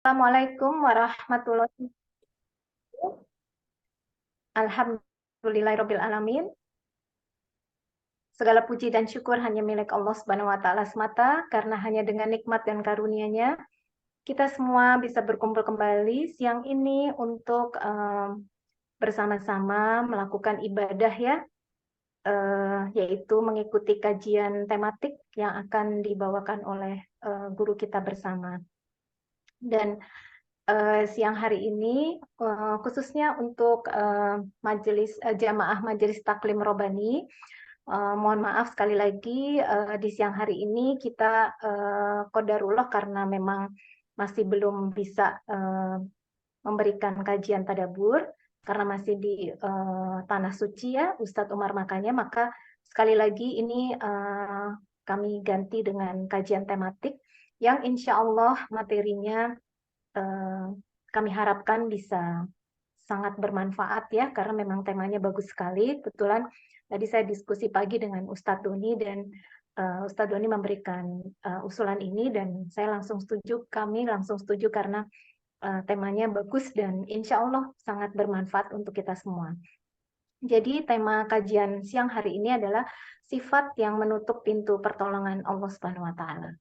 Assalamualaikum warahmatullahi wabarakatuh. Alhamdulillahirabbil alamin. Segala puji dan syukur hanya milik Allah Subhanahu wa taala semata, karena hanya dengan nikmat dan karunia-Nya kita semua bisa berkumpul kembali siang ini untuk bersama-sama melakukan ibadah ya, yaitu mengikuti kajian tematik yang akan dibawakan oleh guru kita bersama. Dan siang hari ini khususnya untuk jamaah Majelis Taklim Robani. Mohon maaf sekali lagi di siang hari ini kita qadarullah karena memang masih belum bisa memberikan kajian tadabbur karena masih di tanah suci ya Ustadz Umar, maka sekali lagi ini kami ganti dengan kajian tematik yang insya Allah materinya kami harapkan bisa sangat bermanfaat ya, karena memang temanya bagus sekali. Kebetulan tadi saya diskusi pagi dengan Ustadz Doni dan Ustadz Doni memberikan usulan ini dan saya langsung setuju, kami langsung setuju karena temanya bagus dan insya Allah sangat bermanfaat untuk kita semua. Jadi tema kajian siang hari ini adalah sifat yang menutup pintu pertolongan Allah Subhanahu wa taala.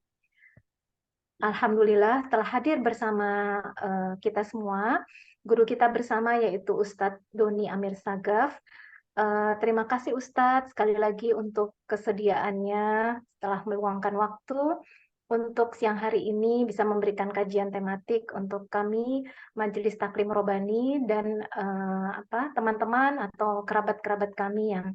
Alhamdulillah telah hadir bersama kita semua, guru kita bersama yaitu Ustadz Doni Amir Sagaf. Terima kasih Ustadz sekali lagi untuk kesediaannya setelah meluangkan waktu untuk siang hari ini bisa memberikan kajian tematik untuk kami Majelis Taklim Robani dan teman-teman atau kerabat-kerabat kami yang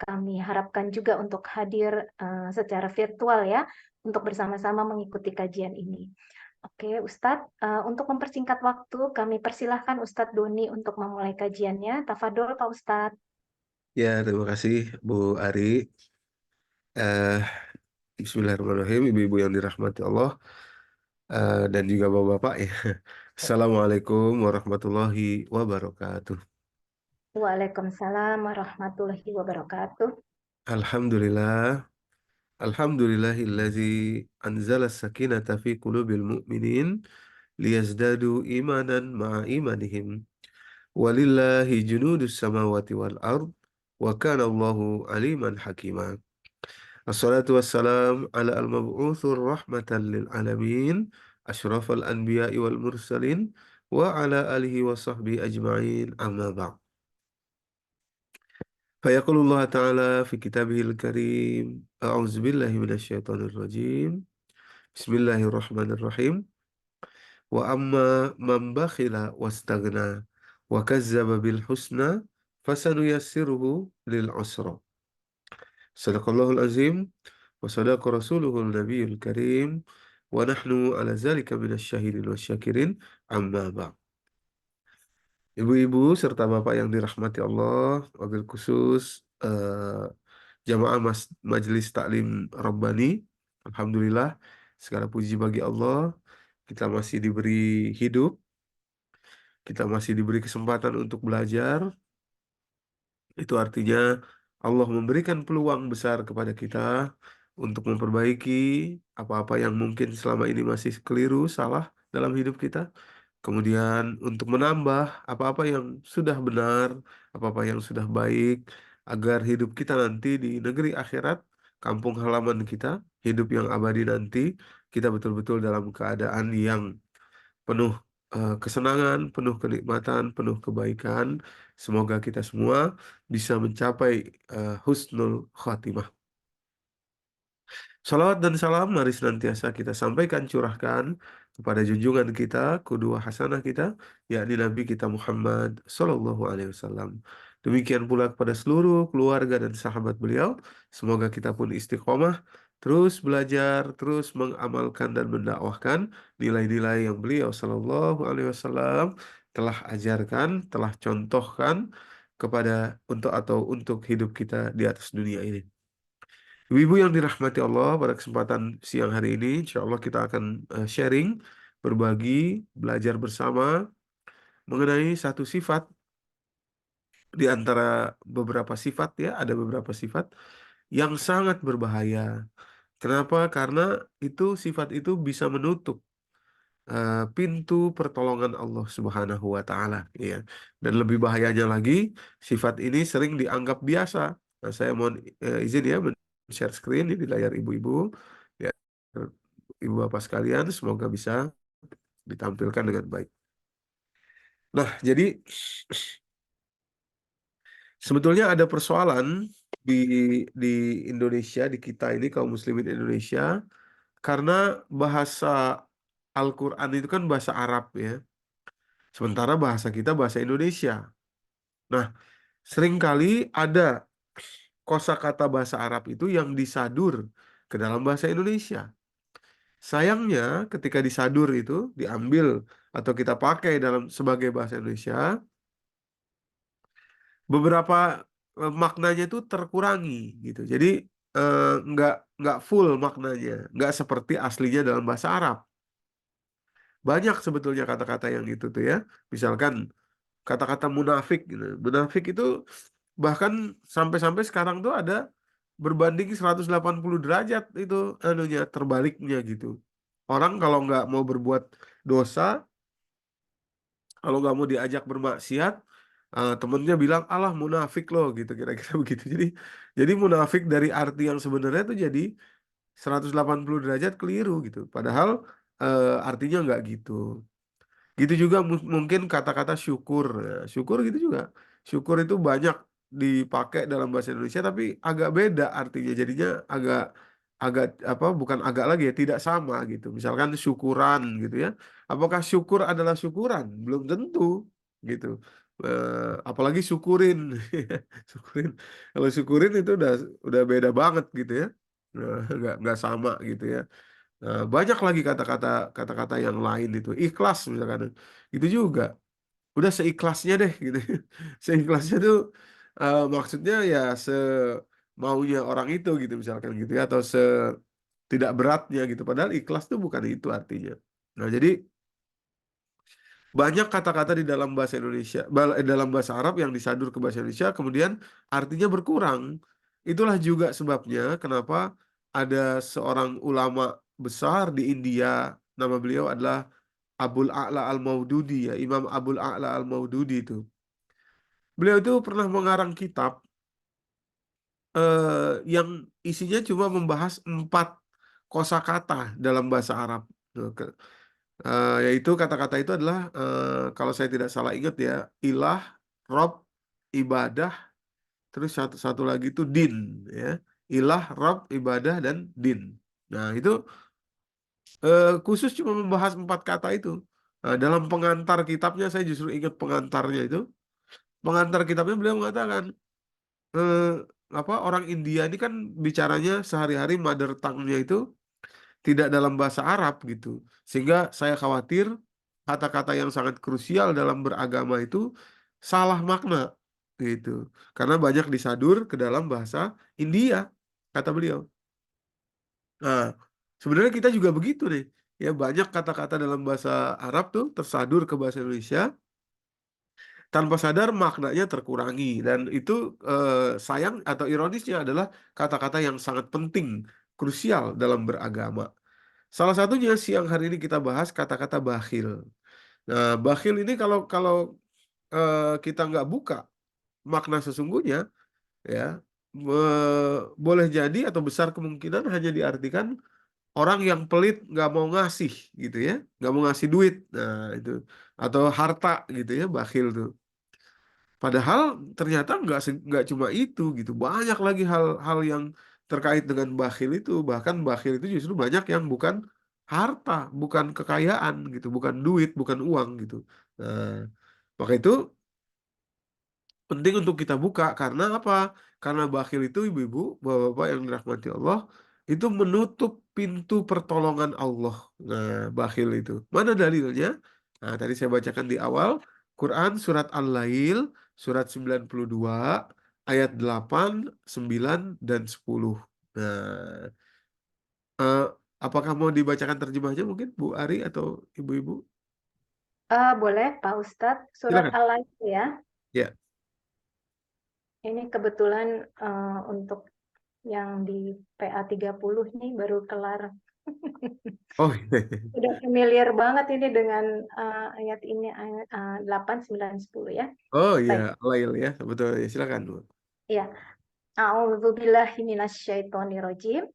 kami harapkan juga untuk hadir secara virtual ya, untuk bersama-sama mengikuti kajian ini. Oke, Ustadz, untuk mempersingkat waktu, kami persilahkan Ustadz Doni untuk memulai kajiannya. Tafadol, Pak Ustadz. Ya, terima kasih Bu Ari. Eh, Bismillahirrahmanirrahim, ibu-ibu yang dirahmati Allah dan juga bapak-bapak ya. Assalamualaikum warahmatullahi wabarakatuh. Waalaikumsalam warahmatullahi wabarakatuh. Alhamdulillah, alhamdulillahillazi anzala sakinata fi qulubil mu'minin liyazdadu imanan ma'a imanihim. Walillahi junudus samawati wal ard wa kana Allahu aliman hakimah. Assalatu wassalam ala al-mab'uthur rahmatan lil alamin asyrafal anbiya'i wal mursalin wa ala alihi wa sahbihi ajma'in amma ba'd. Fayaqulullah ta'ala fi kitabihil karim a'udzu billahi minasyaitonir rajim. Bismillahirrahmanirrahim. Wa amma man bakhila wastaghna wa kazzaba bil husna fasanuyassiruhu lil usra. Sadaqallahul azim wa sadaqa rasuluhul nabiyul karim wa nahnu ala zalika minasyahidin wasyakirin amma ba'd. Ibu-ibu serta bapak yang dirahmati Allah, wabil khusus jamaah Majelis Taklim Rabbani. Alhamdulillah, segala puji bagi Allah, kita masih diberi hidup, kita masih diberi kesempatan untuk belajar. Itu artinya Allah memberikan peluang besar kepada kita untuk memperbaiki apa-apa yang mungkin selama ini masih keliru, salah dalam hidup kita. Kemudian untuk menambah apa-apa yang sudah benar, apa-apa yang sudah baik, agar hidup kita nanti di negeri akhirat, kampung halaman kita, hidup yang abadi nanti, kita betul-betul dalam keadaan yang penuh kesenangan, penuh kenikmatan, penuh kebaikan. Semoga kita semua bisa mencapai husnul khatimah. Salawat dan salam mari senantiasa kita sampaikan, curahkan kepada junjungan kita, qudwah hasanah kita, yakni Nabi kita Muhammad Sallallahu Alaihi Wasallam. Demikian pula kepada seluruh keluarga dan sahabat beliau. Semoga kita pun istiqomah, terus belajar, terus mengamalkan dan mendakwahkan nilai-nilai yang beliau Sallallahu Alaihi Wasallam telah ajarkan, telah contohkan untuk hidup kita di atas dunia ini. Ibu-ibu yang dirahmati Allah, pada kesempatan siang hari ini, insya Allah kita akan sharing, berbagi, belajar bersama mengenai satu sifat di antara beberapa sifat ya, ada beberapa sifat yang sangat berbahaya. Kenapa? Karena sifat itu bisa menutup pintu pertolongan Allah Subhanahu wa taala, ya. Dan lebih bahayanya lagi, sifat ini sering dianggap biasa. Nah, saya mohon izin ya share screen ini di layar ibu-ibu, ya. Ibu bapak sekalian, semoga bisa ditampilkan dengan baik. Nah, jadi sebetulnya ada persoalan di di Indonesia, di kita ini kaum muslimin Indonesia, karena bahasa Al-Quran itu kan bahasa Arab, ya. Sementara bahasa kita bahasa Indonesia. Nah, seringkali ada kosakata bahasa Arab itu yang disadur ke dalam bahasa Indonesia. Sayangnya, ketika disadur itu diambil atau kita pakai dalam sebagai bahasa Indonesia, beberapa maknanya itu terkurangi gitu. Jadi nggak full maknanya, nggak seperti aslinya dalam bahasa Arab. Banyak sebetulnya kata-kata yang gitu tuh, ya. Misalkan kata-kata munafik gitu. Munafik itu bahkan sampai-sampai sekarang tuh ada berbanding 180 derajat itu anunya terbaliknya gitu. Orang kalau nggak mau berbuat dosa, kalau nggak mau diajak bermaksiat, temennya bilang alah munafik loh gitu, kira-kira begitu. Jadi munafik dari arti yang sebenarnya tuh jadi 180 derajat keliru gitu. Padahal artinya nggak gitu. Gitu juga mungkin kata-kata syukur. Ya, syukur gitu juga. Syukur itu banyak dipakai dalam bahasa Indonesia tapi agak beda artinya. Jadinya agak agak apa bukan agak lagi ya, tidak sama gitu. Misalkan syukuran gitu ya. Apakah syukur adalah syukuran? Belum tentu gitu. Apalagi syukurin. Syukurin. Kalau syukurin itu udah beda banget gitu ya. Nah, nggak sama gitu ya. Nah, banyak lagi kata-kata yang lain itu. Ikhlas misalkan. Itu juga. Udah seikhlasnya deh gitu. Seikhlasnya tuh maksudnya ya semaunya orang itu gitu misalkan gitu ya, atau tidak beratnya gitu. Padahal ikhlas tuh bukan itu artinya. Nah, jadi banyak kata-kata di dalam bahasa Indonesia, dalam bahasa Arab yang disadur ke bahasa Indonesia, kemudian artinya berkurang. Itulah juga sebabnya kenapa ada seorang ulama besar di India, nama beliau adalah Abul A'la Al-Maududi, ya, Imam Abul A'la Al-Maududi itu. Beliau itu pernah mengarang kitab yang isinya cuma membahas 4 kosakata dalam bahasa Arab. Tuh, yaitu kata-kata itu adalah kalau saya tidak salah ingat ya, ilah, rob, ibadah, terus satu lagi itu din, ya. Ilah, rob, ibadah, dan din. Nah, itu khusus cuma membahas 4 kata itu. Nah, dalam pengantar kitabnya saya justru ingat pengantarnya itu. Pengantar kitabnya beliau mengatakan eh, apa orang India ini kan bicaranya sehari-hari mother tongue-nya itu tidak dalam bahasa Arab gitu. Sehingga saya khawatir kata-kata yang sangat krusial dalam beragama itu salah makna gitu. Karena banyak disadur ke dalam bahasa India, kata beliau. Nah, sebenarnya kita juga begitu nih. Ya, banyak kata-kata dalam bahasa Arab tuh tersadur ke bahasa Indonesia tanpa sadar maknanya terkurangi, dan itu sayang atau ironisnya adalah kata-kata yang sangat penting, krusial dalam beragama. Salah satunya siang hari ini kita bahas kata-kata bakhil. Nah, bakhil ini kalau kalau kita nggak buka makna sesungguhnya, ya, boleh jadi atau besar kemungkinan hanya diartikan orang yang pelit, nggak mau ngasih gitu ya, nggak mau ngasih duit. Nah, itu atau harta gitu ya, bakhil tuh. Padahal ternyata nggak cuma itu gitu, banyak lagi hal-hal yang terkait dengan bakhil itu. Bahkan bakhil itu justru banyak yang bukan harta, bukan kekayaan gitu, bukan duit, bukan uang gitu. Nah, maka itu penting untuk kita buka. Karena apa? Karena bakhil itu, ibu-ibu, bapak-bapak yang dirahmati Allah, itu menutup pintu pertolongan Allah. Nah, bakhil itu. Mana dalilnya? Nah, tadi saya bacakan di awal, Quran surat Al-Lail, surat 92, ayat 8, 9, dan 10. Nah, eh, apakah mau dibacakan terjemahnya mungkin Bu Ari atau ibu-ibu? Boleh Pak Ustadz, surat Silakan. Al-Lail ya. Ya. Ini kebetulan untuk yang di PA 30 nih baru kelar Oh iya. Udah familiar banget ini dengan ayat ini, ayat 8, 9, 10 ya. Oh iya, Baik, Lail ya, betul ya. Silakan Bu. ya. A'udzubillahi minasyaitonirrajim.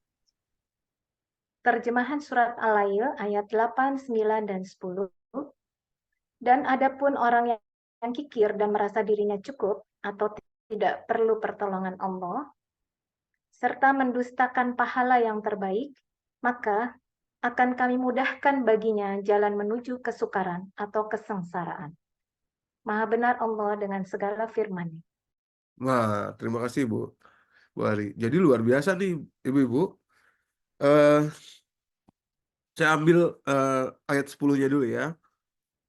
Terjemahan surat Al-Lail ayat 8, 9, dan 10. Dan adapun orang yang kikir dan merasa dirinya cukup atau tidak perlu pertolongan Allah, serta mendustakan pahala yang terbaik, maka akan kami mudahkan baginya jalan menuju kesukaran atau kesengsaraan. Maha benar Allah dengan segala firman-Nya. Wah, terima kasih Bu Ari. Jadi luar biasa nih Ibu-ibu. Eh, saya ambil ayat 10-nya dulu ya.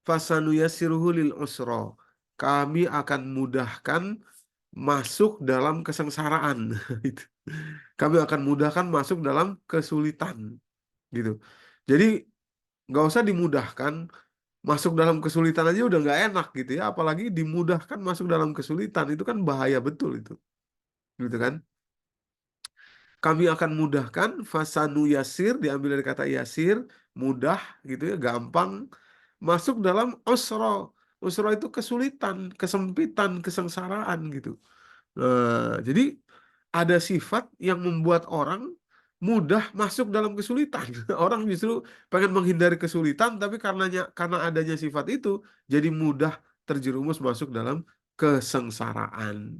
Fasanuyassiruhu lil usra. Kami akan mudahkan masuk dalam kesengsaraan. Itu. Kami akan mudahkan masuk dalam kesulitan gitu. Jadi nggak usah dimudahkan masuk dalam kesulitan aja udah nggak enak gitu ya. Apalagi dimudahkan masuk dalam kesulitan itu kan bahaya betul itu, gitu kan? Kami akan mudahkan fasanu yasir diambil dari kata yasir mudah gitu ya gampang masuk dalam usra. Usra itu kesulitan, kesempitan, kesengsaraan gitu. Jadi ada sifat yang membuat orang mudah masuk dalam kesulitan. Orang justru pengen menghindari kesulitan, tapi karena adanya sifat itu, jadi mudah terjerumus masuk dalam kesengsaraan.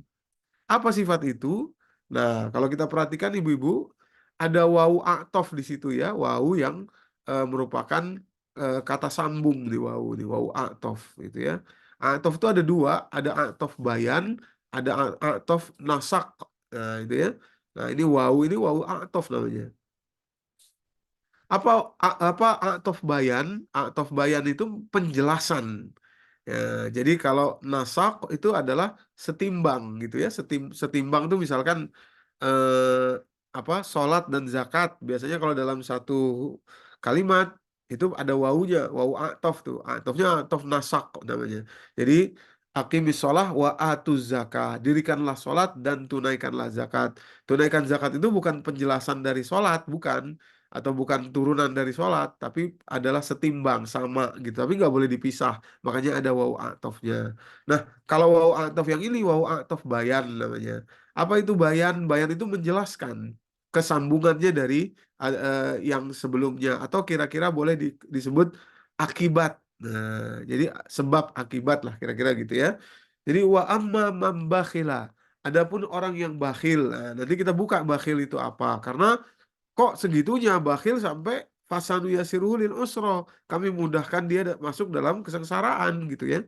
Apa sifat itu? Nah, kalau kita perhatikan ibu-ibu, ada wawu a'tof di situ ya, wawu yang merupakan kata sambung di wawu a'tof gitu ya. A'tof itu ada dua, ada a'tof bayan, ada a'tof nasak. Nah, itu ya. Nah, ini wawu a'tof namanya. Apa apa a'tof bayan? A'tof bayan itu penjelasan. Ya, jadi kalau nasak itu adalah setimbang gitu ya. Setimbang itu misalkan eh, apa sholat dan zakat. Biasanya kalau dalam satu kalimat itu ada wawunya, wawu a'tof tuh. A'tofnya a'tof nasak namanya. Jadi aqimis sholah wa atuz zakah. Dirikanlah sholat dan tunaikanlah zakat. Tunaikan zakat itu bukan penjelasan dari sholat, bukan. Atau bukan turunan dari sholat, tapi adalah setimbang, sama gitu. Tapi nggak boleh dipisah. Makanya ada wawu a'tofnya. Nah, kalau wawu a'tof yang ini, wawu a'tof bayan namanya. Apa itu bayan? Bayan itu menjelaskan kesambungannya dari yang sebelumnya. Atau kira-kira boleh disebut akibat. Nah, jadi sebab akibat lah kira-kira gitu ya. Jadi wa amma mambakhila. Adapun orang yang bakhil. Nah, nanti kita buka bakhil itu apa. Karena kok segitunya bakhil sampai fasanu yasiruhu lil usra. Kami mudahkan dia masuk dalam kesengsaraan gitu ya.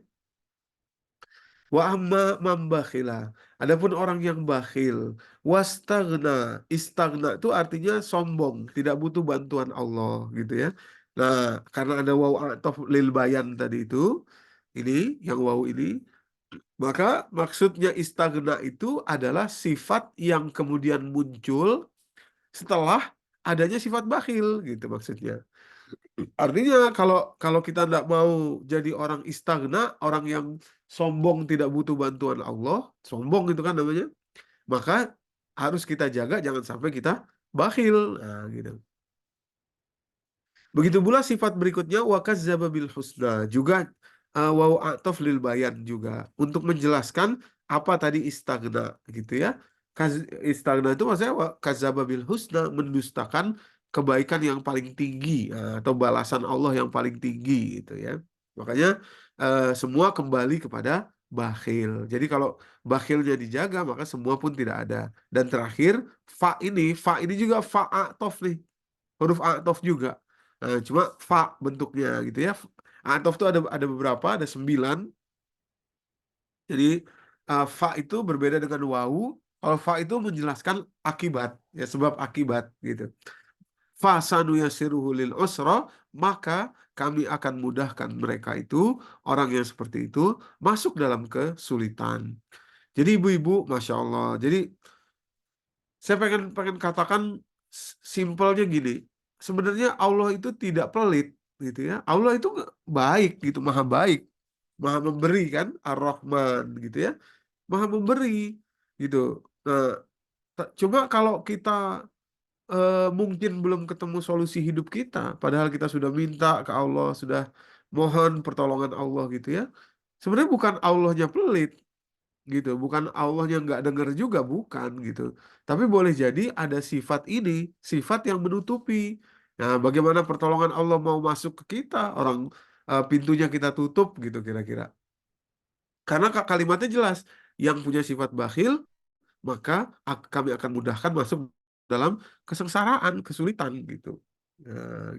Wa amma mambakhila. Adapun orang yang bakhil, wastagna. Istagna itu artinya sombong, tidak butuh bantuan Allah gitu ya. Nah, karena ada waw ataf lil bayan tadi itu, ini yang waw ini, maka maksudnya istagna itu adalah sifat yang kemudian muncul setelah adanya sifat bakhil gitu maksudnya. Artinya kalau kalau kita tidak mau jadi orang istagna, orang yang sombong tidak butuh bantuan Allah, sombong itu kan namanya, maka harus kita jaga jangan sampai kita bakhil. Nah, gitu. Begitu pula sifat berikutnya wa kazzaba bil husna juga waw a'taf lil bayan juga untuk menjelaskan apa tadi istagna gitu ya. Istagna itu maksudnya kazzaba bil husna mendustakan kebaikan yang paling tinggi atau balasan Allah yang paling tinggi gitu ya. Makanya semua kembali kepada bakhil. Jadi kalau bakhilnya dijaga maka semua pun tidak ada. Dan terakhir fa ini juga fa a'taf nih huruf a'tof juga. Cuma fa bentuknya gitu ya. A'tof itu ada beberapa, ada 9. Jadi fa itu berbeda dengan wawu. Kalau fa itu menjelaskan akibat, ya sebab akibat gitu. Fa sanu yasiruhu lil usra, maka kami akan mudahkan mereka itu, orang yang seperti itu, masuk dalam kesulitan. Jadi ibu-ibu, Masya Allah. Jadi saya pengen pengen katakan simpelnya gini. Sebenarnya Allah itu tidak pelit gitu ya. Allah itu baik gitu, maha baik, maha memberi kan, Ar-Rahman gitu ya. Maha memberi gitu. Nah, cuma kalau kita mungkin belum ketemu solusi hidup kita, padahal kita sudah minta ke Allah, sudah mohon pertolongan Allah gitu ya. Sebenarnya bukan Allahnya pelit gitu, bukan Allahnya nggak dengar juga, bukan gitu. Tapi boleh jadi ada sifat ini, sifat yang menutupi. Nah, bagaimana pertolongan Allah mau masuk ke kita, orang pintunya kita tutup gitu kira-kira. Karena kalimatnya jelas, yang punya sifat bakhil maka kami akan mudahkan masuk dalam kesengsaraan, kesulitan gitu.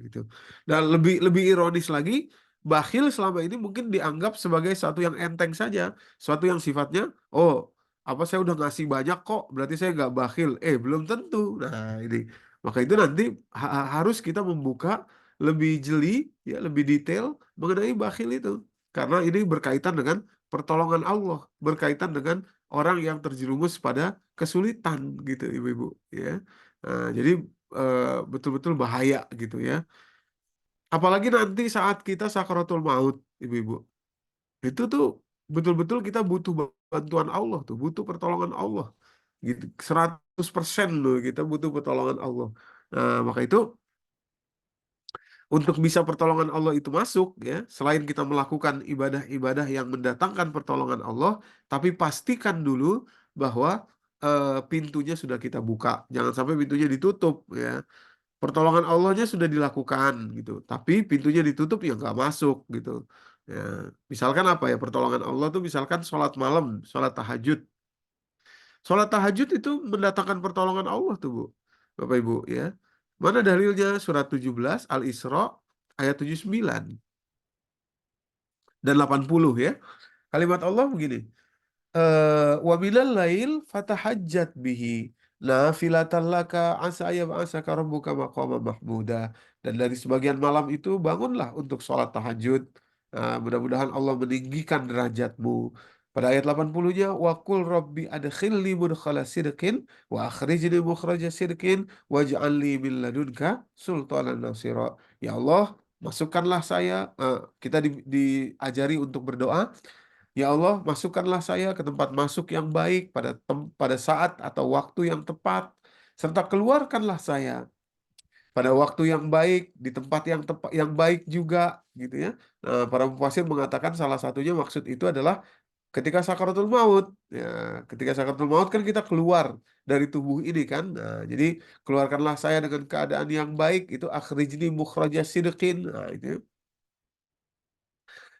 Gitu. Dan lebih lebih ironis lagi, bakhil selama ini mungkin dianggap sebagai sesuatu yang enteng saja, sesuatu yang sifatnya, oh, apa saya udah ngasih banyak kok, berarti saya nggak bakhil. Belum tentu. Nah, ini. Maka itu nanti harus kita membuka lebih jeli, ya, lebih detail mengenai bakhil itu. Karena ini berkaitan dengan pertolongan Allah, berkaitan dengan orang yang terjerumus pada kesulitan gitu ibu-ibu ya. Jadi betul-betul bahaya gitu ya. Apalagi nanti saat kita sakaratul maut ibu-ibu. Itu tuh betul-betul kita butuh bantuan Allah tuh, butuh pertolongan Allah. Gitu. 100% loh kita butuh pertolongan Allah. Nah, maka itu untuk bisa pertolongan Allah itu masuk ya, selain kita melakukan ibadah-ibadah yang mendatangkan pertolongan Allah, tapi pastikan dulu bahwa pintunya sudah kita buka, jangan sampai pintunya ditutup ya. Pertolongan Allahnya sudah dilakukan gitu, tapi pintunya ditutup ya nggak masuk gitu. Ya, misalkan apa ya pertolongan Allah tuh, misalkan sholat malam, sholat tahajud. Sholat tahajud itu mendatangkan pertolongan Allah tuh Bu, Bapak Ibu ya. Mana dalilnya? Surat 17 Al-Isra ayat 79 dan 80 ya. Kalimat Allah begini. Wa minal lail fatahajjat bihi nafilatan laka asa yab'asaka rabbuka maqama mahmuda. Dan dari sebagian malam itu bangunlah untuk sholat tahajud. Mudah-mudahan Allah meninggikan derajatmu. Pada ayat 80-nya, wa qul rabbi adkhilni mudkhala sidqin wa akhrijni mukhraja sidqin waj'al li min ladunka sultanan nasira. Ya Allah, masukkanlah saya, kita diajari untuk berdoa. Ya Allah, masukkanlah saya ke tempat masuk yang baik pada saat atau waktu yang tepat, serta keluarkanlah saya pada waktu yang baik di tempat yang tepat yang baik juga, gitu ya. Nah, para mufasir mengatakan salah satunya maksud itu adalah ketika sakaratul maut. Ya, ketika sakaratul maut kan kita keluar dari tubuh ini kan. Nah, jadi keluarkanlah saya dengan keadaan yang baik, itu akhrijni mukhraja sidqin. Nah, itu.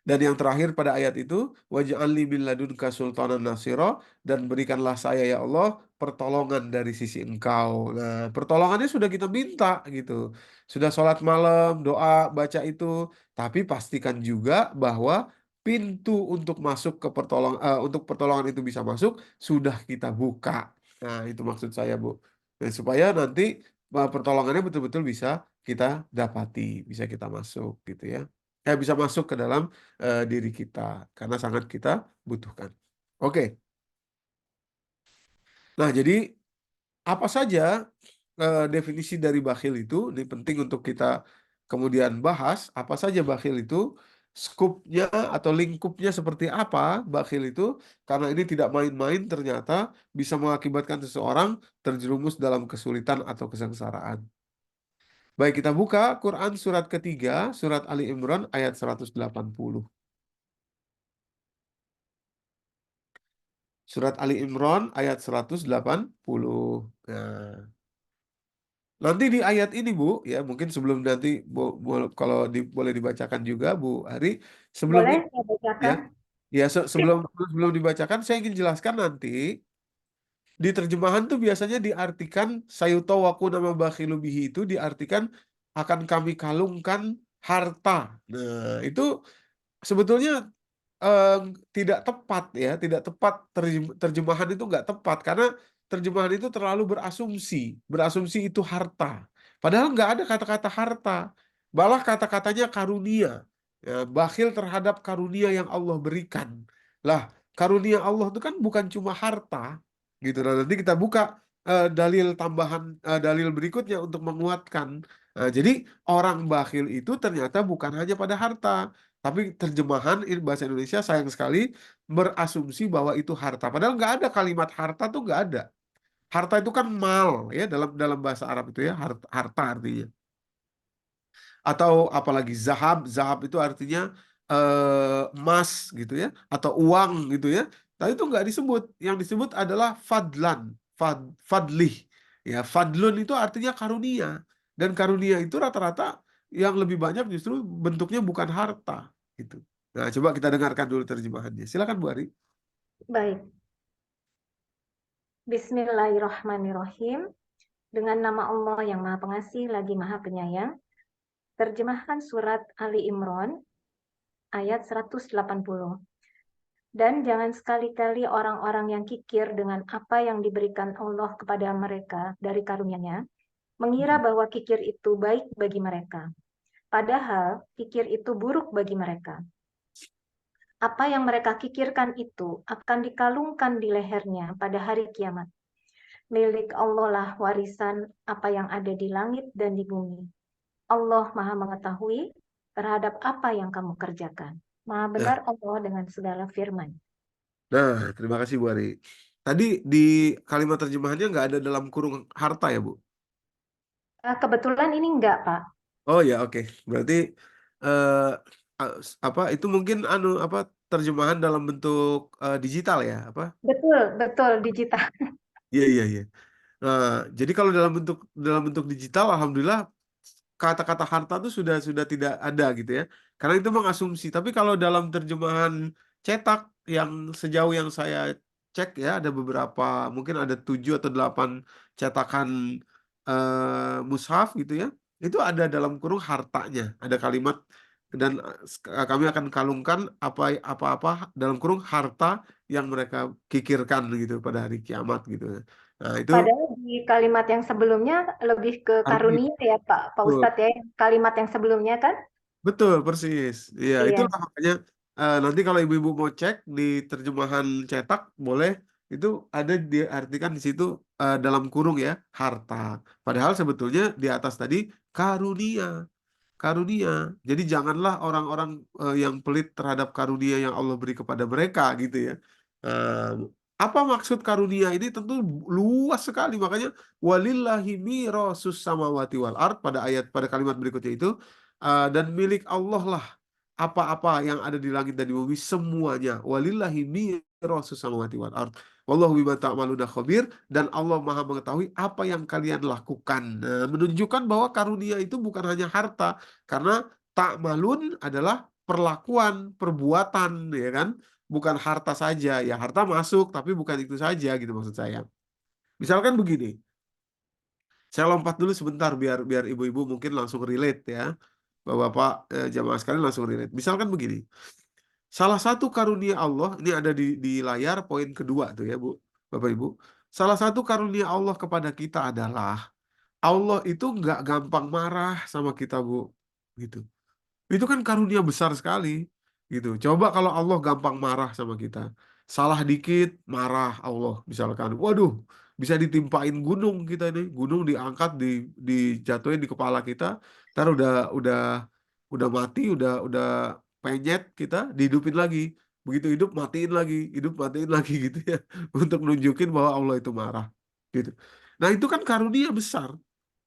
Dan yang terakhir pada ayat itu, waj'alni min ladunka sultanan nasira, dan berikanlah saya ya Allah pertolongan dari sisi Engkau. Nah, pertolongannya sudah kita minta gitu. Sudah sholat malam, doa, baca itu, tapi pastikan juga bahwa pintu untuk masuk ke untuk pertolongan itu bisa masuk sudah kita buka. Nah, itu maksud saya, Bu. Dan supaya nanti pertolongannya betul-betul bisa kita dapati, bisa kita masuk gitu ya. Bisa masuk ke dalam diri kita karena sangat kita butuhkan. Oke. Nah, jadi apa saja definisi dari bakhil itu? Ini penting untuk kita kemudian bahas. Apa saja bakhil itu? Skupnya atau lingkupnya seperti apa bakhil itu? Karena ini tidak main-main, ternyata bisa mengakibatkan seseorang terjerumus dalam kesulitan atau kesengsaraan. Baik, kita buka Quran surat ketiga, surat Ali Imran ayat 180. Surat Ali Imran ayat 180. Nah, nanti di ayat ini Bu, ya mungkin sebelum nanti kalau boleh dibacakan juga Bu Ari, sebelum Boleh itu saya ya, bacakan? sebelum sebelum dibacakan saya ingin jelaskan nanti di terjemahan tuh biasanya diartikan sayuto waku nama bakhilu bihi itu diartikan akan kami kalungkan harta. Nah, itu sebetulnya eh, tidak tepat ya, tidak tepat, terjemahan itu nggak tepat karena terjemahan itu terlalu berasumsi, berasumsi itu harta. Padahal nggak ada kata-kata harta, malah kata-katanya karunia. Ya, bakhil terhadap karunia yang Allah berikan. Lah, karunia Allah itu kan bukan cuma harta, gitu. Nah, nanti kita buka dalil tambahan, dalil berikutnya untuk menguatkan. Jadi orang bakhil itu ternyata bukan hanya pada harta. Tapi terjemahan bahasa Indonesia sayang sekali berasumsi bahwa itu harta. Padahal nggak ada kalimat harta tuh nggak ada. Harta itu kan mal ya, dalam dalam bahasa Arab itu ya, harta, harta artinya. Atau apalagi zahab, zahab itu artinya emas gitu ya, atau uang gitu ya. Tapi itu nggak disebut. Yang disebut adalah fadlan, fadlih. Ya, fadlun itu artinya karunia. Dan karunia itu rata-rata yang lebih banyak justru bentuknya bukan harta gitu. Nah, coba kita dengarkan dulu terjemahannya. Silakan Bu Ari. Baik, Bismillahirrahmanirrahim. Dengan nama Allah yang Maha Pengasih lagi Maha Penyayang. Terjemahkan surat Ali Imran ayat 180. Dan jangan sekali-kali orang-orang yang kikir dengan apa yang diberikan Allah kepada mereka dari karunia-Nya, mengira bahwa kikir itu baik bagi mereka. Padahal kikir itu buruk bagi mereka. Apa yang mereka kikirkan itu akan dikalungkan di lehernya pada hari kiamat. Milik Allah lah warisan apa yang ada di langit dan di bumi. Allah Maha Mengetahui terhadap apa yang kamu kerjakan. Maha Nah, benar Allah dengan segala firman. nah, terima kasih Bu Ari. Tadi di kalimat terjemahannya nggak ada dalam kurung harta ya Bu? Kebetulan ini enggak, Pak. Oh ya, oke. Berarti eh, apa itu mungkin anu apa terjemahan dalam bentuk digital ya, apa? Betul, betul, digital. Iya, iya, iya. Nah, jadi kalau dalam bentuk digital, alhamdulillah kata-kata harta itu sudah tidak ada gitu ya. Karena itu mengasumsi. Tapi kalau dalam terjemahan cetak yang sejauh yang saya cek ya, ada beberapa, mungkin ada 7 atau 8 cetakan mushaf gitu ya. Itu ada dalam kurung hartanya, ada kalimat dan kami akan kalungkan apa-apa dalam kurung harta yang mereka kikirkan gitu pada hari kiamat gitu. Nah, itu Padahal di kalimat yang sebelumnya lebih ke karunia. karunia ya, Pak Ustadz ya. Kalimat yang sebelumnya kan? Betul, persis. Iya, Iya. itulah makanya nanti kalau ibu-ibu mau cek di terjemahan cetak, boleh itu ada diartikan di situ dalam kurung ya, harta. Padahal sebetulnya di atas tadi karunia, karunia. Jadi janganlah orang-orang yang pelit terhadap karunia yang Allah beri kepada mereka gitu ya. Eh, apa maksud karunia ini tentu luas sekali, makanya walillahi mirasus samawati wal ard pada pada kalimat berikutnya itu dan milik Allah lah apa-apa yang ada di langit dan di bumi semuanya. Walillahi mirasus samawati wal ard. Wallahu bima ta'maluna khabir, dan Allah Maha mengetahui apa yang kalian lakukan. Nah, menunjukkan bahwa karunia itu bukan hanya harta, karena ta'malun adalah perlakuan, perbuatan, ya kan? Bukan harta saja. Ya harta masuk, tapi bukan itu saja gitu maksud saya. Misalkan begini, saya lompat dulu sebentar biar biar ibu-ibu mungkin langsung relate ya. Bapak-bapak jamaah sekalian langsung relate. Misalkan begini, salah satu karunia Allah, ini ada di layar poin kedua tuh ya Bu, Bapak Ibu. Salah satu karunia Allah kepada kita adalah Allah itu nggak gampang marah sama kita Bu. Gitu. Itu kan karunia besar sekali gitu. Coba kalau Allah gampang marah sama kita. Salah dikit marah Allah misalkan. Waduh, bisa ditimpain gunung kita nih. Gunung diangkat dijatuhin di kepala kita. Ntar udah mati, udah penyet kita dihidupin lagi. Begitu hidup matiin lagi gitu ya. Untuk nunjukin bahwa Allah itu marah gitu. Nah, itu kan karunia besar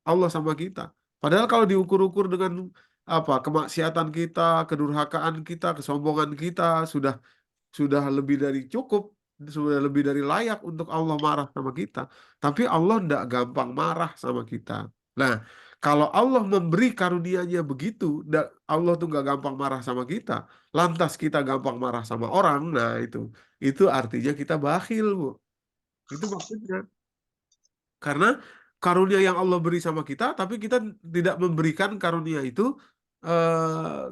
Allah sama kita. Padahal kalau diukur-ukur dengan apa kemaksiatan kita, kedurhakaan kita, kesombongan kita sudah lebih dari cukup, sudah lebih dari layak untuk Allah marah sama kita. Tapi Allah tidak gampang marah sama kita. Nah, kalau Allah memberi karunia-Nya begitu, Allah tuh nggak gampang marah sama kita, lantas kita gampang marah sama orang, nah itu artinya kita bakhil, Bu. Itu maksudnya. Karena karunia yang Allah beri sama kita, tapi kita tidak memberikan karunia itu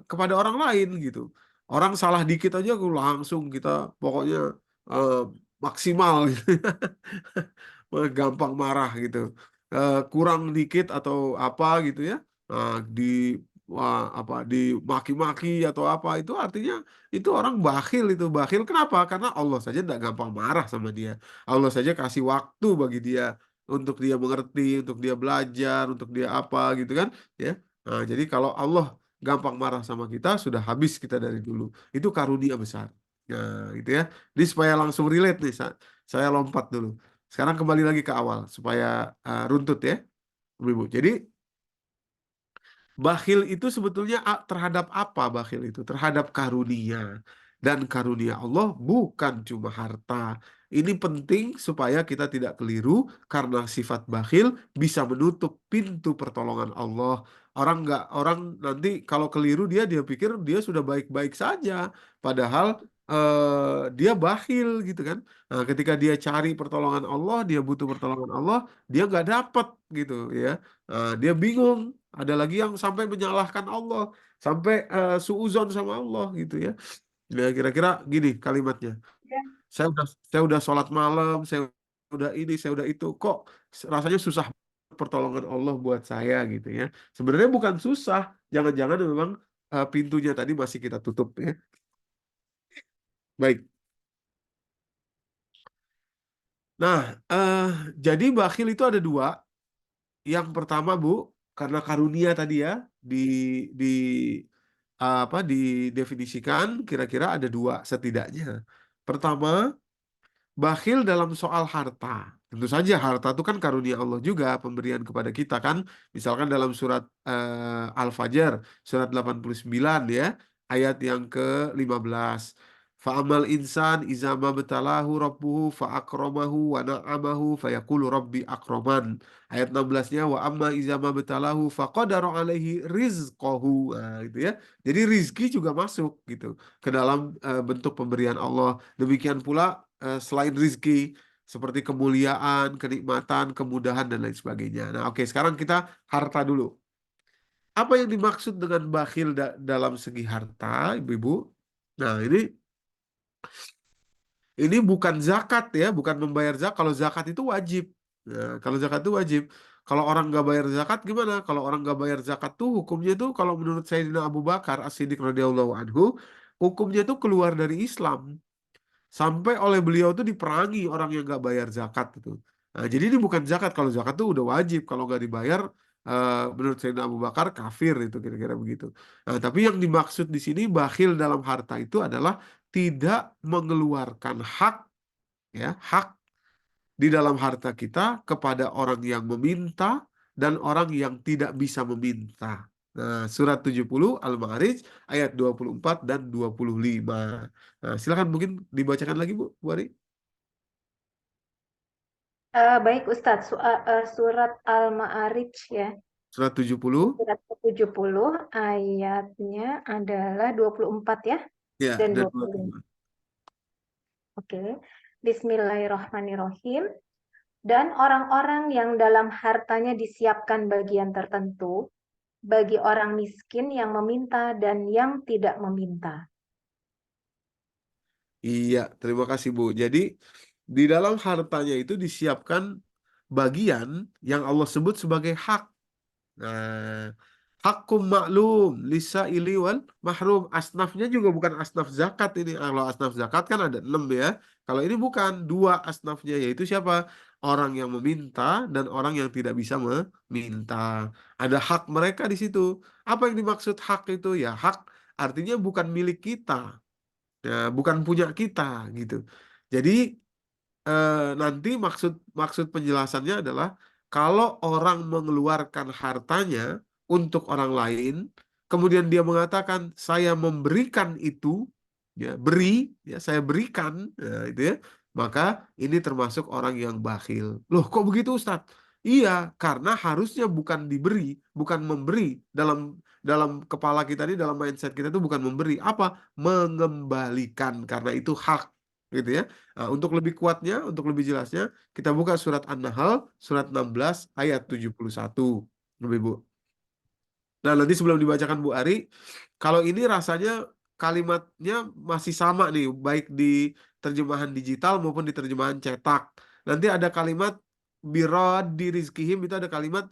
kepada orang lain gitu. Orang salah dikit aja langsung kita pokoknya eh, maksimal gitu. Gampang marah gitu. Kurang dikit atau apa gitu ya. Di apa dimaki-maki atau apa itu artinya itu orang bakhil, itu bakhil kenapa? Karena Allah saja tidak gampang marah sama dia. Allah saja kasih waktu bagi dia untuk dia mengerti, untuk dia belajar, untuk dia apa gitu kan ya. Nah, jadi kalau Allah gampang marah sama kita, sudah habis kita dari dulu. Itu karunia besar. Nah, gitu ya. Ini supaya langsung relate nih, saya lompat dulu. Sekarang kembali lagi ke awal supaya runtut ya, Ibu. Jadi bakhil itu sebetulnya terhadap apa bakhil itu? Terhadap karunia. Dan karunia Allah bukan cuma harta. Ini penting supaya kita tidak keliru karena sifat bakhil bisa menutup pintu pertolongan Allah. Orang nanti kalau keliru dia pikir dia sudah baik-baik saja, padahal dia bakhil gitu kan. Nah, ketika dia cari pertolongan Allah, dia butuh pertolongan Allah, dia nggak dapat gitu ya. Dia bingung. Ada lagi yang sampai menyalahkan Allah, sampai suuzon sama Allah gitu ya. Ya kira-kira gini kalimatnya. Ya. Saya udah sholat malam, saya udah ini, saya udah itu. Kok rasanya susah pertolongan Allah buat saya gitu ya. Sebenarnya bukan susah, jangan-jangan memang pintunya tadi masih kita tutup ya. Baik. Nah, jadi bakhil itu ada dua. Yang pertama, Bu, karena karunia tadi ya di apa didefinisikan kira-kira ada dua setidaknya. Pertama, bakhil dalam soal harta. Tentu saja harta itu kan karunia Allah juga pemberian kepada kita kan. Misalkan dalam surat Al-Fajr surat 89 ya, ayat yang ke-15. Fa'amal insan izama betalahu rabbuhu fa'akramahu wa na'amahu fayaqulu rabbi akraman. Ayat 16-nya wa amma izama betalahu faqadara alaihi rizqahu. Nah, gitu ya. Jadi rizki juga masuk gitu ke dalam bentuk pemberian Allah. Demikian pula selain rizki seperti kemuliaan, kenikmatan, kemudahan dan lain sebagainya. Nah, oke, sekarang kita harta dulu. Apa yang dimaksud dengan bakhil dalam segi harta, Ibu-ibu? Nah, ini bukan zakat ya, bukan membayar zakat. Kalau zakat itu wajib. Nah, kalau zakat itu wajib. Kalau orang nggak bayar zakat gimana? Kalau orang nggak bayar zakat tuh hukumnya tuh kalau menurut Sayyidina Abu Bakar As-Siddiq radhiyallahu anhu, hukumnya tuh keluar dari Islam. Sampai oleh beliau tuh diperangi orang yang nggak bayar zakat itu. Nah, jadi ini bukan zakat. Kalau zakat tuh udah wajib. Kalau nggak dibayar, menurut Sayyidina Abu Bakar kafir itu kira-kira begitu. Nah, tapi yang dimaksud di sini bakhil dalam harta itu adalah tidak mengeluarkan hak ya hak di dalam harta kita kepada orang yang meminta dan orang yang tidak bisa meminta. Nah, surat 70 Al-Ma'arij ayat 24 dan 25. Nah, silakan mungkin dibacakan lagi Bu Ari. Baik Ustadz, surat Al-Ma'arij ya, Surat 70 surat ke-70 ayatnya adalah 24 ya, ya dan dan 25. 25. Oke, Bismillahirrahmanirrahim. Dan orang-orang yang dalam hartanya disiapkan bagian tertentu bagi orang miskin yang meminta dan yang tidak meminta. Iya, terima kasih Bu. Jadi di dalam hartanya itu disiapkan bagian yang Allah sebut sebagai hak. Nah, hakum maklum lisa wal mahrum. Asnafnya juga bukan asnaf zakat ini. Kalau asnaf zakat kan ada 6 ya. Kalau ini bukan dua asnafnya, yaitu siapa? Orang yang meminta dan orang yang tidak bisa meminta. Ada hak mereka di situ. Apa yang dimaksud hak itu? Ya hak artinya bukan milik kita, ya, bukan punya kita gitu. Jadi nanti maksud maksud penjelasannya adalah kalau orang mengeluarkan hartanya untuk orang lain, kemudian dia mengatakan saya memberikan itu, ya beri, ya saya berikan, ya, itu ya, maka ini termasuk orang yang bakhil. Loh, kok begitu Ustadz? Iya, karena harusnya bukan diberi, bukan memberi dalam dalam kepala kita ini, dalam mindset kita itu bukan memberi, apa? Mengembalikan karena itu hak, gitu ya. Nah, untuk lebih kuatnya, untuk lebih jelasnya, kita buka surat An-Nahl, surat 16, ayat 71. Ibu. Nah, nanti sebelum dibacakan Bu Ari, kalau ini rasanya kalimatnya masih sama nih, baik di terjemahan digital maupun di terjemahan cetak. Nanti ada kalimat birod di rizkihim, itu ada kalimat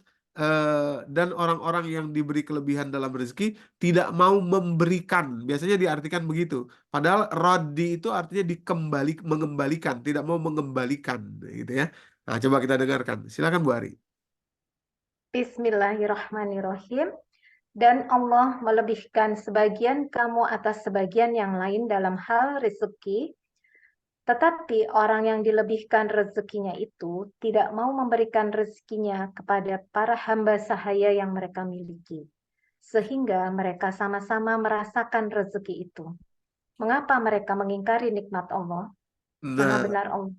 dan orang-orang yang diberi kelebihan dalam rezeki tidak mau memberikan. Biasanya diartikan begitu. Padahal rodi itu artinya mengembalikan, tidak mau mengembalikan, gitu ya. Nah, coba kita dengarkan. Silakan Bu Ari. Bismillahirrahmanirrahim. Dan Allah melebihkan sebagian kamu atas sebagian yang lain dalam hal rezeki, Tetapi orang yang dilebihkan rezekinya itu tidak mau memberikan rezekinya kepada para hamba sahaya yang mereka miliki, sehingga mereka sama-sama merasakan rezeki itu. Mengapa mereka mengingkari nikmat Allah? Maha Nah, benar Allah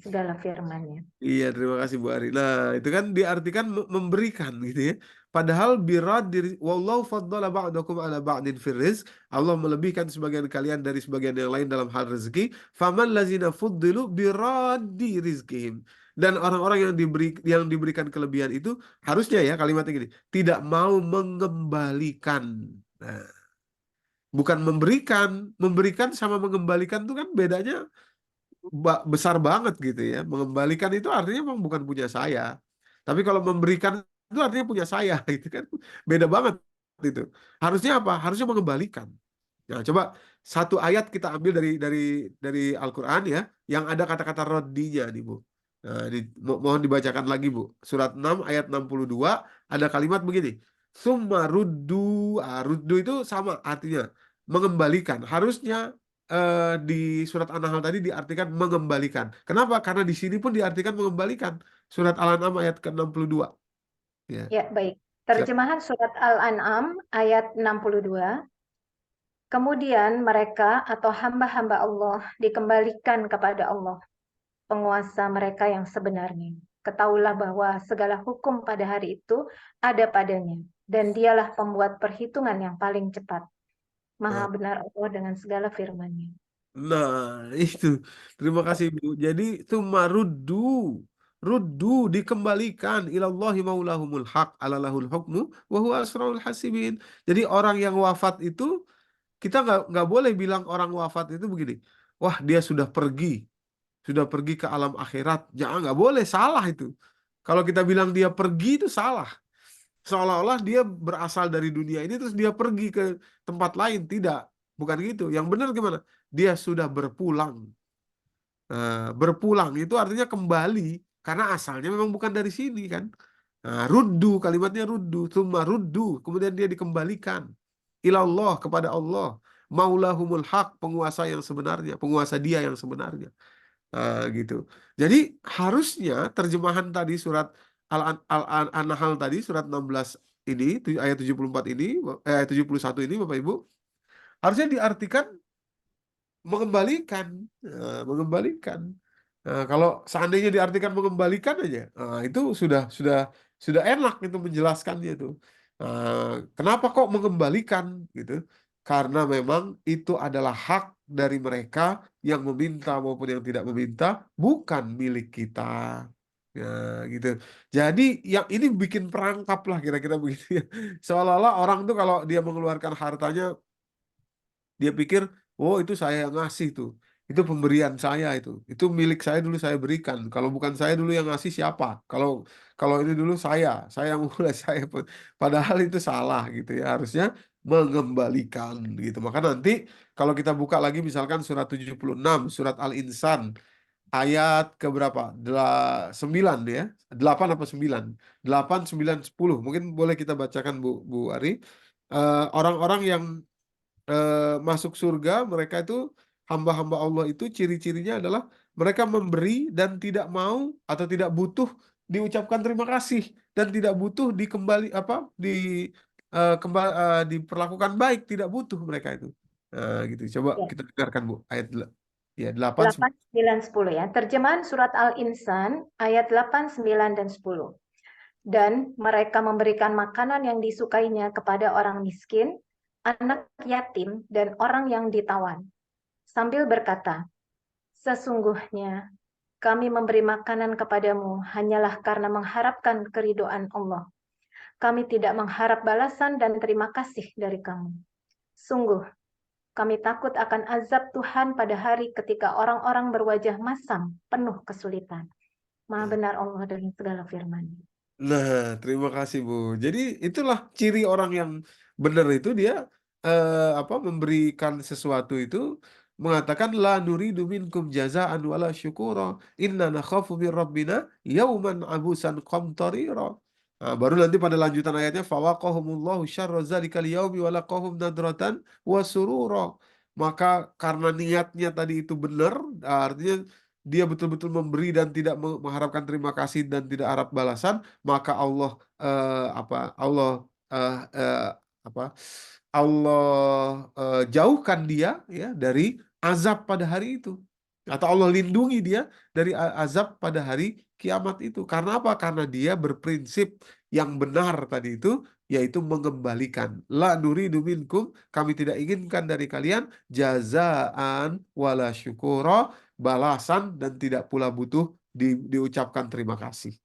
segala firman-Nya. iya, terima kasih Bu Ari. Nah, itu kan diartikan memberikan gitu ya. Padahal birad diri wallahu faddala ba'dakum ala ba'din fir rizq. Allah melebihkan sebagian kalian dari sebagian yang lain dalam hal rezeki. Faman lazina fuddilu biraddi rizqihim. Dan orang-orang yang diberikan kelebihan itu harusnya ya kalimatnya gini, tidak mau mengembalikan. Nah, bukan memberikan, memberikan sama mengembalikan itu kan bedanya besar banget gitu ya. Mengembalikan itu artinya memang bukan punya saya. Tapi kalau memberikan itu artinya punya saya gitu kan. Beda banget itu. Harusnya apa? Harusnya mengembalikan. Nah, coba satu ayat kita ambil dari Al-Qur'an ya, yang ada kata-kata rodinya nih, Bu. Nah, mohon dibacakan lagi, Bu. Surat 6 ayat 62 ada kalimat begini. Summa ruddu, ruddu itu sama artinya mengembalikan. Harusnya di surat An-Nahl tadi diartikan mengembalikan. Kenapa? Karena di sini pun diartikan mengembalikan. Surat Al-An'am ayat ke-62. Ya, Ya, baik. siap. Terjemahan surat Al-An'am ayat 62. Kemudian mereka atau hamba-hamba Allah dikembalikan kepada Allah, penguasa mereka yang sebenarnya. Ketahuilah bahwa segala hukum pada hari itu ada padanya, dan dialah pembuat perhitungan yang paling cepat. Maha Nah, benar Allah dengan segala firman-Nya. nah, itu. Terima kasih, Bu. Jadi, tsumma ruddu. Ruddu dikembalikan ilallahi maulahumul haq alalahul hukmu wa huwa asraul hasibin. Jadi orang yang wafat itu kita nggak boleh bilang orang wafat itu begini. Wah, dia sudah pergi ke alam akhirat. Jangan, nggak boleh, salah itu. Kalau kita bilang dia pergi itu salah. Seolah-olah dia berasal dari dunia ini terus dia pergi ke tempat lain. Tidak, bukan gitu. Yang benar gimana? Dia sudah berpulang. Berpulang itu artinya kembali karena asalnya memang bukan dari sini kan. Nah, ruddu kalimatnya ruddu, tsumma ruddu, kemudian dia dikembalikan ilallah kepada Allah, maulahumul haq, penguasa yang sebenarnya, penguasa dia yang sebenarnya. Nah, gitu. Jadi harusnya terjemahan tadi surat Al-Nahl tadi surat 16 ini ayat 74 ini ayat 71 ini Bapak Ibu harusnya diartikan mengembalikan. Mengembalikan. Nah, kalau seandainya diartikan mengembalikan aja, itu sudah enak itu menjelaskannya itu. Kenapa kok mengembalikan gitu? Karena memang itu adalah hak dari mereka yang meminta maupun yang tidak meminta, bukan milik kita. Ya, gitu. Jadi yang ini bikin perangkap lah kira-kira begitu ya. Seolah-olah orang tuh kalau dia mengeluarkan hartanya dia pikir, oh itu saya yang ngasih tuh. Itu pemberian saya itu. Itu milik saya dulu saya berikan. Kalau bukan saya dulu yang ngasih siapa? Kalau kalau ini dulu saya yang mulai saya. Padahal itu salah gitu ya. Harusnya mengembalikan gitu. Maka nanti kalau kita buka lagi misalkan surat 76, surat Al-Insan ayat ke berapa? 9 ya. 8 apa 9? 8, 9, 10. Mungkin boleh kita bacakan Bu Ari. Orang-orang yang masuk surga, mereka itu hamba-hamba Allah itu ciri-cirinya adalah mereka memberi dan tidak mau atau tidak butuh diucapkan terima kasih dan tidak butuh dikembali apa diperlakukan baik, tidak butuh mereka itu. Nah, gitu. Coba Ya, kita dengarkan Bu ayat ya 8 8, 9, 10 ya. Terjemahan surat Al-Insan ayat 8, 9, dan 10. Dan mereka memberikan makanan yang disukainya kepada orang miskin, anak yatim, dan orang yang ditawan, sambil berkata, sesungguhnya kami memberi makanan kepadamu hanyalah karena mengharapkan keridhaan Allah. Kami tidak mengharap balasan dan terima kasih dari kamu. Sungguh, kami takut akan azab Tuhan pada hari ketika orang-orang berwajah masam, penuh kesulitan. Maha benar Allah dengan segala firman. Nah, terima kasih Bu. Jadi itulah ciri orang yang benar itu dia apa memberikan sesuatu itu mengatakan la nuridu minkum jazaan wala syukura inna nakhafu min rabbina yauman abusan qamtarira. Nah, baru nanti pada lanjutan ayatnya fawaqahumullahu syarra zalikal yaumi wa laqahum nadratan wa surura. maka karena niatnya tadi itu benar, artinya dia betul-betul memberi dan tidak mengharapkan terima kasih dan tidak harap balasan, maka Allah apa Allah eh, eh, apa Allah jauhkan dia ya dari azab pada hari itu, atau Allah lindungi dia dari azab pada hari kiamat itu. Karena apa? Karena dia berprinsip yang benar tadi itu, yaitu mengembalikan. La nuridu minkum, kami tidak inginkan dari kalian jazaan wala syukura, balasan dan tidak pula butuh diucapkan terima kasih.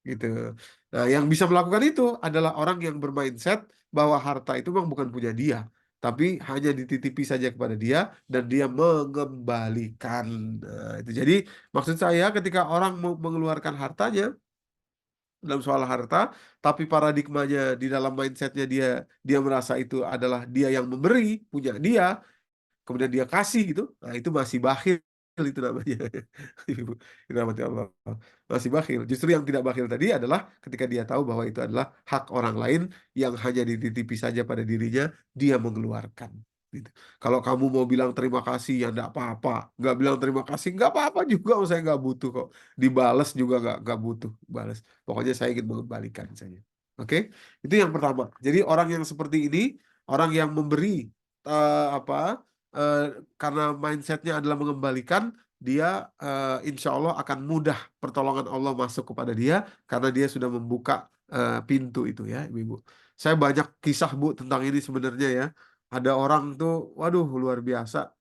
Gitu. Nah, yang bisa melakukan itu adalah orang yang bermindset bahwa harta itu memang bukan punya dia, tapi hanya dititipi saja kepada dia dan dia mengembalikan. Nah, itu. Jadi maksud saya ketika orang mau mengeluarkan hartanya dalam soal harta, tapi paradigmanya di dalam mindsetnya dia merasa itu adalah dia yang memberi, punya dia, kemudian dia kasih gitu, nah itu masih bakhil itu namanya. Ibu, dirahmati Allah. Masih bakhil. Justru yang tidak bakhil tadi adalah ketika dia tahu bahwa itu adalah hak orang lain yang hanya dititipi saja pada dirinya, dia mengeluarkan. Gitu. Kalau kamu mau bilang terima kasih ya enggak apa-apa, nggak bilang terima kasih nggak apa-apa juga, saya nggak butuh kok. Dibales juga nggak butuh balas. Pokoknya saya ingin mengembalikan saja. Oke, itu yang pertama. Jadi orang yang seperti ini, orang yang memberi apa eh, karena mindsetnya adalah mengembalikan, dia insya Allah akan mudah pertolongan Allah masuk kepada dia karena dia sudah membuka pintu itu ya, Ibu. Saya banyak kisah Bu tentang ini sebenarnya ya. Ada orang tuh, waduh luar biasa.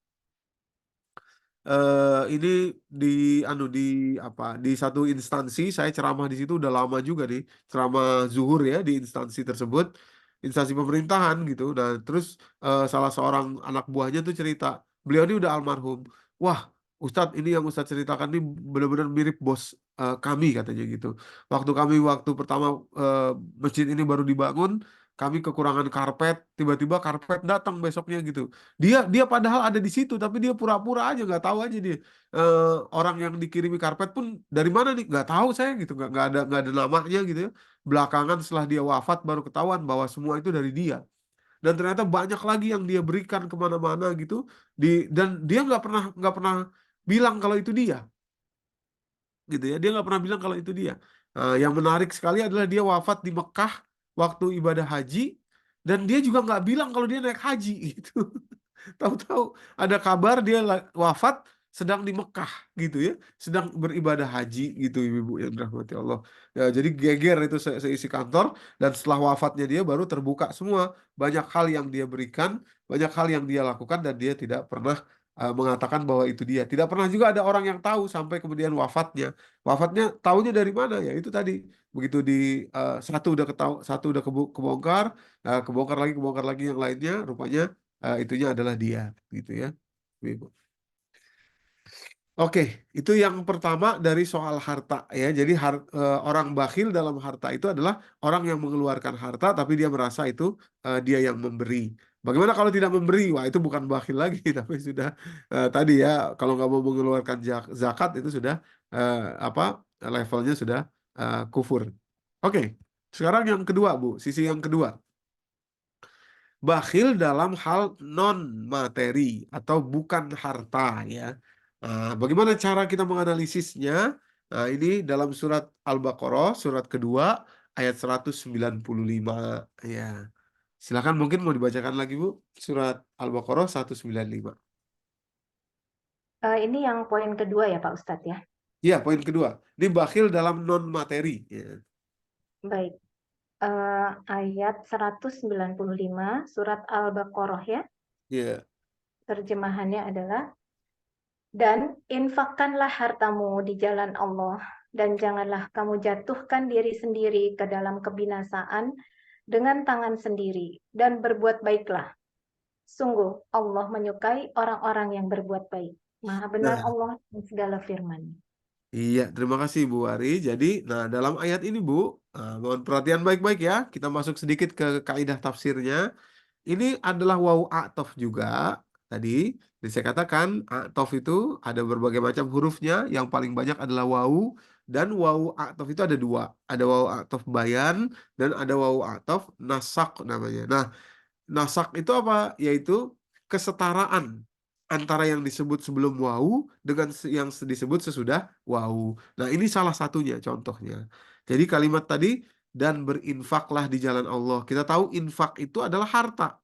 Ini di di apa di satu instansi, saya ceramah di situ udah lama juga nih, ceramah zuhur ya di instansi tersebut, instansi pemerintahan gitu. Nah terus salah seorang anak buahnya tuh cerita, beliau ini udah almarhum. Wah Ustadz, ini yang Ustadz ceritakan ini benar-benar mirip bos kami katanya gitu. Waktu pertama eh, masjid ini baru dibangun, kami kekurangan karpet, tiba-tiba karpet datang besoknya gitu. Dia dia padahal ada di situ, tapi dia pura-pura aja, nggak tahu aja dia. Orang yang dikirimi karpet pun dari mana nih? Nggak tahu saya gitu, nggak ada namanya gitu ya. Belakangan setelah dia wafat baru ketahuan bahwa semua itu dari dia. Dan ternyata banyak lagi yang dia berikan kemana-mana gitu. Dan dia nggak pernah bilang kalau itu dia gitu ya. Dia nggak pernah bilang kalau itu dia. Yang menarik sekali adalah dia wafat di Mekah waktu ibadah haji, dan dia juga nggak bilang kalau dia naik haji gitu. Tahu-tahu ada kabar dia wafat sedang di Mekah gitu ya, sedang beribadah haji gitu, ibu-ibu yang dirahmati Allah. Ya, jadi geger itu seisi kantor, dan setelah wafatnya dia baru terbuka semua banyak hal yang dia berikan, banyak hal yang dia lakukan, dan dia tidak pernah mengatakan bahwa itu dia. Tidak pernah juga ada orang yang tahu sampai kemudian wafatnya. Wafatnya tahunya dari mana ya? Itu tadi begitu satu udah ketahu, satu udah kebongkar, kebongkar lagi yang lainnya, rupanya itunya adalah dia gitu ya. Ibu. Oke, itu yang pertama dari soal harta ya. Jadi orang bakhil dalam harta itu adalah orang yang mengeluarkan harta tapi dia merasa itu dia yang memberi. Bagaimana kalau tidak memberi? Wah, itu bukan bakhil lagi, tapi sudah tadi ya, kalau nggak mau mengeluarkan zakat itu sudah eh, apa levelnya sudah kufur. Oke, sekarang yang kedua Bu, sisi yang kedua. Bakhil dalam hal non materi atau bukan harta ya. Bagaimana cara kita menganalisisnya? Nah, ini dalam surat Al-Baqarah, surat kedua, ayat 195 ya. Silakan, mungkin mau dibacakan lagi Bu, surat Al-Baqarah 195. Ini yang poin kedua ya Pak Ustadz ya. Iya, poin kedua. Ini bakhil dalam non materi ya. Baik. Ayat 195 surat Al-Baqarah ya. Iya. Terjemahannya adalah, dan infakkanlah hartamu di jalan Allah, dan janganlah kamu jatuhkan diri sendiri ke dalam kebinasaan dengan tangan sendiri, dan berbuat baiklah. Sungguh Allah menyukai orang-orang yang berbuat baik. Maha benar Nah, Allah dan segala firman. iya, terima kasih Bu Ari. Jadi, nah dalam ayat ini Bu, mohon perhatian baik-baik ya. Kita masuk sedikit ke kaidah tafsirnya. Ini adalah waw a'tof juga. Tadi, saya katakan a'tof itu ada berbagai macam hurufnya. Yang paling banyak adalah waw. Dan waw a'tof itu ada dua. Ada waw a'tof bayan dan ada waw a'tof nasak namanya. Nah, nasak itu apa? Yaitu kesetaraan antara yang disebut sebelum wau dengan yang disebut sesudah wau. Nah, ini salah satunya contohnya. Jadi kalimat tadi, dan berinfaklah di jalan Allah. Kita tahu infak itu adalah harta.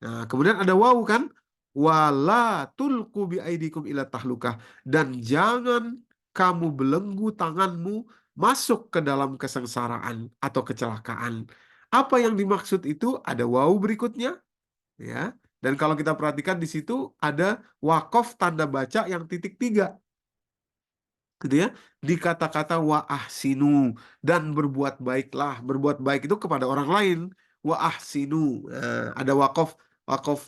Nah, kemudian ada wawu kan? Wala tulku biaidikum ila tahlukah. Dan jangan kamu belenggu tanganmu masuk ke dalam kesengsaraan atau kecelakaan. Apa yang dimaksud itu? Ada wawu berikutnya, ya. Dan kalau kita perhatikan di situ ada wakof tanda baca yang titik tiga, gitu ya, di kata-kata wa ahsinu, dan berbuat baiklah. Berbuat baik itu kepada orang lain. Wa ahsinu. Ada wakof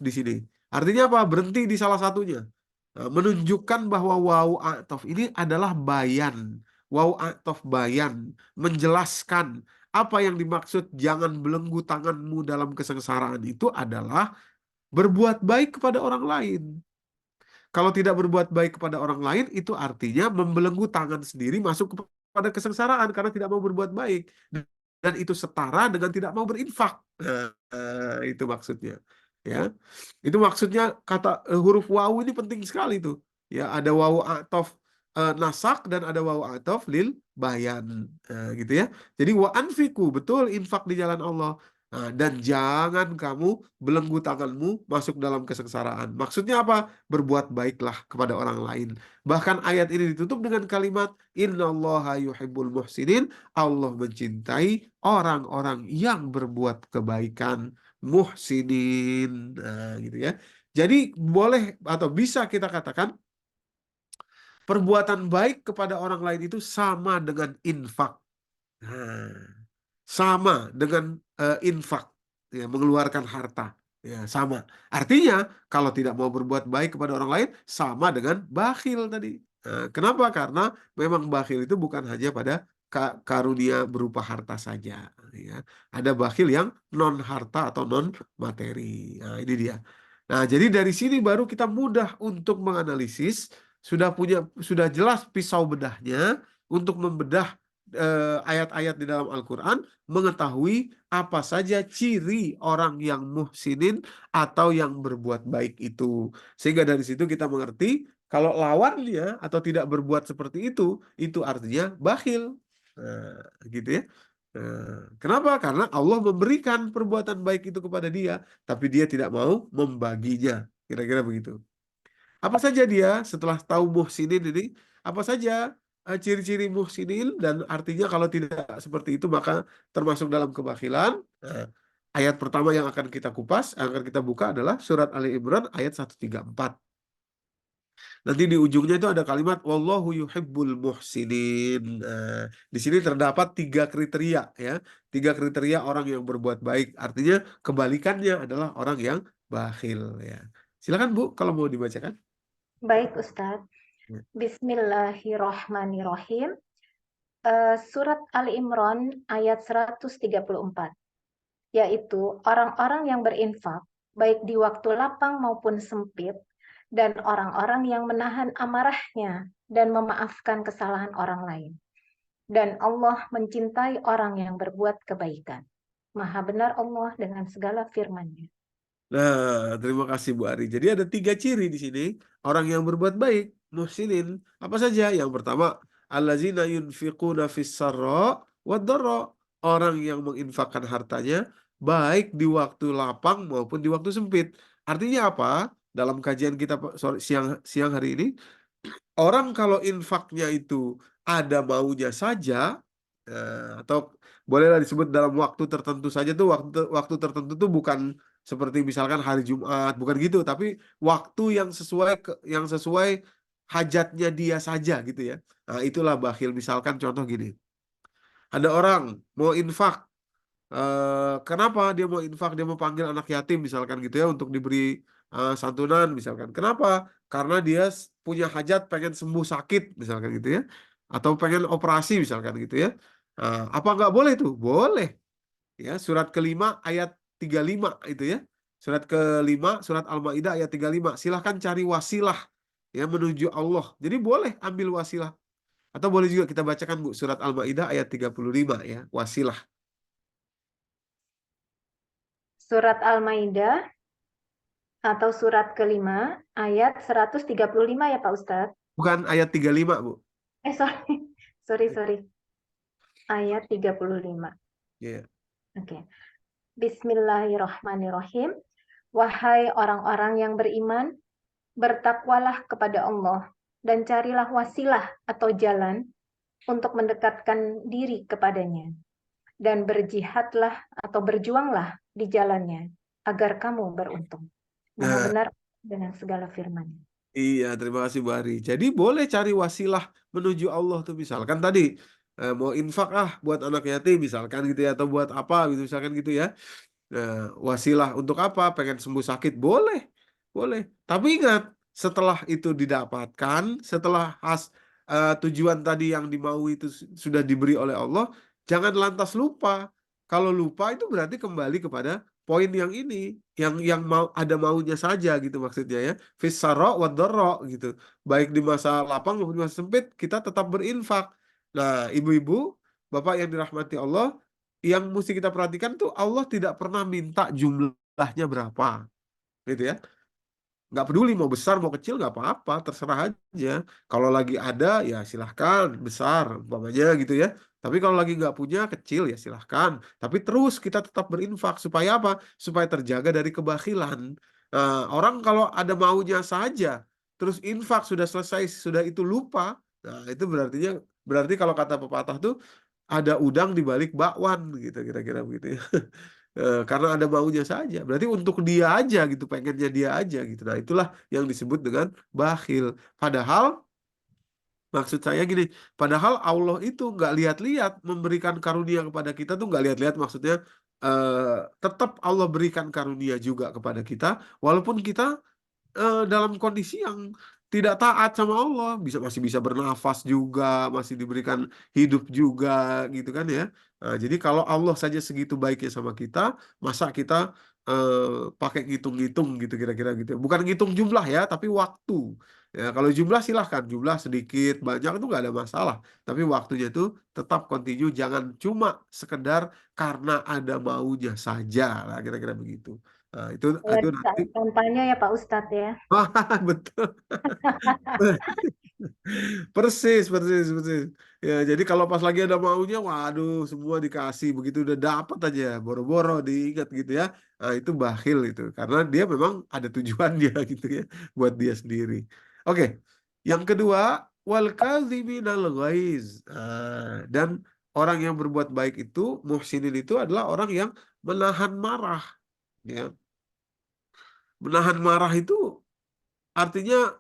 di sini, artinya apa? Berhenti di salah satunya. Menunjukkan bahwa wau atof ini adalah bayan. Wau atof bayan menjelaskan apa yang dimaksud jangan belenggu tanganmu dalam kesengsaraan itu adalah berbuat baik kepada orang lain. Kalau tidak berbuat baik kepada orang lain, itu artinya membelenggu tangan sendiri masuk kepada kesengsaraan karena tidak mau berbuat baik. Dan itu setara dengan tidak mau berinfak. Itu maksudnya. Ya, itu maksudnya kata huruf wawu ini penting sekali tuh. Ya, ada wawu atof nasak dan ada wawu atof lil bayan. Gitu ya. Jadi wa anfiku, betul, infak di jalan Allah. Nah, dan jangan kamu belenggu tanganmu masuk dalam kesengsaraan. Maksudnya apa? Berbuat baiklah kepada orang lain. Bahkan ayat ini ditutup dengan kalimat Innallaha yuhibbul muhsinin. Allah mencintai orang-orang yang berbuat kebaikan, muhsinin. Nah, gitu ya. Jadi boleh atau bisa kita katakan perbuatan baik kepada orang lain itu sama dengan infak. Nah, sama dengan infak, ya, mengeluarkan harta, ya, sama. Artinya kalau tidak mau berbuat baik kepada orang lain sama dengan bakhil tadi. Kenapa? Karena memang bakhil itu bukan hanya pada karunia berupa harta saja, ya. Ada bakhil yang non harta atau non materi. Nah, ini dia. Nah, jadi dari sini baru kita mudah untuk menganalisis, sudah jelas pisau bedahnya untuk membedah ayat-ayat di dalam Al-Quran, mengetahui apa saja ciri orang yang muhsinin atau yang berbuat baik itu. Sehingga dari situ kita mengerti kalau lawannya atau tidak berbuat seperti itu artinya bakhil. Nah, gitu ya. Kenapa? Karena Allah memberikan perbuatan baik itu kepada dia, tapi dia tidak mau membaginya. Kira-kira begitu. Apa saja dia setelah tahu muhsinin ini? Apa saja ciri-ciri muhsinin, dan artinya kalau tidak seperti itu maka termasuk dalam kebakhilan. Nah, ayat pertama yang akan kita kupas, yang akan kita buka adalah surat Ali Imran ayat 134. Nanti di ujungnya itu ada kalimat wallahu yuhibbul muhsinin. Di sini terdapat tiga kriteria, ya. Tiga kriteria orang yang berbuat baik. Artinya kebalikannya adalah orang yang bakhil, ya. Silakan Bu kalau mau dibacakan. Baik Ustadz. Ya. Bismillahirrohmanirrohim. Surat Ali Imran ayat 134, yaitu orang-orang yang berinfak baik di waktu lapang maupun sempit, dan orang-orang yang menahan amarahnya dan memaafkan kesalahan orang lain. Dan Allah mencintai orang yang berbuat kebaikan. Maha benar Allah dengan segala firman-Nya. Nah, terima kasih Bu Ari. Jadi ada tiga ciri di sini orang yang berbuat baik, muhsinin. Apa saja? Yang pertama, allazina yunfiquna fis-sarra wad-dharra. Orang yang menginfakkan hartanya baik di waktu lapang maupun di waktu sempit. Artinya apa? Dalam kajian kita siang hari ini, orang kalau infaknya itu ada maunya saja, atau bolehlah disebut dalam waktu tertentu saja, tuh waktu waktu tertentu tuh bukan seperti misalkan hari Jumat, bukan gitu, tapi waktu yang sesuai hajatnya dia saja, gitu ya. Nah, itulah bakhil. Misalkan contoh gini, ada orang mau infak. Kenapa dia mau infak? Dia mau panggil anak yatim misalkan, gitu ya, untuk diberi santunan misalkan. Kenapa? Karena dia punya hajat, pengen sembuh sakit misalkan, gitu ya, atau pengen operasi misalkan, gitu ya. Apa nggak boleh tuh? Boleh, ya. Surat kelima ayat 35 itu ya. Surat kelima, surat Al-Maidah ayat 35. Silahkan cari wasilah, ya, menuju Allah. Jadi boleh ambil wasilah. Atau boleh juga kita bacakan Bu surat Al-Maidah ayat 35, ya, wasilah. Surat Al-Maidah atau surat kelima ayat 135 ya Pak Ustadz. Bukan ayat 35, Bu. Sorry, sorry. Ayat 35. Iya. Oke. Bismillahirrahmanirrahim. Wahai orang-orang yang beriman, bertakwalah kepada Allah dan carilah wasilah atau jalan untuk mendekatkan diri kepadanya. Dan berjihadlah atau berjuanglah di jalannya agar kamu beruntung. Maha Nah, benar dengan segala firman. iya, terima kasih Bu Ari. Jadi boleh cari wasilah menuju Allah tuh, misalkan tadi mau infak buat anak yatim misalkan gitu ya, atau buat apa gitu misalkan gitu ya. Nah, wasilah untuk apa? Pengen sembuh sakit, boleh, boleh. Tapi ingat, setelah itu didapatkan, setelah tujuan tadi yang dimau itu sudah diberi oleh Allah, jangan lantas lupa. Kalau lupa itu berarti kembali kepada poin yang ini, yang mau ada maunya saja gitu maksudnya ya. Fisaro wadoro gitu. Baik di masa lapang maupun di masa sempit, kita tetap berinfak. Nah, ibu-ibu, bapak yang dirahmati Allah, yang mesti kita perhatikan tuh Allah tidak pernah minta jumlahnya berapa, gitu ya. Nggak peduli mau besar mau kecil nggak apa-apa, terserah aja. Kalau lagi ada ya silahkan besar, umpamanya gitu ya. Tapi kalau lagi nggak punya kecil ya silahkan. Tapi terus kita tetap berinfak supaya apa? Supaya terjaga dari kebakhilan. Nah, orang kalau ada maunya saja, terus infak sudah selesai sudah itu lupa. Nah itu berarti kalau kata pepatah tuh ada udang di balik bakwan gitu kira-kira begitu ya. Karena ada maunya saja. Berarti untuk dia aja gitu, pengennya dia aja gitu. Nah, itulah yang disebut dengan bakhil. Padahal maksud saya gini, padahal Allah itu nggak lihat-lihat memberikan karunia kepada kita tuh nggak lihat-lihat maksudnya tetap Allah berikan karunia juga kepada kita, walaupun kita dalam kondisi yang tidak taat sama Allah, masih bisa bernafas juga, masih diberikan hidup juga, gitu kan ya. Nah, jadi kalau Allah saja segitu baiknya sama kita, masa kita pakai ngitung-ngitung gitu kira-kira gitu. Bukan ngitung jumlah ya, tapi waktu. Ya, kalau jumlah silahkan, jumlah sedikit, banyak itu nggak ada masalah. Tapi waktunya itu tetap continue, jangan cuma sekedar karena ada maunya saja lah, kira-kira begitu. Nah, Kalau itu di nanti. saat kampanye ya Pak Ustadz ya. Betul. Persis, persis, persis. Ya, jadi kalau pas lagi ada maunya, waduh, semua dikasih. Begitu udah dapat aja, boro-boro diingat gitu ya. Nah, itu bakhil itu. Karena dia memang ada tujuannya gitu ya, buat dia sendiri. Oke, yang kedua, wal kadhiminal ghaiz. Dan orang yang berbuat baik itu, muhsinin itu adalah orang yang menahan marah. Ya. Menahan marah itu artinya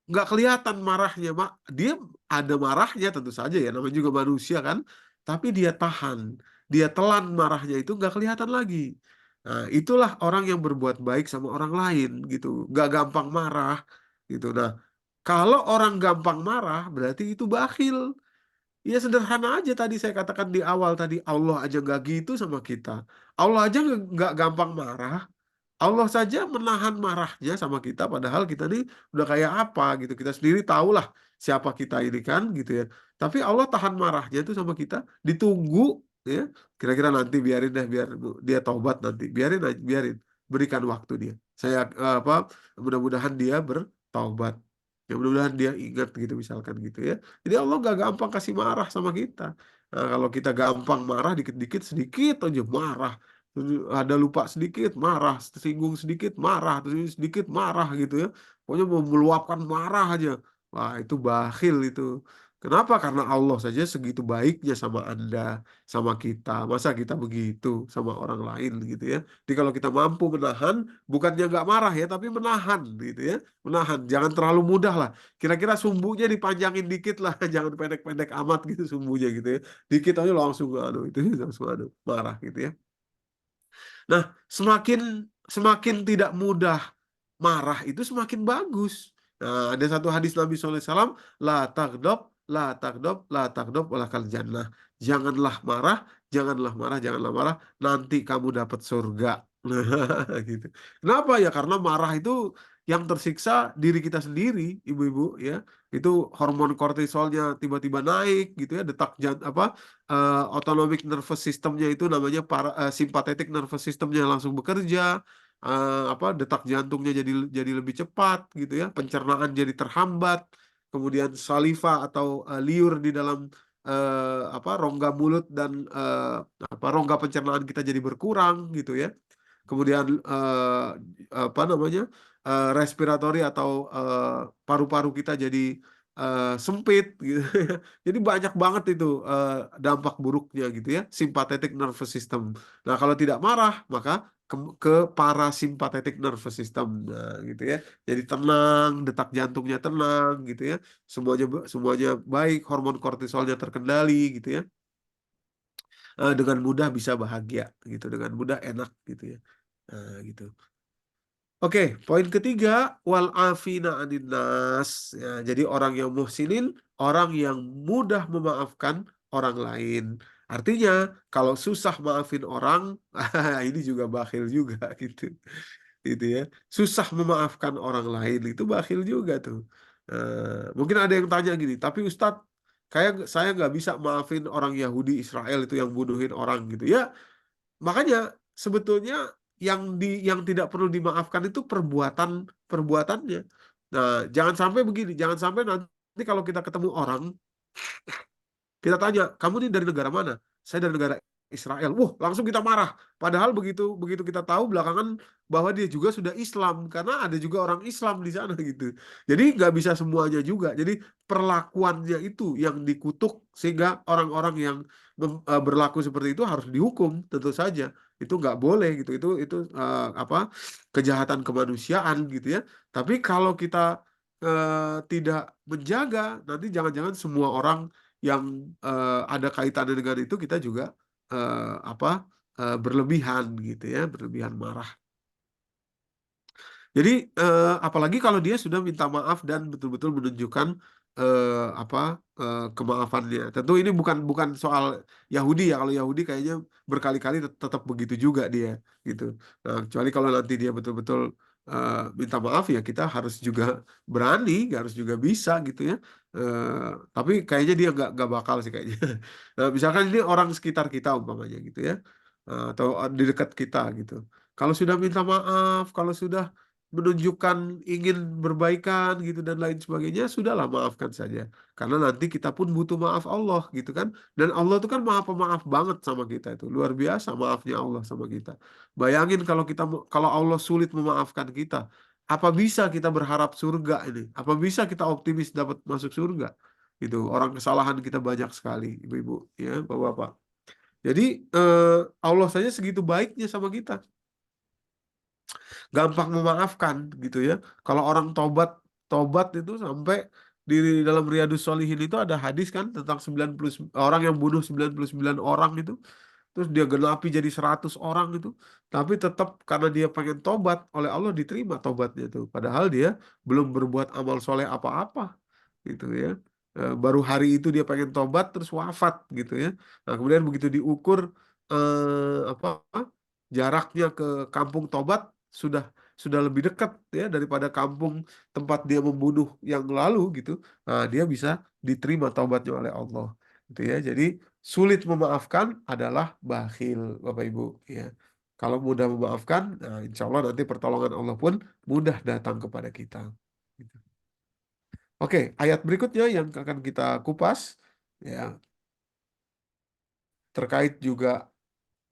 nggak kelihatan marahnya, Mak. Dia ada marahnya tentu saja ya, namanya juga manusia kan. Tapi dia tahan, dia telan marahnya itu nggak kelihatan lagi. Nah, itulah orang yang berbuat baik sama orang lain gitu, nggak gampang marah gitu. Nah, kalau orang gampang marah berarti itu bakhil. Ya sederhana aja tadi saya katakan di awal tadi, Allah aja nggak gitu sama kita. Allah aja nggak gampang marah. Allah saja menahan marahnya sama kita, padahal kita ini udah kayak apa gitu. Kita sendiri tahulah siapa kita ini kan gitu ya. Tapi Allah tahan marahnya itu sama kita, ditunggu ya. Kira-kira nanti biarin deh, biar dia taubat nanti. Biarin aja, biarin. Berikan waktu dia. Saya mudah-mudahan dia bertaubat. Ya mudah-mudahan dia ingat gitu misalkan gitu ya. Jadi Allah gak gampang kasih marah sama kita. Nah, kalau kita gampang marah dikit-dikit sedikit aja marah, ada lupa sedikit marah, tersinggung sedikit marah, tersinggung sedikit marah gitu ya. Pokoknya mau meluapkan marah aja. Wah, itu bakhil itu. Kenapa? Karena Allah saja segitu baiknya sama Anda, sama kita. Masa kita begitu sama orang lain gitu ya. Jadi kalau kita mampu menahan, bukannya nggak marah ya, tapi menahan gitu ya. Menahan, jangan terlalu mudah lah. Kira-kira sumbunya dipanjangin dikit lah, jangan pendek-pendek amat gitu sumbunya gitu ya. Dikit aja langsung aduh itu langsung aduh marah gitu ya. Nah, semakin semakin tidak mudah marah itu semakin bagus. Nah, ada satu hadis Nabi SAW, la tagdob, la tagdob, la tagdob, walakal jannah. Janganlah marah, janganlah marah, janganlah marah, nanti kamu dapat surga. Nah, gitu. Kenapa ya? Karena marah itu yang tersiksa diri kita sendiri, ibu-ibu ya. Itu hormon kortisolnya tiba-tiba naik gitu ya, detak autonomic nervous systemnya itu namanya sympathetic nervous systemnya langsung bekerja. apa detak jantungnya jadi lebih cepat gitu ya, pencernaan jadi terhambat, kemudian saliva atau liur di dalam apa rongga mulut dan apa rongga pencernaan kita jadi berkurang gitu ya. Kemudian apa namanya respiratori atau paru-paru kita jadi sempit gitu. Jadi banyak banget itu dampak buruknya gitu ya, sympathetic nervous system. Nah, kalau tidak marah maka ke parasympathetic nervous system, nah, gitu ya. Jadi tenang, detak jantungnya tenang gitu ya. Semuanya baik, hormon kortisolnya terkendali gitu ya. Dengan mudah bisa bahagia gitu, dengan mudah enak gitu ya. Nah, gitu. Oke, poin ketiga, wal afina anin nas. Ya, jadi orang yang muhsinin, orang yang mudah memaafkan orang lain. Artinya, kalau susah maafin orang, ini juga bakhil juga gitu. Gitu ya. Susah memaafkan orang lain itu bakhil juga tuh. Mungkin ada yang tanya gini, tapi Ustadz, kayak saya nggak bisa maafin orang Yahudi Israel itu yang bunuhin orang gitu ya. Makanya sebetulnya yang tidak perlu dimaafkan itu perbuatannya. Nah, jangan sampai begini, jangan sampai nanti kalau kita ketemu orang, kita tanya, kamu ini dari negara mana? Saya dari negara Israel. Wah, langsung kita marah. Padahal begitu begitu kita tahu belakangan bahwa dia juga sudah Islam, karena ada juga orang Islam di sana gitu. Jadi nggak bisa semuanya juga. Jadi perlakuannya itu yang dikutuk sehingga orang-orang yang berlaku seperti itu harus dihukum tentu saja. Itu nggak boleh gitu. Itu apa kejahatan kemanusiaan gitu ya. Tapi kalau kita tidak menjaga, nanti jangan-jangan semua orang yang ada kaitannya dengan itu kita juga apa berlebihan gitu ya, berlebihan marah. Jadi apalagi kalau dia sudah minta maaf dan betul-betul menunjukkan apa kemaafannya. Tentu ini bukan bukan soal Yahudi ya. Kalau Yahudi kayaknya berkali-kali tetap begitu juga dia gitu. Nah, kecuali kalau nanti dia betul-betul minta maaf ya kita harus juga berani, harus juga bisa gitu ya. Tapi kayaknya dia nggak bakal sih kayaknya. Nah, misalkan ini orang sekitar kita umpamanya gitu ya, atau di dekat kita gitu. Kalau sudah minta maaf, kalau sudah menunjukkan ingin berbaikan gitu dan lain sebagainya, sudahlah maafkan saja. Karena nanti kita pun butuh maaf Allah gitu kan. Dan Allah itu kan maha pemaaf banget sama kita itu. Luar biasa maafnya Allah sama kita. Bayangin kalau Allah sulit memaafkan kita, apa bisa kita berharap surga ini? Apa bisa kita optimis dapat masuk surga? Gitu. Orang kesalahan kita banyak sekali, ibu-ibu, ya, bapak-bapak. Jadi Allah saja segitu baiknya sama kita, gampang memaafkan gitu ya. Kalau orang tobat tobat itu sampai di dalam Riyadus Shalihin itu ada hadis kan tentang 90 orang yang bunuh 99 orang itu, terus dia genapi jadi 100 orang itu, tapi tetap karena dia pengen tobat oleh Allah diterima tobatnya itu, padahal dia belum berbuat amal soleh apa-apa gitu ya. Baru hari itu dia pengen tobat terus wafat gitu ya. Nah, kemudian begitu diukur apa jaraknya ke kampung tobat sudah sudah lebih dekat ya daripada kampung tempat dia membunuh yang lalu gitu. Nah, dia bisa diterima taubatnya oleh Allah gitu ya. Jadi sulit memaafkan adalah bakhil, Bapak Ibu ya. Kalau mudah memaafkan, nah, insya Allah nanti pertolongan Allah pun mudah datang kepada kita. Gitu. Oke, ayat berikutnya yang akan kita kupas ya terkait juga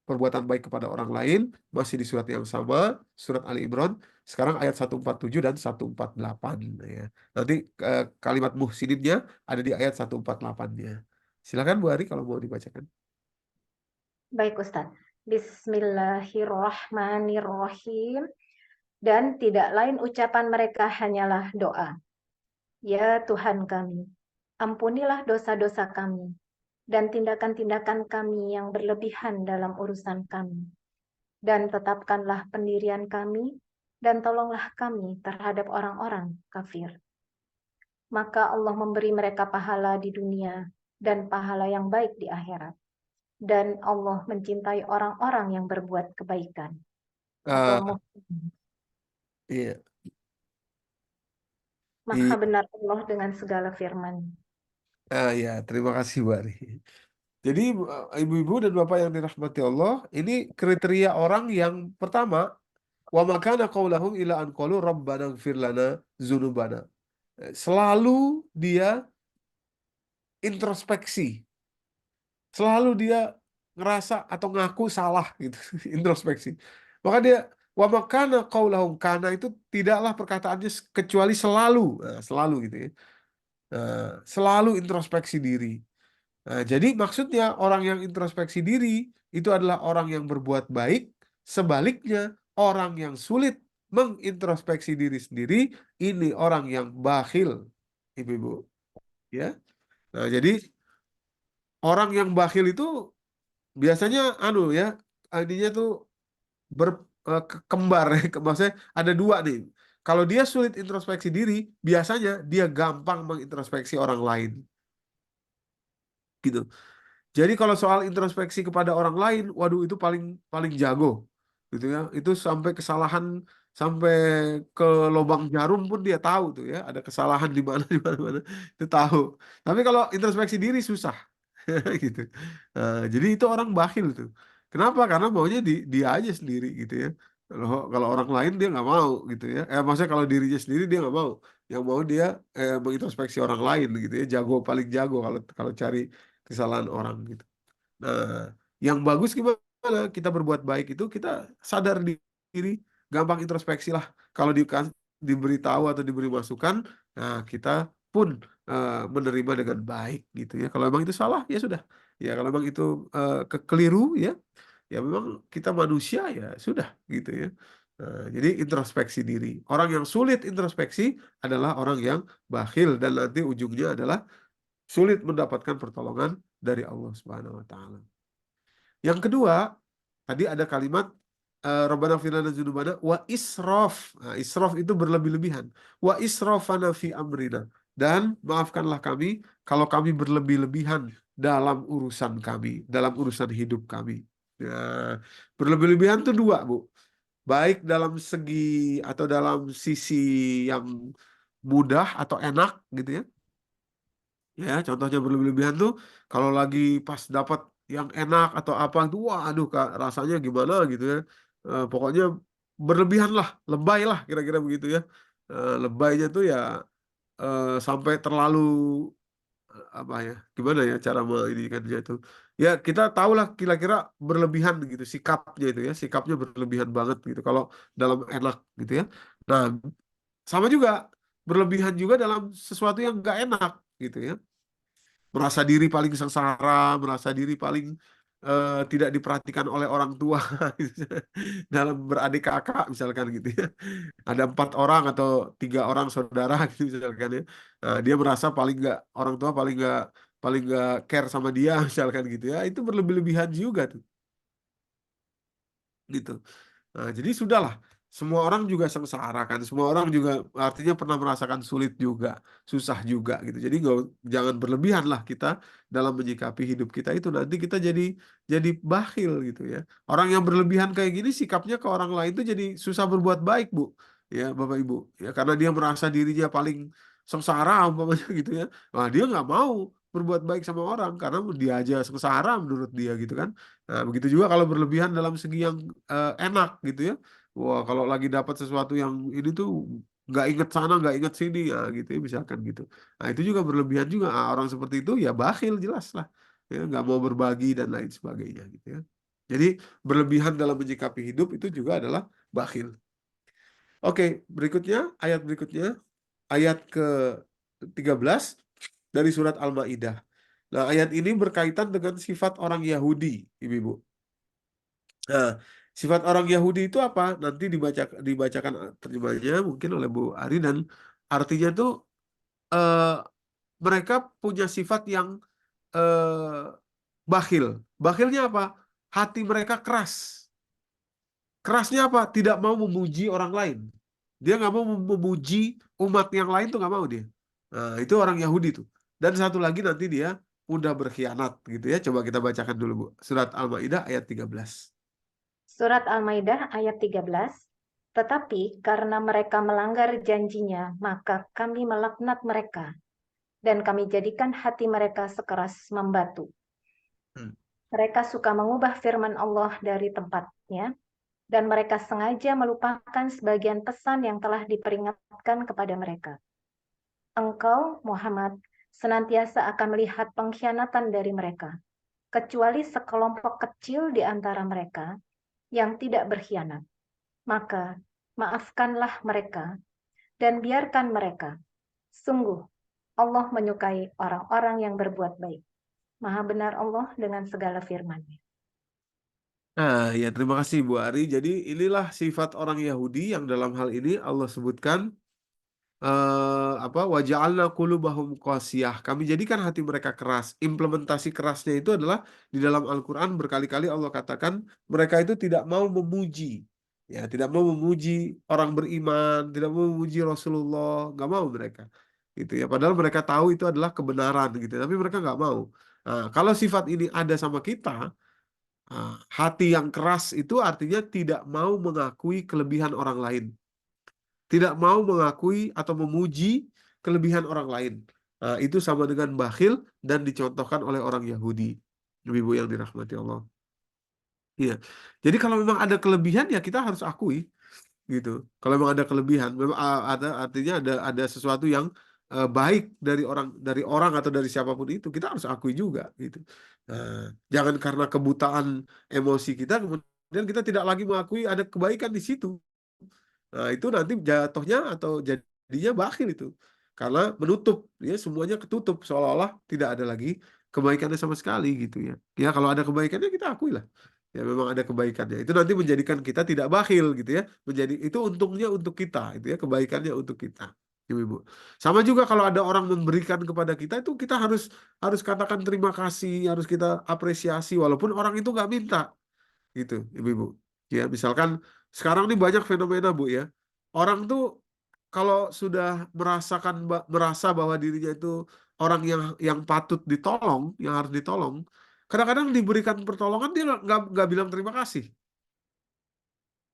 perbuatan baik kepada orang lain masih di surat yang sama, surat Ali Imran. Sekarang ayat 147 dan 148 ya. Nanti kalimat muhsininnya ada di ayat 148-nya. Silakan Bu Ari kalau mau dibacakan. Baik Ustadz. Bismillahirrahmanirrahim. Dan tidak lain ucapan mereka hanyalah doa. Ya Tuhan kami, ampunilah dosa-dosa kami dan tindakan-tindakan kami yang berlebihan dalam urusan kami. Dan tetapkanlah pendirian kami dan tolonglah kami terhadap orang-orang kafir. Maka Allah memberi mereka pahala di dunia dan pahala yang baik di akhirat. Dan Allah mencintai orang-orang yang berbuat kebaikan atau Ah, muhsin. iya, Maha benar Allah dengan segala firman. ya, terima kasih Bu Ari. Jadi ibu-ibu dan bapak yang dirahmati Allah, ini kriteria orang yang pertama wa makana qaulahum ila an qalu rabbana ighfir lana dzunubana. Selalu dia introspeksi, selalu dia ngerasa atau ngaku salah gitu, introspeksi. Maka dia wa makana qaulahum, kana itu tidaklah perkataannya kecuali selalu. Nah, selalu gitu ya. Nah, selalu introspeksi diri. Nah, jadi maksudnya orang yang introspeksi diri itu adalah orang yang berbuat baik. Sebaliknya, orang yang sulit mengintrospeksi diri sendiri ini orang yang bakhil, ibu-ibu. Ya, nah jadi orang yang bakhil itu biasanya anu ya, ininya tuh ber kembar. Maksudnya ada dua nih. Kalau dia sulit introspeksi diri, biasanya dia gampang mengintrospeksi orang lain. Gitu. Jadi kalau soal introspeksi kepada orang lain, waduh itu paling paling jago, gitu ya. Itu sampai kesalahan, sampai ke lubang jarum pun dia tahu tuh ya. Ada kesalahan di mana di mana mana itu tahu. Tapi kalau introspeksi diri susah, gitu. Jadi itu orang bakhil tuh. Kenapa? Karena maunya dia aja sendiri gitu ya. Kalau orang lain dia nggak mau gitu ya. Maksudnya kalau dirinya sendiri dia nggak mau. Yang mau dia mengintrospeksi orang lain gitu ya. Jago paling jago kalau kalau cari kesalahan orang gitu. Nah, yang bagus gimana? Kita berbuat baik itu kita sadar diri, gampang introspeksi lah. Kalau diberitahu atau diberi masukan, nah kita pun menerima dengan baik gitu ya. Kalau memang itu salah, ya sudah. Ya kalau memang itu kekeliru ya, ya memang kita manusia ya sudah gitu ya. Jadi introspeksi diri. Orang yang sulit introspeksi adalah orang yang bakhil dan nanti ujungnya adalah sulit mendapatkan pertolongan dari Allah Subhanahu wa taala. Yang kedua, tadi ada kalimat Rabbana fir lana dzunubana wa israf. Nah, israf itu berlebih-lebihan. Wa israfana fi amrina. Dan maafkanlah kami kalau kami berlebih-lebihan dalam urusan kami, dalam urusan hidup kami. Nah, berlebih-lebihan itu dua, Bu. Baik dalam segi atau dalam sisi yang mudah atau enak gitu ya. Ya, contohnya berlebihan tuh kalau lagi pas dapat yang enak atau apa itu, wah, aduh Kak, rasanya gimana gitu ya. Pokoknya berlebihan lah, lebay lah kira-kira begitu ya. Lebaynya tuh ya sampai terlalu apa ya? Gimana ya cara menginikannya itu? Ya kita tahulah kira-kira berlebihan gitu sikapnya itu ya, sikapnya berlebihan banget gitu kalau dalam enak gitu ya. Nah, sama juga berlebihan juga dalam sesuatu yang nggak enak gitu ya, merasa diri paling sengsara, merasa diri paling tidak diperhatikan oleh orang tua gitu. Dalam beradik kakak misalkan gitu ya. Ada 4 orang atau 3 orang saudara gitu misalkan ya. Nah, dia merasa paling nggak, orang tua paling nggak care sama dia misalkan gitu ya. Itu berlebih-lebihan juga tuh gitu. Nah, jadi sudahlah. Semua orang juga sengsara kan. Semua orang juga artinya pernah merasakan sulit juga, susah juga gitu. Jadi jangan berlebihan lah kita dalam menyikapi hidup kita itu. Nanti kita jadi bakhil gitu ya. Orang yang berlebihan kayak gini sikapnya ke orang lain tuh jadi susah berbuat baik, Bu. Ya, Bapak Ibu. Ya, karena dia merasa dirinya paling sengsara umpamanya gitu ya. Nah, dia nggak mau berbuat baik sama orang karena dia aja sengsara menurut dia gitu kan. Nah, begitu juga kalau berlebihan dalam segi yang enak gitu ya. Wah, kalau lagi dapat sesuatu yang ini tuh nggak inget sana, nggak inget sini, ya gitu ya, misalkan gitu. Nah, itu juga berlebihan juga. Ah, orang seperti itu ya bakhil jelas lah. Ya, nggak mau berbagi dan lain sebagainya gitu ya. Jadi berlebihan dalam menyikapi hidup itu juga adalah bakhil. Oke, berikutnya, ayat berikutnya, ayat ke-13 dari surat Al-Maidah. Nah, ayat ini berkaitan dengan sifat orang Yahudi, Ibu-ibu. Nah, sifat orang Yahudi itu apa? Nanti dibacakan terjemahnya mungkin oleh Bu Ari, dan artinya tuh eh, mereka punya sifat yang eh, bakhil. Bakhilnya apa? Hati mereka keras. Kerasnya apa? Tidak mau memuji orang lain. Dia nggak mau memuji umat yang lain tuh nggak mau dia. Nah, itu orang Yahudi tuh. Dan satu lagi nanti dia mudah berkhianat gitu ya. Coba kita bacakan dulu, Bu. Surat Al-Maidah ayat 13. Surat Al-Maidah ayat 13. Tetapi karena mereka melanggar janjinya, maka kami melaknat mereka, dan kami jadikan hati mereka sekeras membatu. Hmm. Mereka suka mengubah firman Allah dari tempatnya, dan mereka sengaja melupakan sebagian pesan yang telah diperingatkan kepada mereka. Engkau, Muhammad, senantiasa akan melihat pengkhianatan dari mereka, kecuali sekelompok kecil di antara mereka yang tidak berkhianat. Maka, maafkanlah mereka dan biarkan mereka. Sungguh, Allah menyukai orang-orang yang berbuat baik. Maha benar Allah dengan segala firman-Nya. Nah, ya terima kasih Bu Ari. Jadi inilah sifat orang Yahudi yang dalam hal ini Allah sebutkan apa waja'alna qulubahum qasiyah. Kami jadikan hati mereka keras. Implementasi kerasnya itu adalah di dalam Al-Qur'an berkali-kali Allah katakan mereka itu tidak mau memuji. Ya, tidak mau memuji orang beriman, tidak mau memuji Rasulullah, nggak mau mereka. Gitu ya. Padahal mereka tahu itu adalah kebenaran gitu, tapi mereka nggak mau. Nah, kalau sifat ini ada sama kita, hati yang keras itu artinya tidak mau mengakui kelebihan orang lain. Tidak mau mengakui atau memuji kelebihan orang lain. Nah, itu sama dengan bakhil dan dicontohkan oleh orang Yahudi. Ibu yang dirahmati Allah. Iya. Jadi kalau memang ada kelebihan ya kita harus akui gitu. Kalau memang ada kelebihan, memang ada artinya ada sesuatu yang baik dari orang atau dari siapapun itu kita harus akui juga gitu. Jangan karena kebutaan emosi kita kemudian kita tidak lagi mengakui ada kebaikan di situ. Nah, itu nanti jatuhnya atau jadinya bakhil itu. Karena menutup, ya semuanya ketutup seolah-olah tidak ada lagi kebaikannya sama sekali gitu ya. Ya kalau ada kebaikannya kita akui lah. Ya memang ada kebaikannya. Itu nanti menjadikan kita tidak bakhil gitu ya. Menjadi itu untungnya untuk kita itu ya, kebaikannya untuk kita. Ibu-ibu. Sama juga kalau ada orang memberikan kepada kita itu kita harus harus katakan terima kasih, harus kita apresiasi walaupun orang itu nggak minta gitu, ibu-ibu. Ya, misalkan sekarang ini banyak fenomena, Bu ya. Orang tuh kalau sudah merasa bahwa dirinya itu orang yang patut ditolong, yang harus ditolong, kadang-kadang diberikan pertolongan dia nggak bilang terima kasih.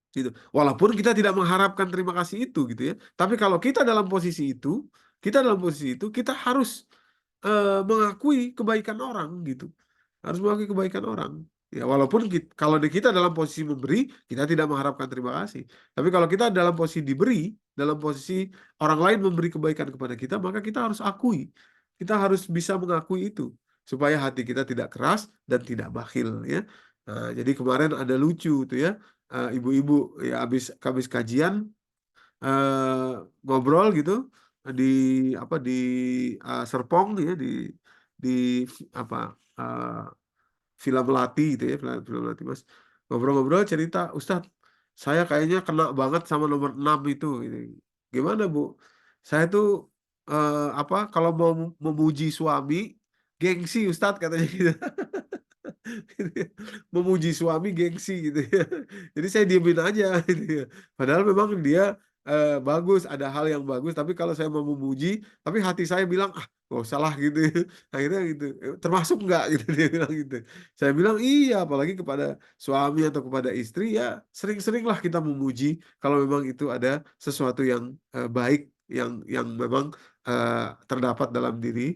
Gitu. Walaupun kita tidak mengharapkan terima kasih itu gitu ya. Tapi kalau kita dalam posisi itu, kita harus mengakui kebaikan orang gitu. Harus mengakui kebaikan orang. Ya, walaupun kalau kita dalam posisi memberi, kita tidak mengharapkan terima kasih. Tapi kalau kita dalam posisi diberi, dalam posisi orang lain memberi kebaikan kepada kita, maka kita harus akui. Kita harus bisa mengakui itu supaya hati kita tidak keras dan tidak bakhil ya. Nah, jadi kemarin ada lucu tuh ya, ibu-ibu ya habis kajian eh, ngobrol gitu di di Serpong ya di apa eh, Villa Melati gitu ya, Villa Melati Mas. Ngobrol-ngobrol cerita, Ustadz, saya kayaknya kena banget sama nomor 6 itu. Gitu. Gimana, Bu? Saya tuh kalau mau memuji suami, gengsi Ustadz katanya gitu. Memuji suami gengsi gitu ya. Jadi saya diemin aja gitu ya. Padahal memang dia bagus, ada hal yang bagus, tapi kalau saya mau memuji, tapi hati saya bilang ah gak usah lah gitu. Akhirnya gitu, termasuk nggak gitu dia bilang gitu. Saya bilang iya, apalagi kepada suami atau kepada istri ya sering-seringlah kita memuji kalau memang itu ada sesuatu yang baik yang memang terdapat dalam diri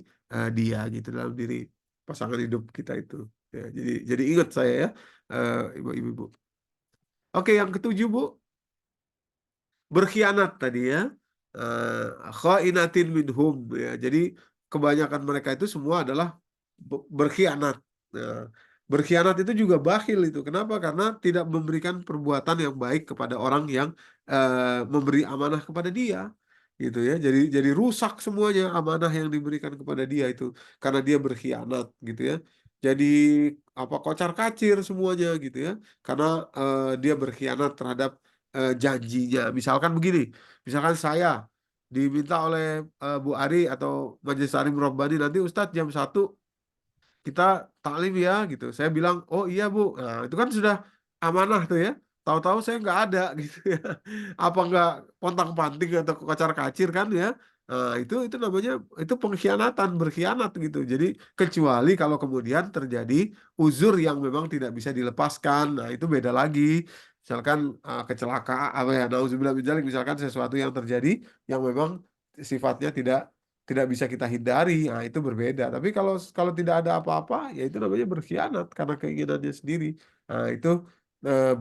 dia gitu, dalam diri pasangan hidup kita itu. Ya, jadi ingat saya ya, ibu-ibu. Oke, yang ketujuh Bu, berkhianat tadi ya. Khainatin minhum ya. Jadi kebanyakan mereka itu semua adalah berkhianat. Nah, berkhianat itu juga bakhil itu. Kenapa? Karena tidak memberikan perbuatan yang baik kepada orang yang memberi amanah kepada dia. Gitu ya. Jadi rusak semuanya amanah yang diberikan kepada dia itu karena dia berkhianat gitu ya. Jadi kocar-kacir semuanya gitu ya. Karena dia berkhianat terhadap janjinya. Misalkan begini, misalkan saya diminta oleh Bu Ari atau Majelis Alim Robbani nanti Ustadz jam 1 kita taklim ya gitu. Saya bilang, oh iya Bu. Nah, itu kan sudah amanah tuh ya. Tahu-tahu saya nggak ada gitu ya. Apa nggak pontang-panting atau kocar-kacir kan ya. Nah, itu namanya itu pengkhianatan, berkhianat gitu. Jadi kecuali kalau kemudian terjadi uzur yang memang tidak bisa dilepaskan. Nah, itu beda lagi. Misalkan kecelakaan apa ya, nauzubillah min dzalik, misalkan sesuatu yang terjadi yang memang sifatnya tidak bisa kita hindari, nah itu berbeda. Tapi kalau kalau tidak ada apa-apa, ya itu namanya berkhianat karena keinginannya sendiri. Nah itu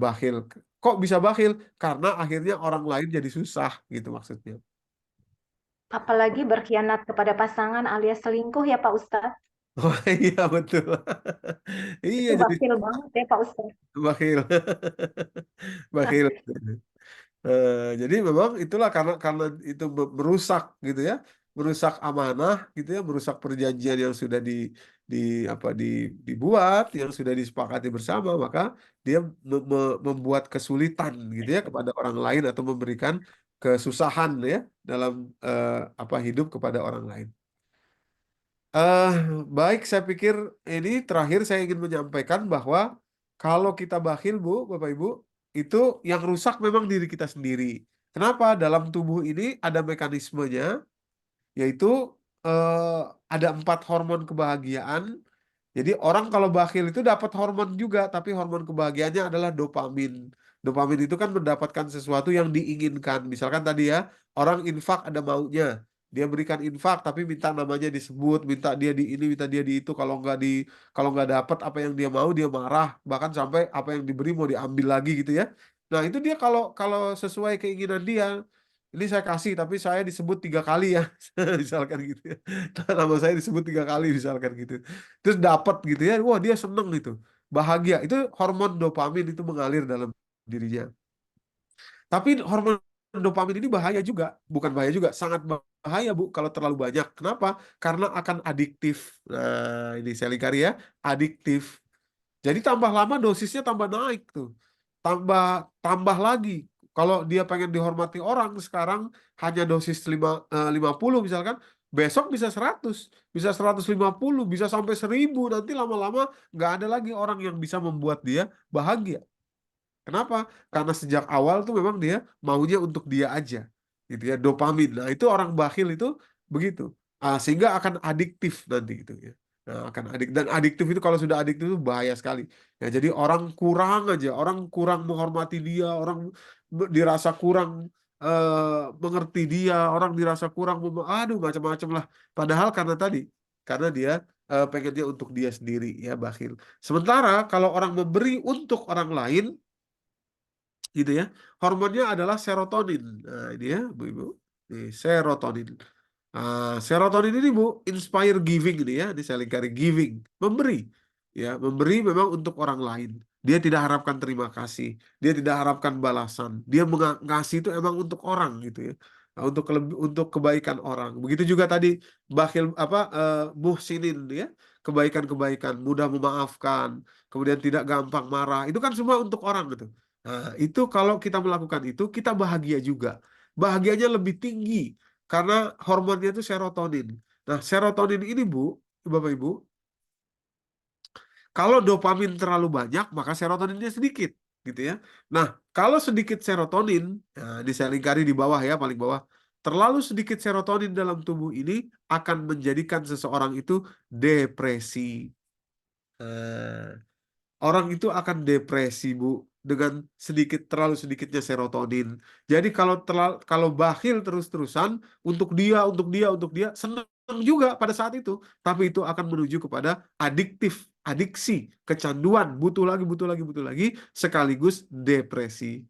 bakhil. Kok bisa bakhil? Karena akhirnya orang lain jadi susah gitu maksudnya. Apalagi berkhianat kepada pasangan alias selingkuh ya Pak Ustadz. Oh iya betul. Iya Itu jadi bakhil banget ya Pak Ustadz. bakhil. Nah, Bakhil. Jadi memang itulah karena itu merusak gitu ya, merusak amanah gitu ya, merusak perjanjian yang sudah di apa dibuat, yang sudah disepakati bersama, maka dia membuat kesulitan gitu ya kepada orang lain atau memberikan kesusahan ya dalam apa hidup kepada orang lain. Eh, Baik, saya pikir ini terakhir saya ingin menyampaikan bahwa kalau kita bakhil, Bu, Bapak Ibu, itu yang rusak memang diri kita sendiri. Kenapa? Dalam tubuh ini ada mekanismenya, yaitu eh, ada 4 hormon kebahagiaan. Jadi orang kalau bakhil itu dapat hormon juga, tapi hormon kebahagiaannya adalah dopamin. Dopamin itu kan mendapatkan sesuatu yang diinginkan. Misalkan tadi ya, orang infak ada maunya. Dia berikan infak tapi minta namanya disebut, minta dia di ini, minta dia di itu. Kalau nggak dapat apa yang dia mau, dia marah. Bahkan sampai apa yang diberi mau diambil lagi gitu ya. Nah itu dia kalau kalau sesuai keinginan dia. Ini saya kasih tapi saya disebut 3 kali ya, misalkan gitu ya. Nama saya disebut 3 kali misalkan gitu. Terus dapat gitu ya, wah dia seneng gitu, bahagia. Itu hormon dopamin itu mengalir dalam dirinya. Tapi hormon dopamin ini bahaya juga, bukan bahaya juga, sangat bahaya Bu kalau terlalu banyak. Kenapa? Karena akan adiktif. Nah ini saya lingkari ya, adiktif. Jadi tambah lama dosisnya tambah naik tuh. Tambah tambah lagi. Kalau dia pengen dihormati orang sekarang hanya dosis 50 misalkan, besok bisa 100, bisa 150, bisa sampai 1000. Nanti lama-lama nggak ada lagi orang yang bisa membuat dia bahagia. Kenapa? Karena sejak awal tuh memang dia maunya untuk dia aja, gitu ya, dopamin. Nah itu orang bakhil itu begitu. Sehingga akan adiktif nanti gitu ya. Nah, akan dan adiktif itu kalau sudah adiktif itu bahaya sekali. Ya, jadi orang kurang aja, orang kurang menghormati dia, orang dirasa kurang mengerti dia, orang dirasa kurang, aduh macam-macam lah. Padahal karena tadi, karena dia pengennya untuk dia sendiri ya bakhil. Sementara kalau orang memberi untuk orang lain gitu ya. Hormonnya adalah serotonin. Nah, ini ya, Bu Ibu. Nih, serotonin. Serotonin ini Bu, inspire giving ini ya, ini saya lingkari giving, memberi. Ya, memberi memang untuk orang lain. Dia tidak harapkan terima kasih, dia tidak harapkan balasan. Dia ngasih itu emang untuk orang gitu ya. Nah, untuk kebaikan orang. Begitu juga tadi bakhil apa muhsinin ya, kebaikan-kebaikan, mudah memaafkan, kemudian tidak gampang marah. Itu kan semua untuk orang gitu. Nah, itu kalau kita melakukan itu, kita bahagia juga. Bahagianya lebih tinggi karena hormonnya itu serotonin. Nah, serotonin ini Bu, Bapak Ibu, kalau dopamin terlalu banyak, maka serotoninnya sedikit, gitu ya. Nah, kalau sedikit serotonin, nah, di saya lingkari di bawah ya, paling bawah, terlalu sedikit serotonin dalam tubuh ini akan menjadikan seseorang itu depresi. Nah, orang itu akan depresi, Bu, dengan terlalu sedikitnya serotonin. Jadi kalau bakhil terus-terusan untuk dia, senang juga pada saat itu, tapi itu akan menuju kepada adiksi, kecanduan, butuh lagi, butuh lagi, butuh lagi, sekaligus depresi.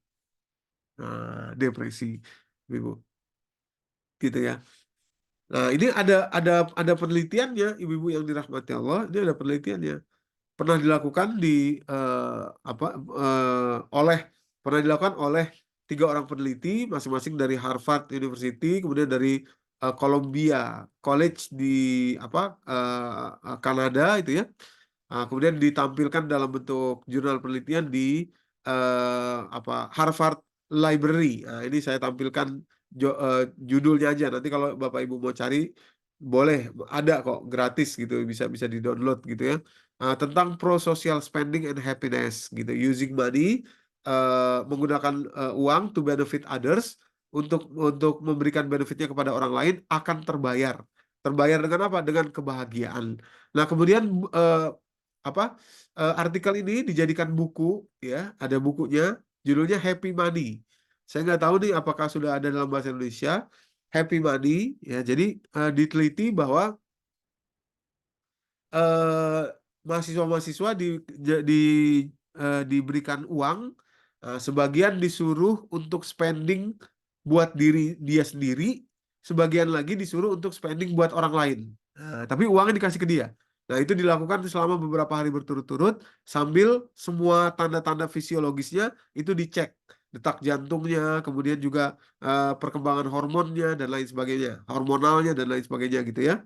Nah, depresi, Ibu, gitu ya. Nah, ini ada penelitiannya, ibu-ibu yang dirahmati Allah, ini ada penelitiannya. Pernah dilakukan apa oleh pernah dilakukan oleh 3 orang peneliti masing-masing dari Harvard University, kemudian dari Columbia College di apa Kanada itu ya. Kemudian ditampilkan dalam bentuk jurnal penelitian di apa Harvard Library. Nah, ini saya tampilkan judulnya aja. Nanti kalau Bapak Ibu mau cari boleh, ada kok gratis gitu, bisa bisa di-download gitu ya. Tentang pro-social spending and happiness gitu, using money, menggunakan uang to benefit others, untuk memberikan benefitnya kepada orang lain akan terbayar. Terbayar dengan apa? Dengan kebahagiaan. Nah, kemudian apa artikel ini dijadikan buku ya, ada bukunya, judulnya Happy Money. Saya nggak tahu nih apakah sudah ada dalam bahasa Indonesia. Happy Money ya, jadi diteliti bahwa mahasiswa-mahasiswa diberikan uang Sebagian disuruh untuk spending buat diri dia sendiri, sebagian lagi disuruh untuk spending buat orang lain. Tapi uangnya dikasih ke dia. Nah, itu dilakukan selama beberapa hari berturut-turut sambil semua tanda-tanda fisiologisnya itu dicek. Detak jantungnya, kemudian juga perkembangan hormonnya dan lain sebagainya, hormonalnya dan lain sebagainya gitu ya.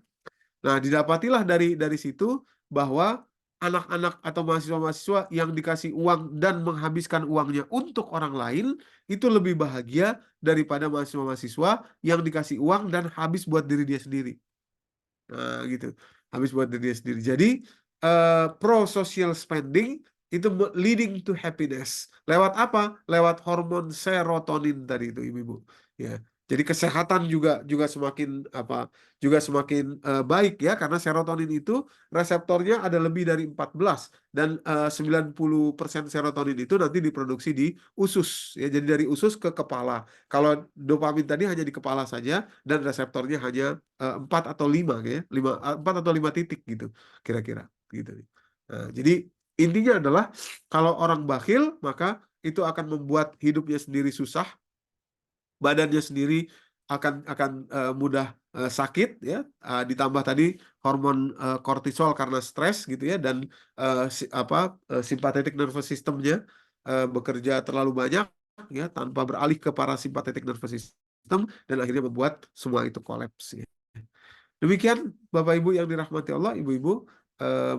Nah, didapatilah dari situ bahwa anak-anak atau mahasiswa-mahasiswa yang dikasih uang dan menghabiskan uangnya untuk orang lain itu lebih bahagia daripada mahasiswa-mahasiswa yang dikasih uang dan habis buat diri dia sendiri. Nah, gitu. Habis buat diri dia sendiri. Jadi, pro-social spending itu leading to happiness. Lewat apa? Lewat hormon serotonin tadi itu, Ibu-ibu. Ya. Jadi kesehatan juga semakin semakin baik ya, karena serotonin itu reseptornya ada lebih dari 14 dan 90% serotonin itu nanti diproduksi di usus ya. Jadi dari usus ke kepala. Kalau dopamin tadi hanya di kepala saja dan reseptornya hanya 4 atau 5 ya, 4 atau 5 titik gitu kira-kira gitu. Nah, jadi intinya adalah kalau orang bakhil maka itu akan membuat hidupnya sendiri susah, badannya sendiri akan mudah sakit ya, ditambah tadi hormon kortisol karena stres gitu ya, dan sympathetic nervous systemnya bekerja terlalu banyak ya tanpa beralih ke parasympathetic nervous system dan akhirnya membuat semua itu kolaps ya. Demikian Bapak Ibu yang dirahmati Allah, Ibu-ibu,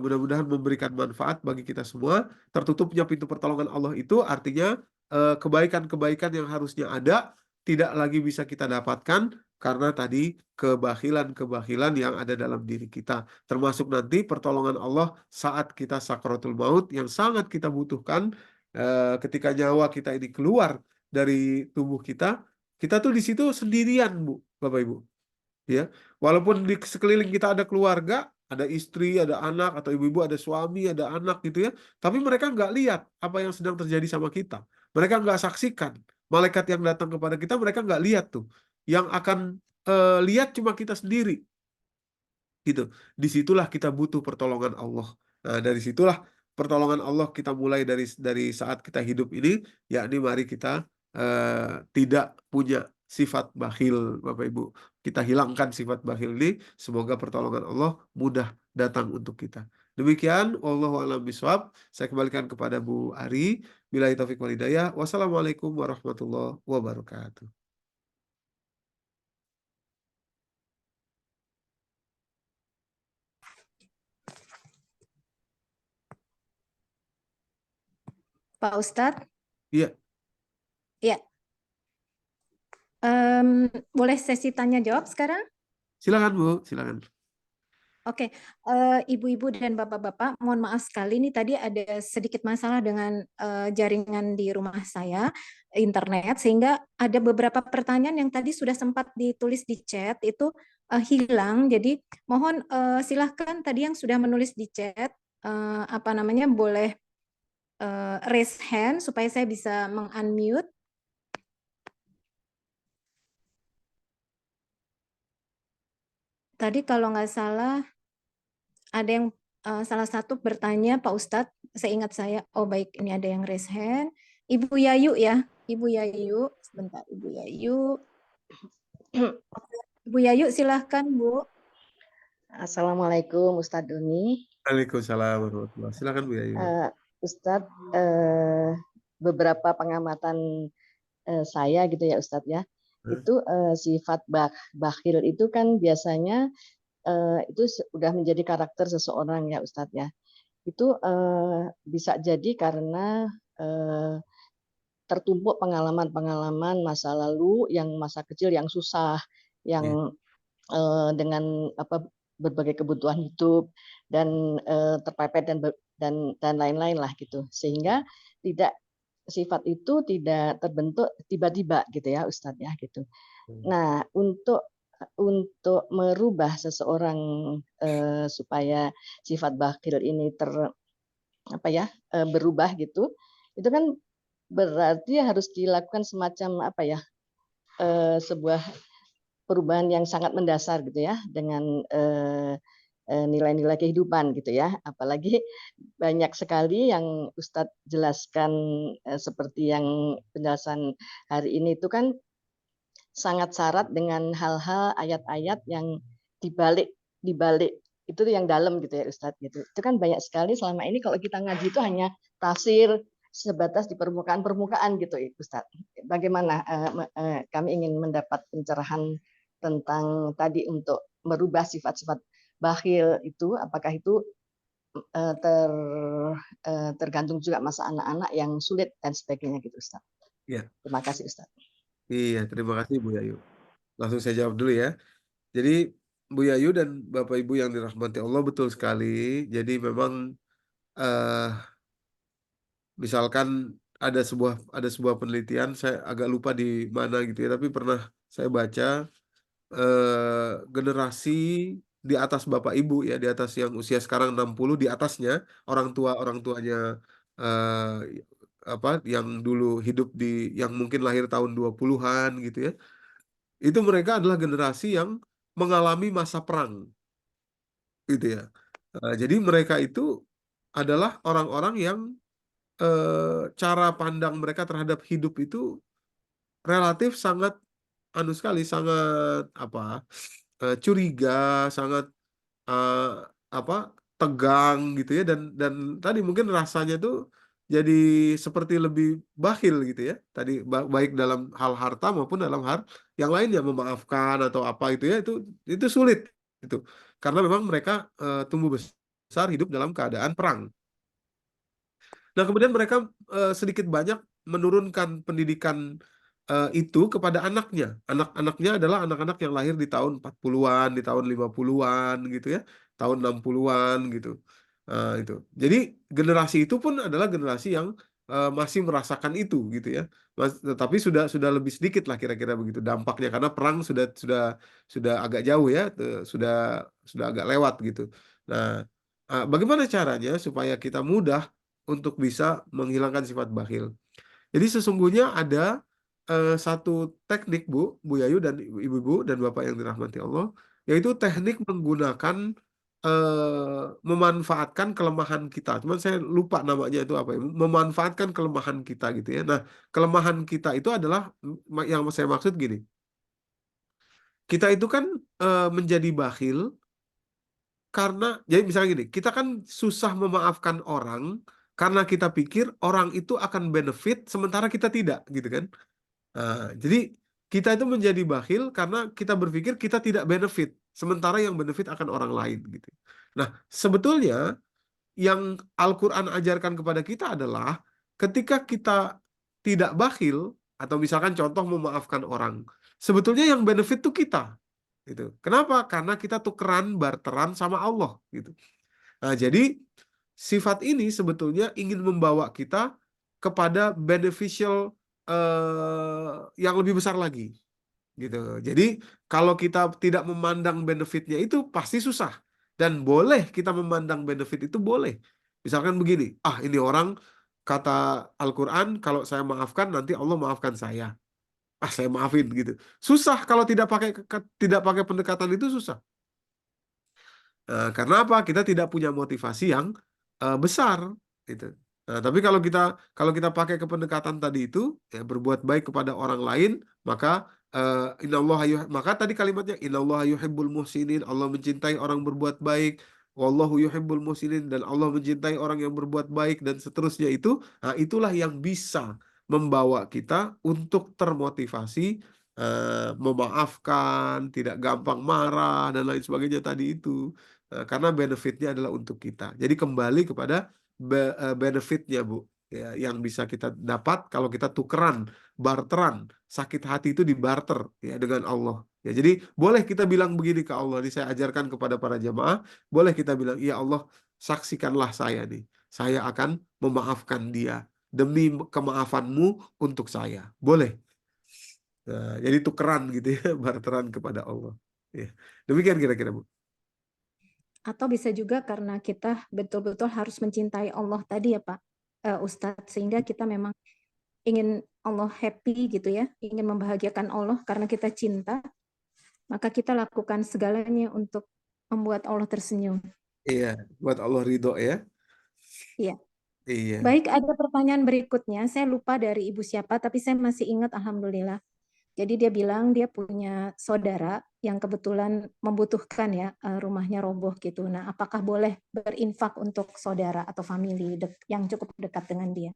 mudah-mudahan memberikan manfaat bagi kita semua. Tertutupnya pintu pertolongan Allah itu artinya kebaikan-kebaikan yang harusnya ada tidak lagi bisa kita dapatkan karena tadi kebahilan-kebahilan yang ada dalam diri kita. Termasuk nanti pertolongan Allah saat kita sakratul maut yang sangat kita butuhkan ketika nyawa kita ini keluar dari tubuh kita. Kita tuh di situ sendirian, Bu, Bapak Ibu. Ya, walaupun di sekeliling kita ada keluarga, ada istri, ada anak, atau ibu-ibu ada suami, ada anak gitu ya, tapi mereka nggak lihat apa yang sedang terjadi sama kita. Mereka nggak saksikan malaikat yang datang kepada kita, mereka nggak lihat tuh. Yang akan lihat cuma kita sendiri gitu. Disitulah kita butuh pertolongan Allah. Nah, dari situlah pertolongan Allah kita mulai dari saat kita hidup ini, yakni mari kita tidak punya sifat bakhil, Bapak Ibu. Kita hilangkan sifat bakhil ini, semoga pertolongan Allah mudah datang untuk kita. Demikian, wallahu a'lam bishawab. Saya kembalikan kepada Bu Ari. Billahi taufiq wal hidayah. Wassalamualaikum warahmatullahi wabarakatuh. Pak Ustadz, Iya, ya, boleh sesi tanya jawab sekarang? silakan Bu, silakan. Oke, ibu-ibu dan bapak-bapak, mohon maaf sekali ini tadi ada sedikit masalah dengan jaringan di rumah saya, internet, sehingga ada beberapa pertanyaan yang tadi sudah sempat ditulis di chat itu hilang. Jadi mohon silahkan tadi yang sudah menulis di chat, boleh raise hand supaya saya bisa meng-unmute. Tadi kalau nggak salah ada yang salah satu bertanya, Pak Ustadz, seingat saya, oh baik, ini ada yang raise hand. Ibu Yayu ya, Ibu Yayu, sebentar Ibu Yayu. Ibu Yayu silahkan Bu. Assalamualaikum Ustadz Doni. Waalaikumsalam warahmatullahi wabarakatuh. Silakan Bu Yayu. Ustadz, beberapa pengamatan saya gitu ya Ustadz ya, itu sifat bakhil itu kan biasanya itu sudah menjadi karakter seseorang ya Ustadz ya. Itu bisa jadi karena tertumpuk pengalaman-pengalaman masa lalu, yang masa kecil yang susah, yang dengan berbagai kebutuhan hidup dan terpepet dan lain-lain lah gitu, sehingga sifat itu tidak terbentuk tiba-tiba gitu ya Ustadz ya gitu. Nah, untuk merubah seseorang supaya sifat bakhil ini berubah gitu, itu kan berarti harus dilakukan semacam sebuah perubahan yang sangat mendasar gitu ya, dengan nilai-nilai kehidupan gitu ya. Apalagi banyak sekali yang Ustadz jelaskan seperti yang penjelasan hari ini itu kan sangat syarat dengan hal-hal ayat-ayat yang dibalik dibalik itu yang dalam gitu ya Ustadz gitu. Itu kan banyak sekali selama ini kalau kita ngaji itu hanya tafsir sebatas di permukaan-permukaan gitu Ustadz. Bagaimana kami ingin mendapat pencerahan tentang tadi untuk merubah sifat-sifat bakhil itu, apakah itu tergantung juga masa anak-anak yang sulit dan sebagainya gitu Ustadz. Ya, Terima kasih Ustadz. iya, terima kasih Bu Yayu. Langsung saya jawab dulu ya. Jadi Bu Yayu dan Bapak Ibu yang dirahmati Allah, betul sekali. Jadi memang eh, misalkan ada sebuah penelitian, saya agak lupa di mana gitu ya, tapi pernah saya baca generasi di atas Bapak Ibu ya, di atas yang usia sekarang 60, di atasnya orang tuanya eh, apa yang dulu hidup yang mungkin lahir tahun 20-an gitu ya. Itu mereka adalah generasi yang mengalami masa perang gitu ya. Jadi mereka itu adalah orang-orang yang cara pandang mereka terhadap hidup itu relatif sangat sekali, sangat curiga, sangat eh, apa tegang gitu ya, dan tadi mungkin rasanya tuh jadi seperti lebih bakhil gitu ya, tadi baik dalam hal harta maupun dalam hal yang lainnya, memaafkan atau apa itu ya, itu sulit itu, karena memang mereka tumbuh besar hidup dalam keadaan perang. Nah, kemudian mereka sedikit banyak menurunkan pendidikan itu kepada anaknya. Anak-anaknya adalah anak-anak yang lahir di tahun 40-an, di tahun 50-an gitu ya, tahun 60-an gitu. Itu. Jadi generasi itu pun adalah generasi yang masih merasakan itu gitu ya. Tetapi sudah lebih sedikit lah kira-kira begitu dampaknya, karena perang sudah agak jauh ya, sudah agak lewat gitu. Nah, bagaimana caranya supaya kita mudah untuk bisa menghilangkan sifat bakhil? Jadi sesungguhnya ada satu teknik Bu Yayu dan Ibu-ibu dan Bapak yang dirahmati Allah, yaitu teknik menggunakan memanfaatkan kelemahan kita. Cuman saya lupa namanya itu apa ya. Memanfaatkan kelemahan kita gitu ya. Nah, kelemahan kita itu adalah yang saya maksud gini. Kita itu kan menjadi bakhil karena, jadi misalnya gini, kita kan susah memaafkan orang karena kita pikir orang itu akan benefit sementara kita tidak, gitu kan? Jadi kita itu menjadi bakhil karena kita berpikir kita tidak benefit, sementara yang benefit akan orang lain, gitu. Nah, sebetulnya yang Al-Quran ajarkan kepada kita adalah ketika kita tidak bakhil, atau misalkan contoh memaafkan orang, sebetulnya yang benefit itu kita. Gitu. Kenapa? Karena kita tukeran barteran sama Allah gitu. Nah, jadi sifat ini sebetulnya ingin membawa kita kepada beneficial yang lebih besar lagi gitu. Jadi kalau kita tidak memandang benefitnya itu pasti susah. Dan boleh kita memandang benefit itu, boleh. Misalkan begini, ini orang kata Al-Quran, kalau saya maafkan nanti Allah maafkan saya. Saya maafin gitu. Susah kalau tidak pakai pendekatan itu, susah. Karena apa? Kita tidak punya motivasi yang besar gitu. Nah, tapi kalau kita pakai pendekatan tadi itu, ya, berbuat baik kepada orang lain, maka maka tadi kalimatnya innallaha yuhibbul muhsinin, Allah mencintai orang berbuat baik, wallahu yuhibbul muhsinin, dan Allah mencintai orang yang berbuat baik, dan seterusnya itu. Nah, itulah yang bisa membawa kita untuk termotivasi memaafkan, tidak gampang marah dan lain sebagainya tadi itu. Karena benefitnya adalah untuk kita. Jadi kembali kepada benefitnya Bu, ya, yang bisa kita dapat kalau kita tukeran, barteran, sakit hati itu dibarter ya dengan Allah. Ya, jadi boleh kita bilang begini ke Allah, ini saya ajarkan kepada para jamaah, boleh kita bilang, ya Allah, saksikanlah saya nih, saya akan memaafkan dia demi kemaafanmu untuk saya. Boleh. Nah, jadi tukeran gitu ya, barteran kepada Allah. Ya. Demikian kira-kira Bu. Atau bisa juga karena kita betul-betul harus mencintai Allah tadi ya Pak Ustadz, sehingga kita memang ingin Allah happy gitu ya, ingin membahagiakan Allah karena kita cinta, maka kita lakukan segalanya untuk membuat Allah tersenyum. Iya, buat Allah ridho ya. Iya. Iya. Baik, ada pertanyaan berikutnya. Saya lupa dari ibu siapa, tapi saya masih ingat, alhamdulillah. Jadi dia bilang dia punya saudara yang kebetulan membutuhkan ya, rumahnya roboh gitu. Nah, apakah boleh berinfak untuk saudara atau family yang cukup dekat dengan dia?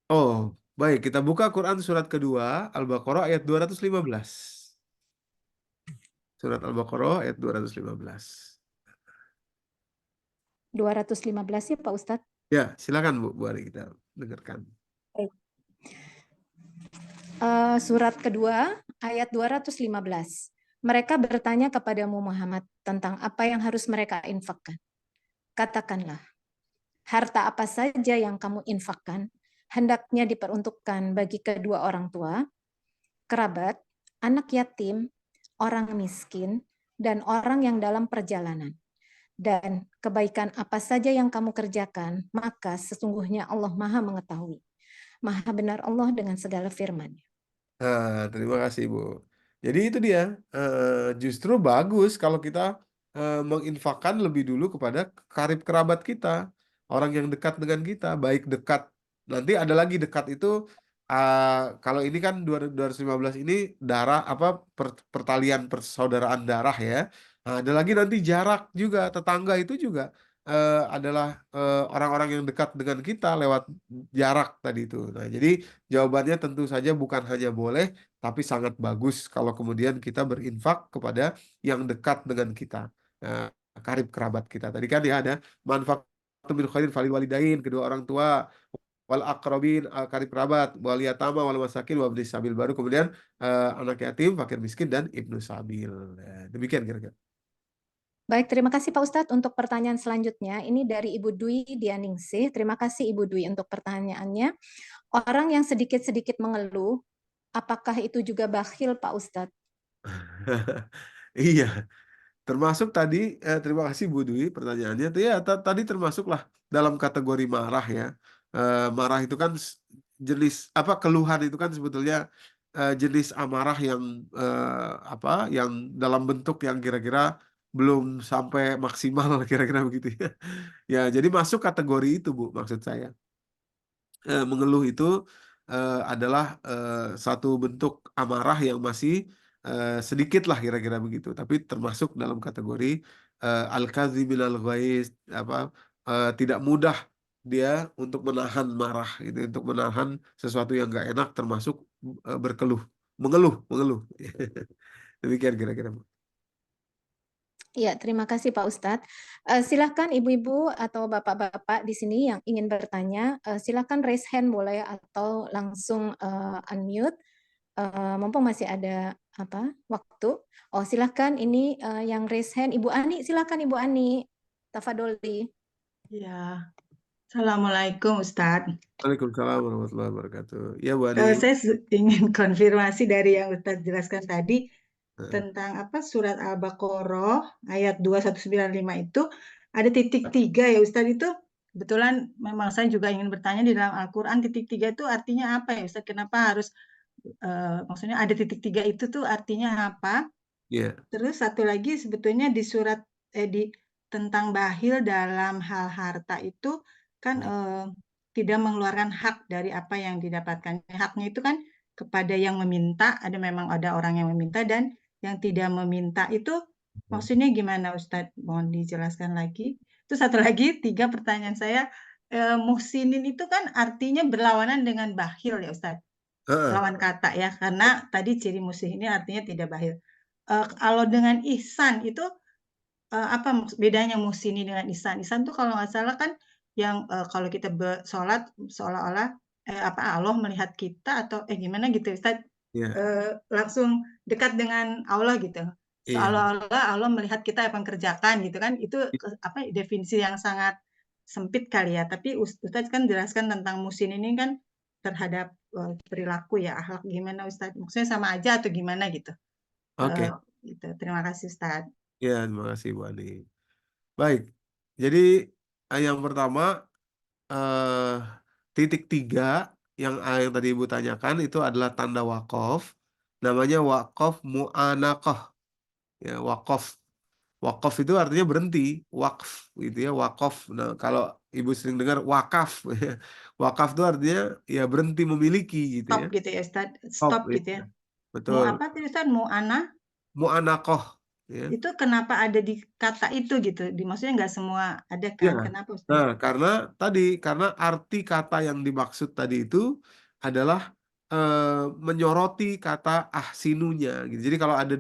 Oh, baik. Kita buka Quran surat kedua, Al-Baqarah ayat 215. Surat Al-Baqarah ayat 215. 215 ya Pak Ustadz? Ya, silakan Bu Ari, kita dengarkan. Baik. Surat kedua ayat 215. Mereka bertanya kepadamu Muhammad tentang apa yang harus mereka infakkan. Katakanlah, harta apa saja yang kamu infakkan hendaknya diperuntukkan bagi kedua orang tua, kerabat, anak yatim, orang miskin, dan orang yang dalam perjalanan. Dan kebaikan apa saja yang kamu kerjakan, maka sesungguhnya Allah Maha mengetahui. Maha benar Allah dengan segala firman-Nya. Terima kasih Bu. Jadi itu dia, justru bagus kalau kita menginfakkan lebih dulu kepada karib kerabat kita, orang yang dekat dengan kita, baik dekat. Nanti ada lagi dekat itu, kalau ini kan 215 ini darah apa pertalian persaudaraan darah ya. Nah, ada lagi nanti jarak juga, tetangga itu juga adalah orang-orang yang dekat dengan kita lewat jarak tadi itu. Nah, jadi jawabannya tentu saja bukan hanya boleh, tapi sangat bagus kalau kemudian kita berinfak kepada yang dekat dengan kita, eh, karib kerabat kita. Tadi kan ya ada manfaat min khairin falil walidain, kedua orang tua, wal aqrabin, karib kerabat, wal yatama wal masakin wa ibnis sabil, baru kemudian anak yatim, fakir miskin dan ibnu sabil. Demikian kira-kira. Baik, terima kasih Pak Ustadz untuk pertanyaan selanjutnya. Ini dari Ibu Dwi Dianingsih. Terima kasih Ibu Dwi untuk pertanyaannya. Orang yang sedikit-sedikit mengeluh, apakah itu juga bakhil Pak Ustadz? Iya, termasuk tadi, terima kasih Bu Dwi pertanyaannya. Ya, tadi termasuklah dalam kategori marah ya. Marah itu kan jenis apa, keluhan itu kan sebetulnya jenis amarah yang apa, yang dalam bentuk yang kira-kira belum sampai maksimal kira-kira begitu ya. Ya, jadi masuk kategori itu Bu, maksud saya. Mengeluh itu adalah satu bentuk amarah yang masih sedikit lah kira-kira begitu, tapi termasuk dalam kategori al-kadzibil al-ghaiz, apa, tidak mudah dia untuk menahan marah gitu, untuk menahan sesuatu yang nggak enak, termasuk berkeluh, mengeluh. Demikian kira-kira. Ya, terima kasih Pak Ustadz. Silahkan ibu-ibu atau bapak-bapak di sini yang ingin bertanya, silahkan raise hand boleh atau langsung unmute. Mumpung masih ada waktu. Oh, silahkan ini yang raise hand Ibu Ani, silahkan Ibu Ani. Tafadoli. Ya, Assalamualaikum Ustadz. Waalaikumsalam warahmatullahi wabarakatuh. Ya Bu Ani. Saya ingin konfirmasi dari yang Ustadz jelaskan tadi Heeh. tentang surat Al-Baqarah ayat 2195 itu ada titik 3 ya Ustadz, itu kebetulan memang saya juga ingin bertanya di dalam Al-Quran titik 3 itu artinya apa ya Ustadz? Kenapa harus maksudnya ada titik 3 itu tuh artinya apa? Iya. Terus satu lagi sebetulnya di surat tentang bakhil dalam hal harta itu kan tidak mengeluarkan hak dari apa yang didapatkan. Haknya itu kan kepada yang meminta, memang ada orang yang meminta, dan yang tidak meminta itu maksudnya gimana Ustadz? Mohon dijelaskan lagi. Terus satu lagi, 3 pertanyaan saya, muhsinin itu kan artinya berlawanan dengan bakhil ya Ustadz? Heeh. Lawan kata ya, karena tadi ciri muhsinin artinya tidak bakhil. Kalau dengan ihsan itu apa bedanya muhsini dengan ihsan? Ihsan tuh kalau nggak salah kan yang kalau kita sholat seolah-olah Allah melihat kita atau gimana gitu Ustaz, Iya. langsung dekat dengan Allah gitu. Iya. Seolah-olah Allah melihat kita apa yang kerjakan gitu kan, itu definisi yang sangat sempit kali ya. Tapi Ustaz kan jelaskan tentang muhsin ini kan terhadap perilaku ya, akhlak gimana Ustaz? Maksudnya sama aja atau gimana gitu? Oke. Gitu. Terima kasih Ustaz. Ya, terima kasih Bu Ani. Baik, jadi yang pertama, titik 3 yang tadi Ibu tanyakan itu adalah tanda wakaf, namanya wakaf mu'anaqah. Ya, wakaf Wakaf itu artinya berhenti, wakf gitu ya, wakaf. Nah, kalau Ibu sering dengar wakaf, wakaf itu artinya ya berhenti memiliki gitu Stop ya. gitu ya Ustaz, Stop, stop gitu ya. ya. Mau Betul. apa tadi Ustaz? Mau ana? Mu'anakoh ya. Itu kenapa ada di kata itu gitu? Maksudnya nggak semua ada Ya. kan? Kenapa Ustaz? Nah, karena arti kata yang dimaksud tadi itu adalah menyoroti kata ahsinunya gitu. Jadi kalau ada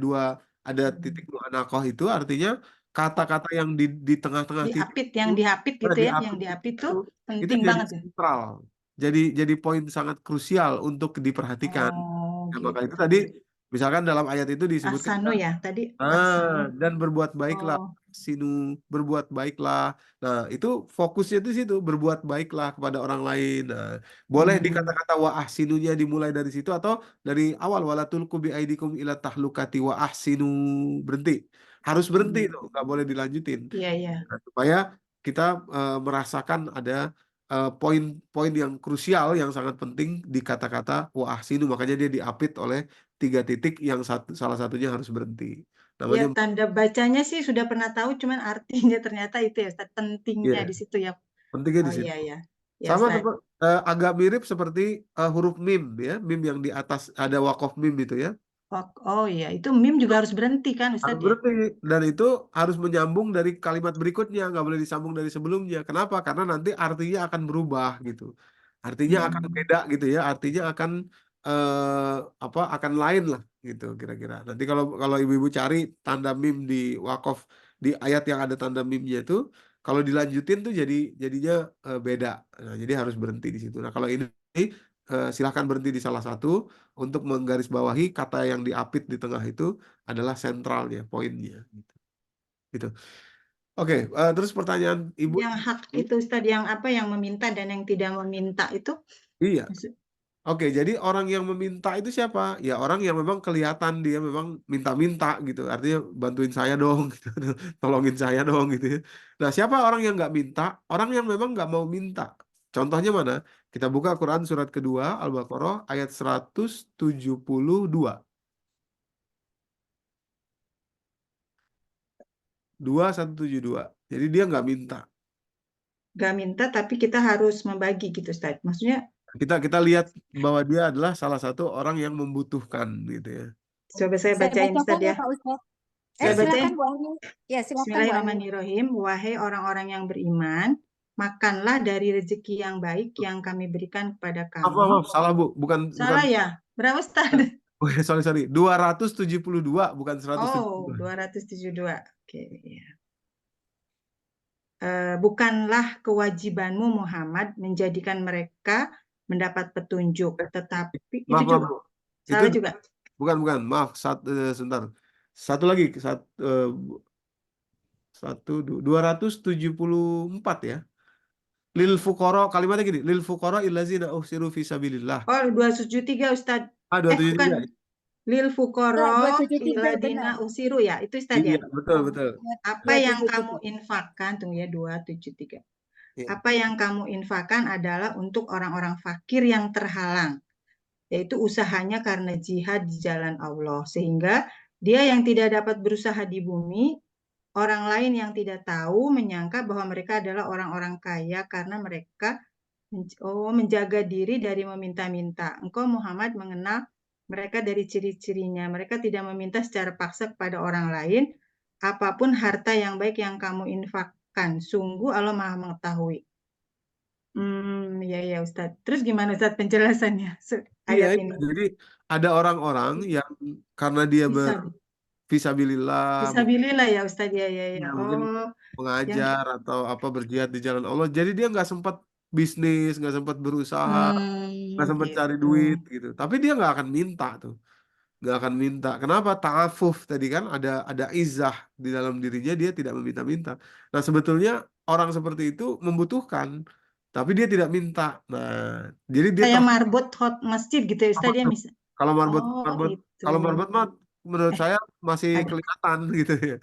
titik mu'anakoh itu artinya kata-kata yang di tengah-tengah titik Diapit, itu, yang diapit gitu ya, yang diapit diapit itu tuh itu penting jadi banget ya. sentral. Jadi poin sangat krusial untuk diperhatikan. Oh Nah, maka itu gitu. tadi misalkan dalam ayat itu disebutkan Ahsanu ya tadi ahsanu. dan berbuat baiklah, Oh, sinu, berbuat baiklah. Nah, itu fokusnya di situ, berbuat baiklah kepada orang lain. Nah, boleh di hmm, kata-kata wa ahsinunya dimulai dari situ atau dari awal wala tulqu bi aidikum ila tahlukati wa ahsinu, berhenti. Harus berhenti itu, nggak boleh dilanjutin. iya iya. Nah, supaya kita merasakan ada poin-poin yang krusial yang sangat penting di kata-kata wa ahsinu, makanya dia diapit oleh 3 titik yang salah satunya harus berhenti. Ya Namanya tanda bacanya sih sudah pernah tahu, cuman artinya ternyata itu ya Ustaz, pentingnya ya, di situ ya. pentingnya di Oh situ. iya ya. Ya Sama Ustaz. agak mirip seperti huruf mim ya, mim yang di atas ada wakof mim itu ya. Oh iya, itu mim juga harus berhenti kan Harus Ustaz ya? berhenti dan itu harus menyambung dari kalimat berikutnya, nggak boleh disambung dari sebelumnya. Kenapa? Karena nanti artinya akan berubah gitu. Artinya akan Hmm. beda gitu ya. Artinya akan apa? Akan lain lah gitu kira-kira. Nanti kalau kalau ibu-ibu cari tanda mim di wakof di ayat yang ada tanda mimnya itu, kalau dilanjutin tuh jadinya beda. Nah, jadi harus berhenti di situ. Nah, kalau ini silahkan berhenti di salah satu untuk menggarisbawahi kata yang diapit di tengah itu adalah sentralnya, poinnya. Gitu. Oke, terus pertanyaan Ibu. Yang hak itu Ustaz, yang apa, yang meminta dan yang tidak meminta itu? Iya. Maksud- Oke, jadi orang yang meminta itu siapa? Ya orang yang memang kelihatan dia memang minta-minta gitu. Artinya bantuin saya dong, gitu. Tolongin saya dong gitu ya. Nah, siapa orang yang nggak minta? Orang yang memang nggak mau minta. Contohnya mana? Kita buka Quran surat kedua Al-Baqarah ayat 172. 2172. Jadi dia nggak minta. Gak minta tapi kita harus membagi gitu Ustaz. Maksudnya Kita lihat bahwa dia adalah salah satu orang yang membutuhkan gitu ya. coba saya Saya bacain Ustaz bacakan ya ya. Pak Ustadz. Saya Ya. Silakan bacain. Bu Ani. Ya, silakan Bu Ani. Bismillahirrahmanirrahim. Wahai orang-orang yang beriman, makanlah dari rezeki yang baik yang kami berikan kepada kamu. Maaf, salah Bu, bukan Salah ya? Berapa Ustaz? Oh ya, sorry. 272 bukan 172. Oh, 272. Oke, ya. Bukanlah kewajibanmu Muhammad menjadikan mereka mendapat petunjuk, tetapi itu Maaf, juga Bu. Itu salah juga. bukan. Maaf, sebentar. Satu lagi, 274 ya. Lil fuqara, kalimatnya gini, lil fuqara illazina uhsiru fi sabilillah. Oh, 273 Ustaz. Ah, Bukan. 273. Lil Ya, fuqara 273 iladina benar. usiru ya, itu Ustaz ya. Iya, betul. Apa yang kamu 273. infakkan, tunggu ya, 273. Iya. Apa yang kamu infakkan adalah untuk orang-orang fakir yang terhalang, yaitu usahanya karena jihad di jalan Allah, sehingga dia yang tidak dapat berusaha di bumi, orang lain yang tidak tahu menyangka bahwa mereka adalah orang-orang kaya karena mereka menjaga diri dari meminta-minta. Engkau Muhammad mengenal mereka dari ciri-cirinya. Mereka tidak meminta secara paksa kepada orang lain. Apapun harta yang baik yang kamu infakkan, sungguh Allah Maha mengetahui. Ya Ustaz. Terus gimana Ustaz penjelasannya Iya, ayat ini? jadi ada orang-orang yang karena dia Bisa, fisabilillah, Fisabilillah ya Ustaz, ya. mungkin Oh, yang mengajar atau apa berjihad di jalan Allah. Jadi dia nggak sempat bisnis, nggak sempat berusaha, nggak sempat cari gitu. duit gitu. Tapi dia nggak akan minta tuh, nggak akan minta. Kenapa? Ta'afuf tadi kan ada izah di dalam dirinya, dia tidak meminta-minta. Nah sebetulnya orang seperti itu membutuhkan, tapi dia tidak minta. Nah jadi dia Kayak marbot hot masjid gitu ya Ustaz, dia bisa. kalau marbot Oh, marbot itu. kalau marbot mah menurut saya masih Ada. kelihatan gitu ya.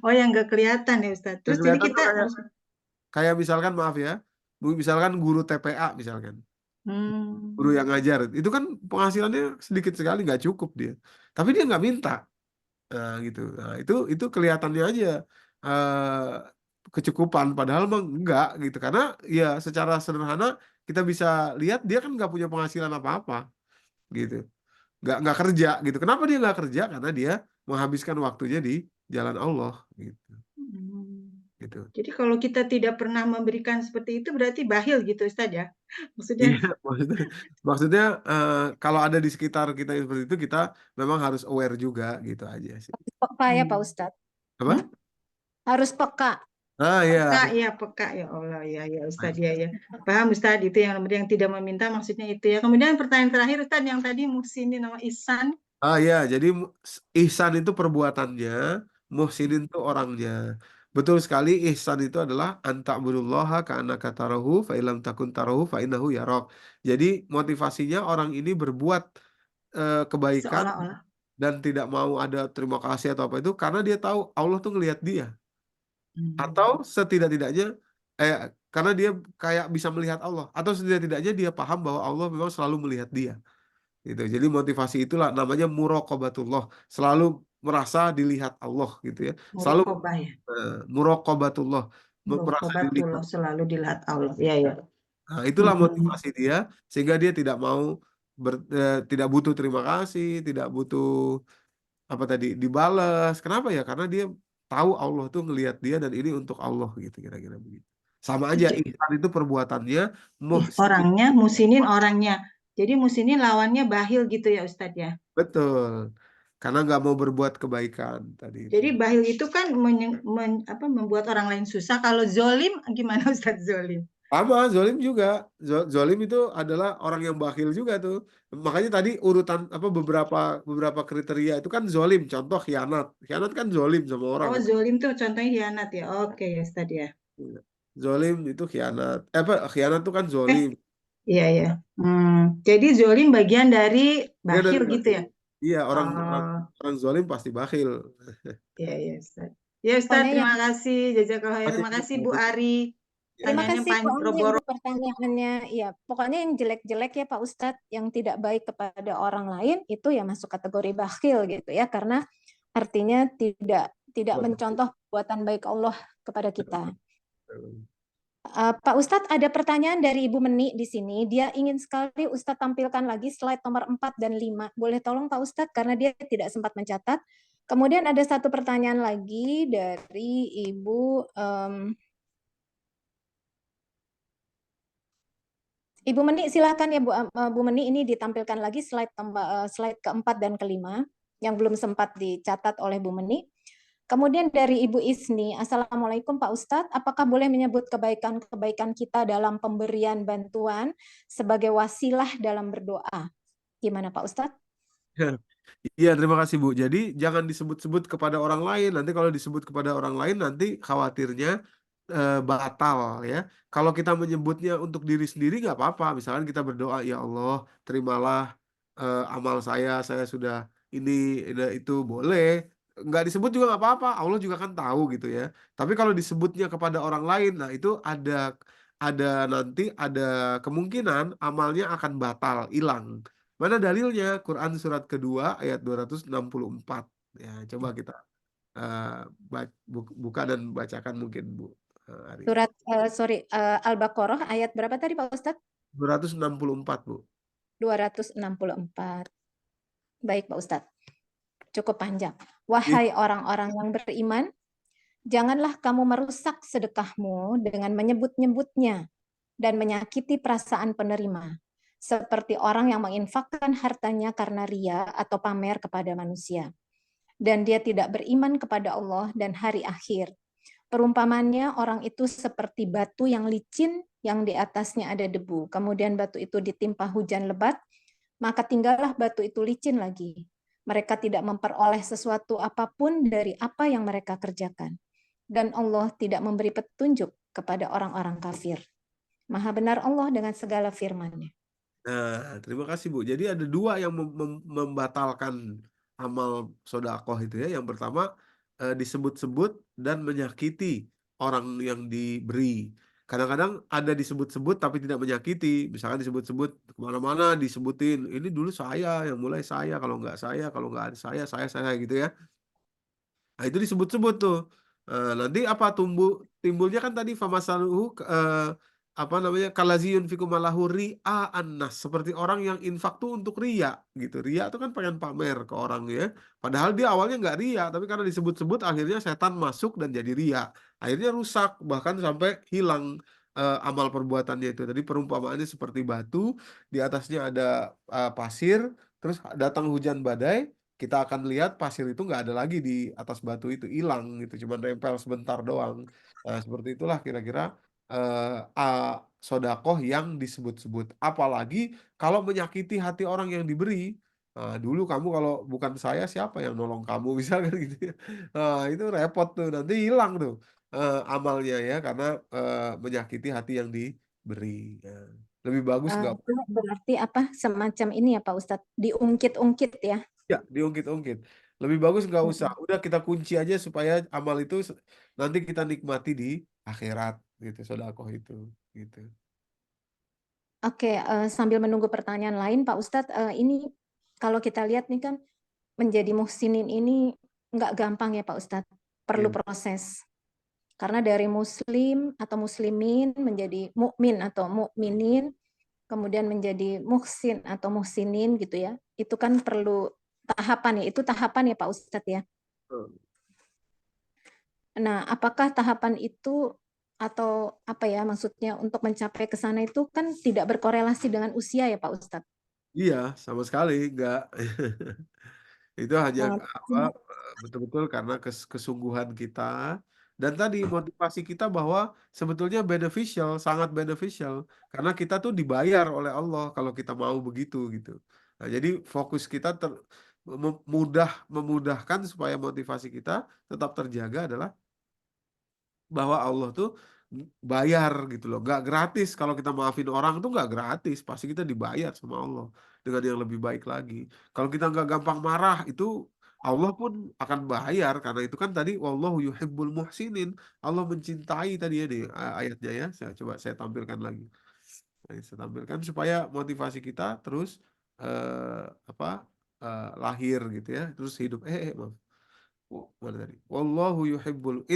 Oh, yang nggak kelihatan ya Ustaz. Yang Terus jadi kelihatan kita tuh kayak harus kayak misalkan maaf ya, misalkan guru TPA misalkan. Guru yang ngajar itu kan penghasilannya sedikit sekali, nggak cukup dia, tapi dia nggak minta. Gitu. Nah, itu kelihatannya aja eh, kecukupan, padahal mah enggak gitu. Karena ya secara sederhana kita bisa lihat dia kan nggak punya penghasilan apa-apa gitu. Nggak kerja gitu. Kenapa dia nggak kerja? Karena dia menghabiskan waktunya di jalan Allah gitu. Hmm. Gitu. Jadi kalau kita tidak pernah memberikan seperti itu berarti bakhil gitu Ustaz ya. Maksudnya Iya, maksudnya kalau ada di sekitar kita yang seperti itu, kita memang harus aware juga gitu aja sih. Peka ya Pak hmm. Ustadz. Apa? Hmm? Harus peka. Ya. Peka ya Allah ya Ustaz ya. Paham Ustaz, itu yang tidak meminta maksudnya itu ya. Kemudian pertanyaan terakhir Ustaz yang tadi Muhsinin nama Ihsan. Ya, jadi ihsan itu perbuatannya, muhsinin itu orangnya. Betul sekali, ihsan itu adalah anta'budullaha ka'annaka tarahu fa illam takun tarahu fa innahu yarak. Jadi motivasinya orang ini berbuat kebaikan Seolah-olah. dan tidak mau ada terima kasih atau apa itu karena dia tahu Allah tuh ngelihat dia. Atau setidak-tidaknya eh, karena dia kayak bisa melihat Allah, atau setidak-tidaknya dia paham bahwa Allah memang selalu melihat dia gitu. Jadi motivasi itulah namanya muraqabatullah, selalu merasa dilihat Allah gitu ya, selalu Muraqabah ya. muraqabatullah, merasa dilihat. Muraqabatullah, selalu dilihat Allah. Ya. Nah, itulah Hmm. motivasi dia sehingga dia tidak mau tidak butuh terima kasih, tidak butuh apa tadi dibalas. Kenapa ya? Karena dia tahu Allah tuh ngelihat dia dan ini untuk Allah gitu, kira-kira begitu. Sama aja, ihsan itu perbuatannya, muhsin Orangnya, Muhsinin orangnya. Jadi Muhsinin lawannya bakhil gitu ya Ustadz ya. betul. Karena nggak mau berbuat kebaikan tadi itu. Jadi bakhil itu kan membuat orang lain susah. Kalau zolim gimana Ustadz zolim? Sama, zolim juga. Zolim itu adalah orang yang bakhil juga tuh. Makanya tadi urutan apa beberapa kriteria itu kan zolim. Contoh khianat. Khianat kan zolim sama orang. Oh, zolim tuh contohnya khianat ya. Oke ya Ustadz ya. Zolim itu khianat. Khianat itu kan Eh, zolim. iya. Jadi zolim bagian dari Dia dari bakhil gitu ya. Iya, orang Oh, orang zolim pasti bakhil. iya Ustadz. Ya Ustadz, Pokoknya yang terima kasih. Jazakallah khair. Terima kasih Bu Ari. Ya. terima Tanyanya kasih Bu Ami robor. untuk pertanyaannya. Ya, pokoknya yang jelek-jelek ya Pak Ustadz, yang tidak baik kepada orang lain itu ya masuk kategori bakhil gitu ya, karena artinya tidak mencontoh perbuatan baik Allah kepada kita. Pak Ustadz, ada pertanyaan dari Ibu Meni di sini. Dia ingin sekali Ustadz tampilkan lagi slide nomor 4 dan 5. Boleh tolong Pak Ustadz karena dia tidak sempat mencatat. Kemudian ada satu pertanyaan lagi dari Ibu Ibu Meni, silakan ya Bu Meni, ini ditampilkan lagi slide keempat dan kelima yang belum sempat dicatat oleh Bu Meni. Kemudian dari Ibu Isni, Assalamualaikum Pak Ustadz, apakah boleh menyebut kebaikan-kebaikan kita dalam pemberian bantuan sebagai wasilah dalam berdoa? Gimana Pak Ustadz? Iya, terima kasih Bu. Jadi jangan disebut-sebut kepada orang lain. Nanti kalau disebut kepada orang lain, nanti khawatirnya batal ya. Kalau kita menyebutnya untuk diri sendiri nggak apa-apa. Misalkan kita berdoa, ya Allah, terimalah amal saya sudah ini itu boleh. Nggak disebut juga nggak apa-apa. Allah juga kan tahu gitu ya. Tapi kalau disebutnya kepada orang lain, nah itu ada kemungkinan amalnya akan batal, hilang. Mana dalilnya? Quran surat kedua ayat 264. Ya, coba kita buka dan bacakan mungkin Bu Ari. Surat Al-Baqarah ayat berapa tadi Pak Ustadz? 264 Bu. 264. Baik Pak Ustadz. Cukup panjang. Wahai orang-orang yang beriman, janganlah kamu merusak sedekahmu dengan menyebut-nyebutnya dan menyakiti perasaan penerima, seperti orang yang menginfakkan hartanya karena ria atau pamer kepada manusia, dan dia tidak beriman kepada Allah dan hari akhir. Perumpamannya orang itu seperti batu yang licin yang di atasnya ada debu. Kemudian batu itu ditimpa hujan lebat, maka tinggallah batu itu licin lagi. Mereka tidak memperoleh sesuatu apapun dari apa yang mereka kerjakan. Dan Allah tidak memberi petunjuk kepada orang-orang kafir. Maha benar Allah dengan segala firman-Nya. Nah, terima kasih Bu. Jadi ada dua yang membatalkan amal sodakoh itu ya. Yang pertama disebut-sebut dan menyakiti orang yang diberi. Kadang-kadang ada disebut-sebut tapi tidak menyakiti. Misalkan disebut-sebut kemana-mana disebutin, ini dulu saya, yang mulai saya, kalau nggak ada saya gitu ya. Nah, itu disebut-sebut tuh. Nanti apa timbulnya kan tadi famasaluhu apa namanya kalaziyun fikum malahu ri'a annas, seperti orang yang infak tuh untuk riya gitu. Riya itu kan pengen pamer ke orang ya. Padahal dia awalnya nggak riya, tapi karena disebut-sebut akhirnya setan masuk dan jadi riya. Akhirnya rusak bahkan sampai hilang amal perbuatannya itu. Tadi perumpamaannya seperti batu, di atasnya ada pasir, terus datang hujan badai, kita akan lihat pasir itu nggak ada lagi di atas batu itu, hilang gitu, cuma nempel sebentar doang. Nah, seperti itulah kira-kira sodakoh yang disebut-sebut. Apalagi kalau menyakiti hati orang yang diberi. Nah, dulu kamu kalau bukan saya siapa yang nolong kamu misalkan gitu ya. Nah, itu repot tuh, nanti hilang tuh amalnya ya karena menyakiti hati yang diberi. Nah, lebih bagus nggak. Itu berarti apa? Semacam ini ya Pak Ustadz, diungkit-ungkit ya. Ya, diungkit-ungkit. Lebih bagus nggak usah. Udah kita kunci aja supaya amal itu nanti kita nikmati di akhirat gitu, sedekah itu gitu. Oke, sambil menunggu pertanyaan lain Pak Ustadz, ini kalau kita lihat nih kan menjadi muhsinin ini nggak gampang ya Pak Ustadz, perlu Iya. proses. Karena dari muslim atau muslimin menjadi mukmin atau mukminin, kemudian menjadi muhsin atau muhsinin gitu ya. Itu kan perlu tahapan ya, itu tahapan ya Pak Ustadz ya. Nah, apakah tahapan itu atau apa ya maksudnya untuk mencapai ke sana itu kan tidak berkorelasi dengan usia ya Pak Ustadz? Iya, sama sekali nggak. Itu hanya Uh, apa betul-betul karena kesungguhan kita dan tadi motivasi kita bahwa sebetulnya beneficial, sangat beneficial karena kita tuh dibayar oleh Allah kalau kita mau begitu gitu. Nah, jadi fokus kita memudahkan supaya motivasi kita tetap terjaga adalah bahwa Allah tuh bayar gitu loh, nggak gratis. Kalau kita maafin orang tuh nggak gratis, pasti kita dibayar sama Allah dengan yang lebih baik lagi. Kalau kita nggak gampang marah, itu Allah pun akan bayar karena itu kan tadi wallahu yuhibbul muhsinin. Allah mencintai tadi ya nih ayatnya ya. Saya tampilkan lagi. Saya tampilkan supaya motivasi kita terus apa lahir gitu ya, terus hidup. Maaf. Mana tadi? Wallahu yuhibbul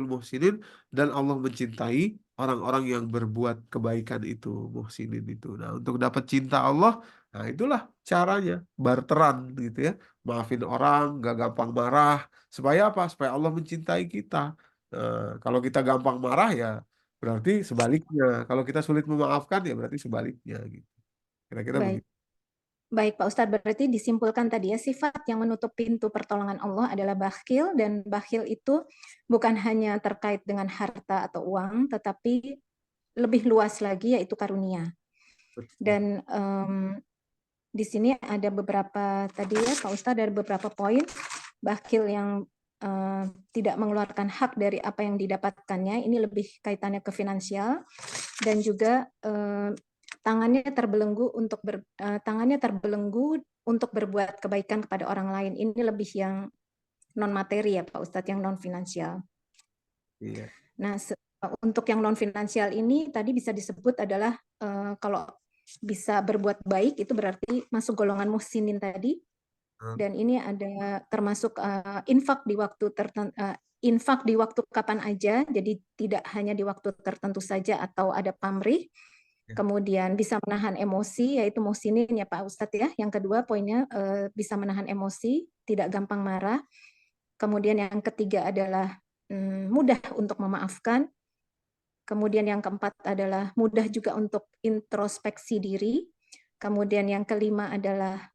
muhsinin, dan Allah mencintai orang-orang yang berbuat kebaikan itu, muhsinin itu. Nah, untuk dapat cinta Allah, nah itulah caranya, barteran gitu ya. Maafin orang, gak gampang marah, supaya apa? Supaya Allah mencintai kita. Nah, kalau kita gampang marah ya berarti sebaliknya. Kalau kita sulit memaafkan ya berarti sebaliknya gitu. Kira-kira Baik, begitu. baik Pak Ustadz, berarti disimpulkan tadi ya sifat yang menutup pintu pertolongan Allah adalah bakhil, dan bakhil itu bukan hanya terkait dengan harta atau uang, tetapi lebih luas lagi yaitu karunia. Dan di sini ada beberapa tadi ya Pak Ustadz, ada beberapa poin bakhil yang tidak mengeluarkan hak dari apa yang didapatkannya, ini lebih kaitannya ke finansial, dan juga tangannya terbelenggu untuk berbuat kebaikan kepada orang lain. Ini lebih yang non materi ya Pak Ustadz, yang non finansial. Iya. Nah, untuk yang non finansial ini tadi bisa disebut adalah kalau bisa berbuat baik itu berarti masuk golongan muhsinin tadi. Dan ini ada termasuk infak di waktu infak di waktu kapan aja, jadi tidak hanya di waktu tertentu saja atau ada pamrih. Kemudian bisa menahan emosi, yaitu muhsinin ya Pak Ustadz ya. Yang kedua poinnya bisa menahan emosi, tidak gampang marah. Kemudian yang ketiga adalah mudah untuk memaafkan. Kemudian yang keempat adalah mudah juga untuk introspeksi diri. Kemudian yang kelima adalah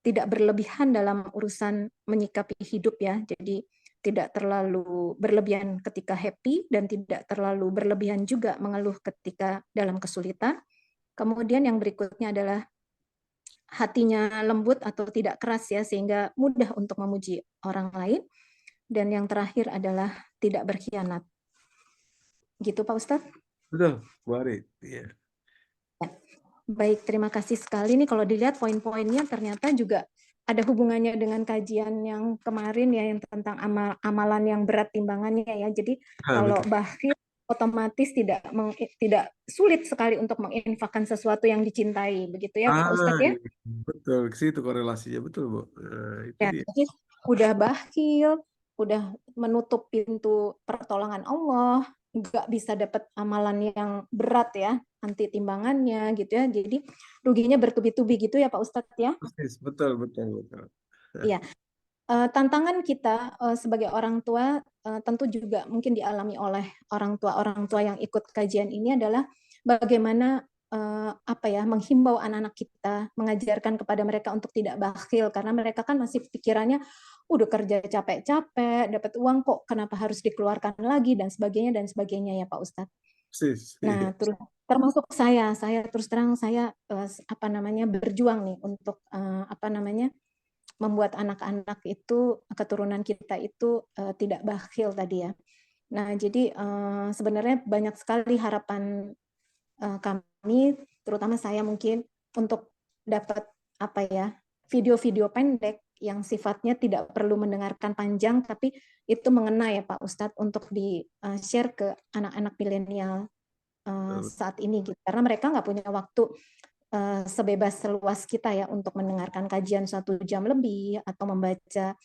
tidak berlebihan dalam urusan menyikapi hidup ya. Jadi tidak terlalu berlebihan ketika happy dan tidak terlalu berlebihan juga mengeluh ketika dalam kesulitan. Kemudian yang berikutnya adalah hatinya lembut atau tidak keras ya, sehingga mudah untuk memuji orang lain. Dan yang terakhir adalah tidak berkhianat. Gitu Pak Ustadz? Betul, Bu Ari. Iya. Baik, terima kasih sekali. Nih kalau dilihat poin-poinnya ternyata juga ada hubungannya dengan kajian yang kemarin ya, yang tentang amalan yang berat timbangannya ya. Jadi kalau bakhil otomatis tidak sulit sekali untuk menginfakkan sesuatu yang dicintai, begitu ya Pak Ustadz ya? Iya, betul, ke situ korelasinya betul, Bu. Itu Ya, dia. jadi udah bakhil, udah menutup pintu pertolongan Allah, nggak bisa dapat amalan yang berat ya, nanti timbangannya gitu ya. Jadi ruginya bertubi-tubi gitu ya Pak Ustadz ya. Persis, betul, betul, betul. Iya. Tantangan kita sebagai orang tua tentu juga mungkin dialami oleh orang tua yang ikut kajian ini adalah bagaimana menghimbau anak-anak kita, mengajarkan kepada mereka untuk tidak bakhil karena mereka kan masih pikirannya udah kerja capek-capek, dapat uang kok kenapa harus dikeluarkan lagi dan sebagainya ya Pak Ustadz. Persis, Nah, iya. termasuk saya terus terang saya berjuang nih untuk membuat anak-anak itu, keturunan kita itu tidak bakhil tadi ya. Nah, jadi sebenarnya banyak sekali harapan kami, terutama saya mungkin untuk dapat video-video pendek yang sifatnya tidak perlu mendengarkan panjang, tapi itu mengena ya Pak Ustadz untuk di-share ke anak-anak milenial saat ini gitu. Karena mereka nggak punya waktu sebebas seluas kita ya untuk mendengarkan kajian 1 jam lebih atau membaca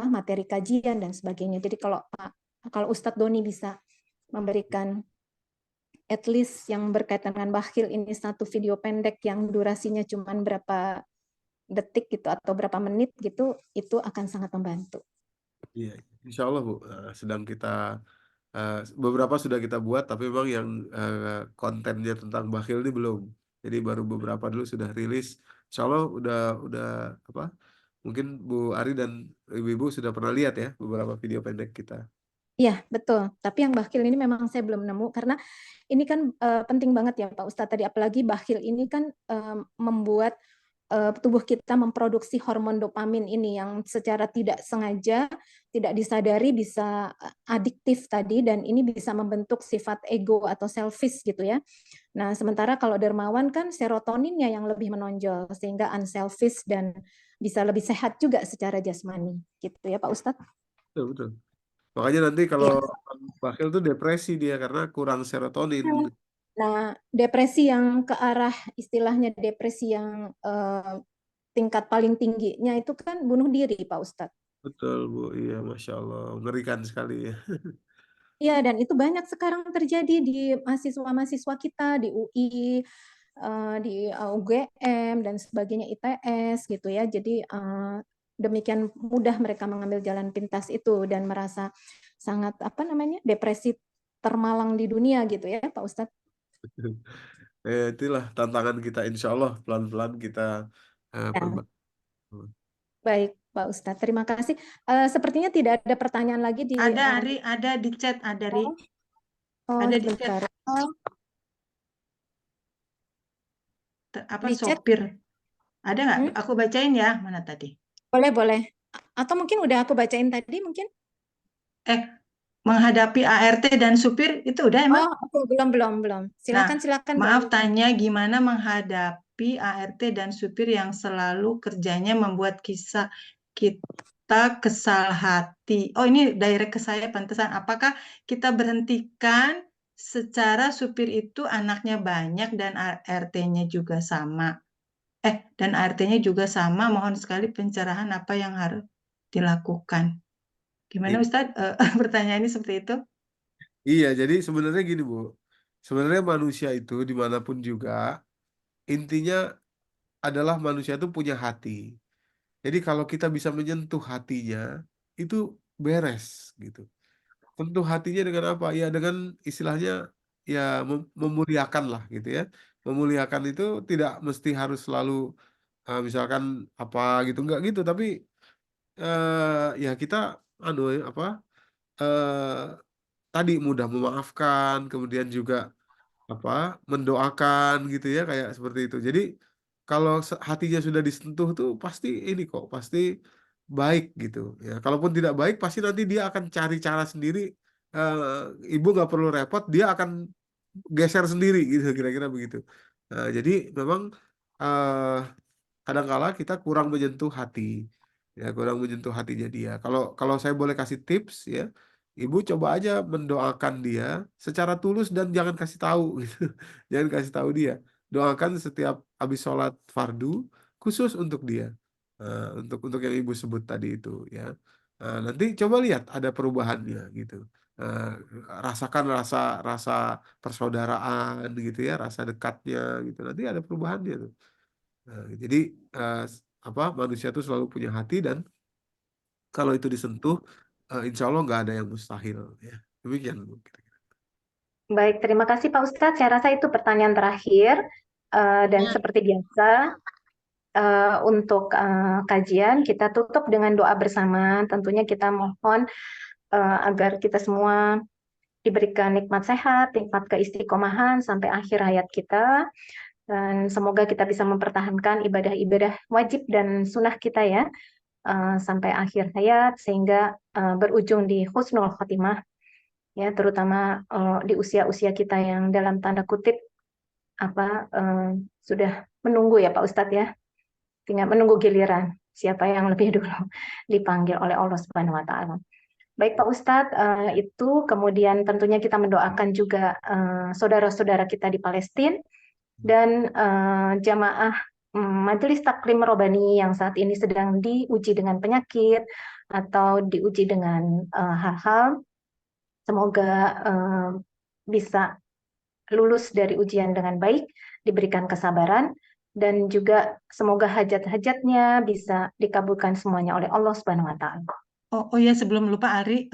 materi kajian dan sebagainya. Jadi kalau Ustadz Doni bisa memberikan at least yang berkaitan dengan bakhil ini satu video pendek yang durasinya cuma berapa detik gitu atau berapa menit gitu, itu akan sangat membantu. Iya, insya Allah Bu. Sedang kita beberapa sudah kita buat, tapi memang yang kontennya tentang bakhil ini belum. Jadi baru beberapa dulu sudah rilis. Insya Allah udah apa? Mungkin Bu Ari dan Ibu-ibu sudah pernah lihat ya beberapa video pendek kita. Iya, betul. Tapi yang bakhil ini memang saya belum nemu karena ini kan penting banget ya Pak Ustadz tadi, apalagi bakhil ini kan membuat tubuh kita memproduksi hormon dopamin ini yang secara tidak sengaja, tidak disadari bisa adiktif tadi, dan ini bisa membentuk sifat ego atau selfish gitu ya. Nah, sementara kalau dermawan kan serotoninnya yang lebih menonjol sehingga unselfish dan bisa lebih sehat juga secara jasmani gitu ya Pak Ustadz. Betul, betul. Makanya nanti kalau Iya. bakhil tuh depresi dia karena kurang serotonin. Nah, depresi yang ke arah istilahnya depresi yang tingkat paling tingginya itu kan bunuh diri, Pak Ustadz. Betul Bu, iya Masya Allah, mengerikan sekali ya. Iya, dan itu banyak sekarang terjadi di mahasiswa-mahasiswa kita di UI, di UGM dan sebagainya, ITS gitu ya. Jadi demikian mudah mereka mengambil jalan pintas itu dan merasa sangat depresi termalang di dunia gitu ya, Pak Ustadz. Itulah tantangan kita, insya Allah pelan-pelan kita Ya. perbaiki. Baik, Pak Ustadz. Terima kasih. Sepertinya tidak ada pertanyaan lagi di Ada, Ari, ada di chat, ada, Ri. Ada di sebentar. chat. Apa Di chat? sopir? Ada nggak? Aku bacain ya. Mana tadi? Boleh. Atau mungkin udah aku bacain tadi mungkin? Menghadapi ART dan supir itu udah emang? Oh, belum. Silakan. Maaf tanya gimana menghadapi ART dan supir yang selalu kerjanya membuat kita kesal hati. Oh, ini direct ke saya pantesan. Apakah kita berhentikan secara supir itu anaknya banyak dan ART-nya juga sama? Dan ART-nya juga sama. Mohon sekali pencerahan apa yang harus dilakukan. Gimana Ustadz? Pertanyaannya seperti itu? Iya, jadi sebenarnya gini Bu, sebenarnya manusia itu dimanapun juga intinya adalah manusia itu punya hati. Jadi kalau kita bisa menyentuh hatinya, itu beres gitu. Sentuh hatinya dengan apa? Ya dengan istilahnya ya memuliakan lah gitu ya. Memuliakan itu tidak mesti harus selalu misalkan apa gitu, enggak gitu, tapi ya kita eh, tadi mudah memaafkan, kemudian juga mendoakan gitu ya, kayak seperti itu. Jadi kalau hatinya sudah disentuh tuh pasti ini kok, pasti baik gitu ya. Kalaupun tidak baik pasti nanti dia akan cari cara sendiri. Ibu nggak perlu repot, dia akan geser sendiri gitu, kira-kira begitu. Jadi memang eh, kadangkala kita kurang menyentuh hati, ya kurang menyentuh hatinya dia. Kalau kalau saya boleh kasih tips ya, ibu coba aja mendoakan dia secara tulus dan jangan kasih tahu gitu. Jangan kasih tahu dia. Doakan setiap habis sholat fardu khusus untuk dia. Untuk yang ibu sebut tadi itu ya. Nanti coba lihat ada perubahannya gitu. Eh, Rasakan rasa rasa persaudaraan gitu ya, rasa dekatnya gitu. Nanti ada perubahannya tuh. Jadi eh, manusia itu selalu punya hati dan kalau itu disentuh, insya Allah nggak ada yang mustahil ya. Demikian Bu. Baik, terima kasih Pak Ustadz. Saya rasa itu pertanyaan terakhir. Dan Ya. seperti biasa, untuk kajian kita tutup dengan doa bersama. Tentunya kita mohon agar kita semua diberikan nikmat sehat, nikmat keistiqomahan sampai akhir hayat kita. Dan semoga kita bisa mempertahankan ibadah-ibadah wajib dan sunnah kita ya sampai akhir hayat sehingga berujung di husnul khotimah ya, terutama di usia-usia kita yang dalam tanda kutip sudah menunggu ya Pak Ustadz ya, tinggal menunggu giliran siapa yang lebih dulu dipanggil oleh Allah Subhanahu wa taala. Baik Pak Ustadz, itu kemudian tentunya kita mendoakan juga saudara-saudara kita di Palestina dan jamaah Majelis Taklim Robani yang saat ini sedang diuji dengan penyakit atau diuji dengan hal-hal. Semoga bisa lulus dari ujian dengan baik, diberikan kesabaran, dan juga semoga hajat-hajatnya bisa dikabulkan semuanya oleh Allah Subhanahu wa taala. Oh ya, sebelum lupa Ari,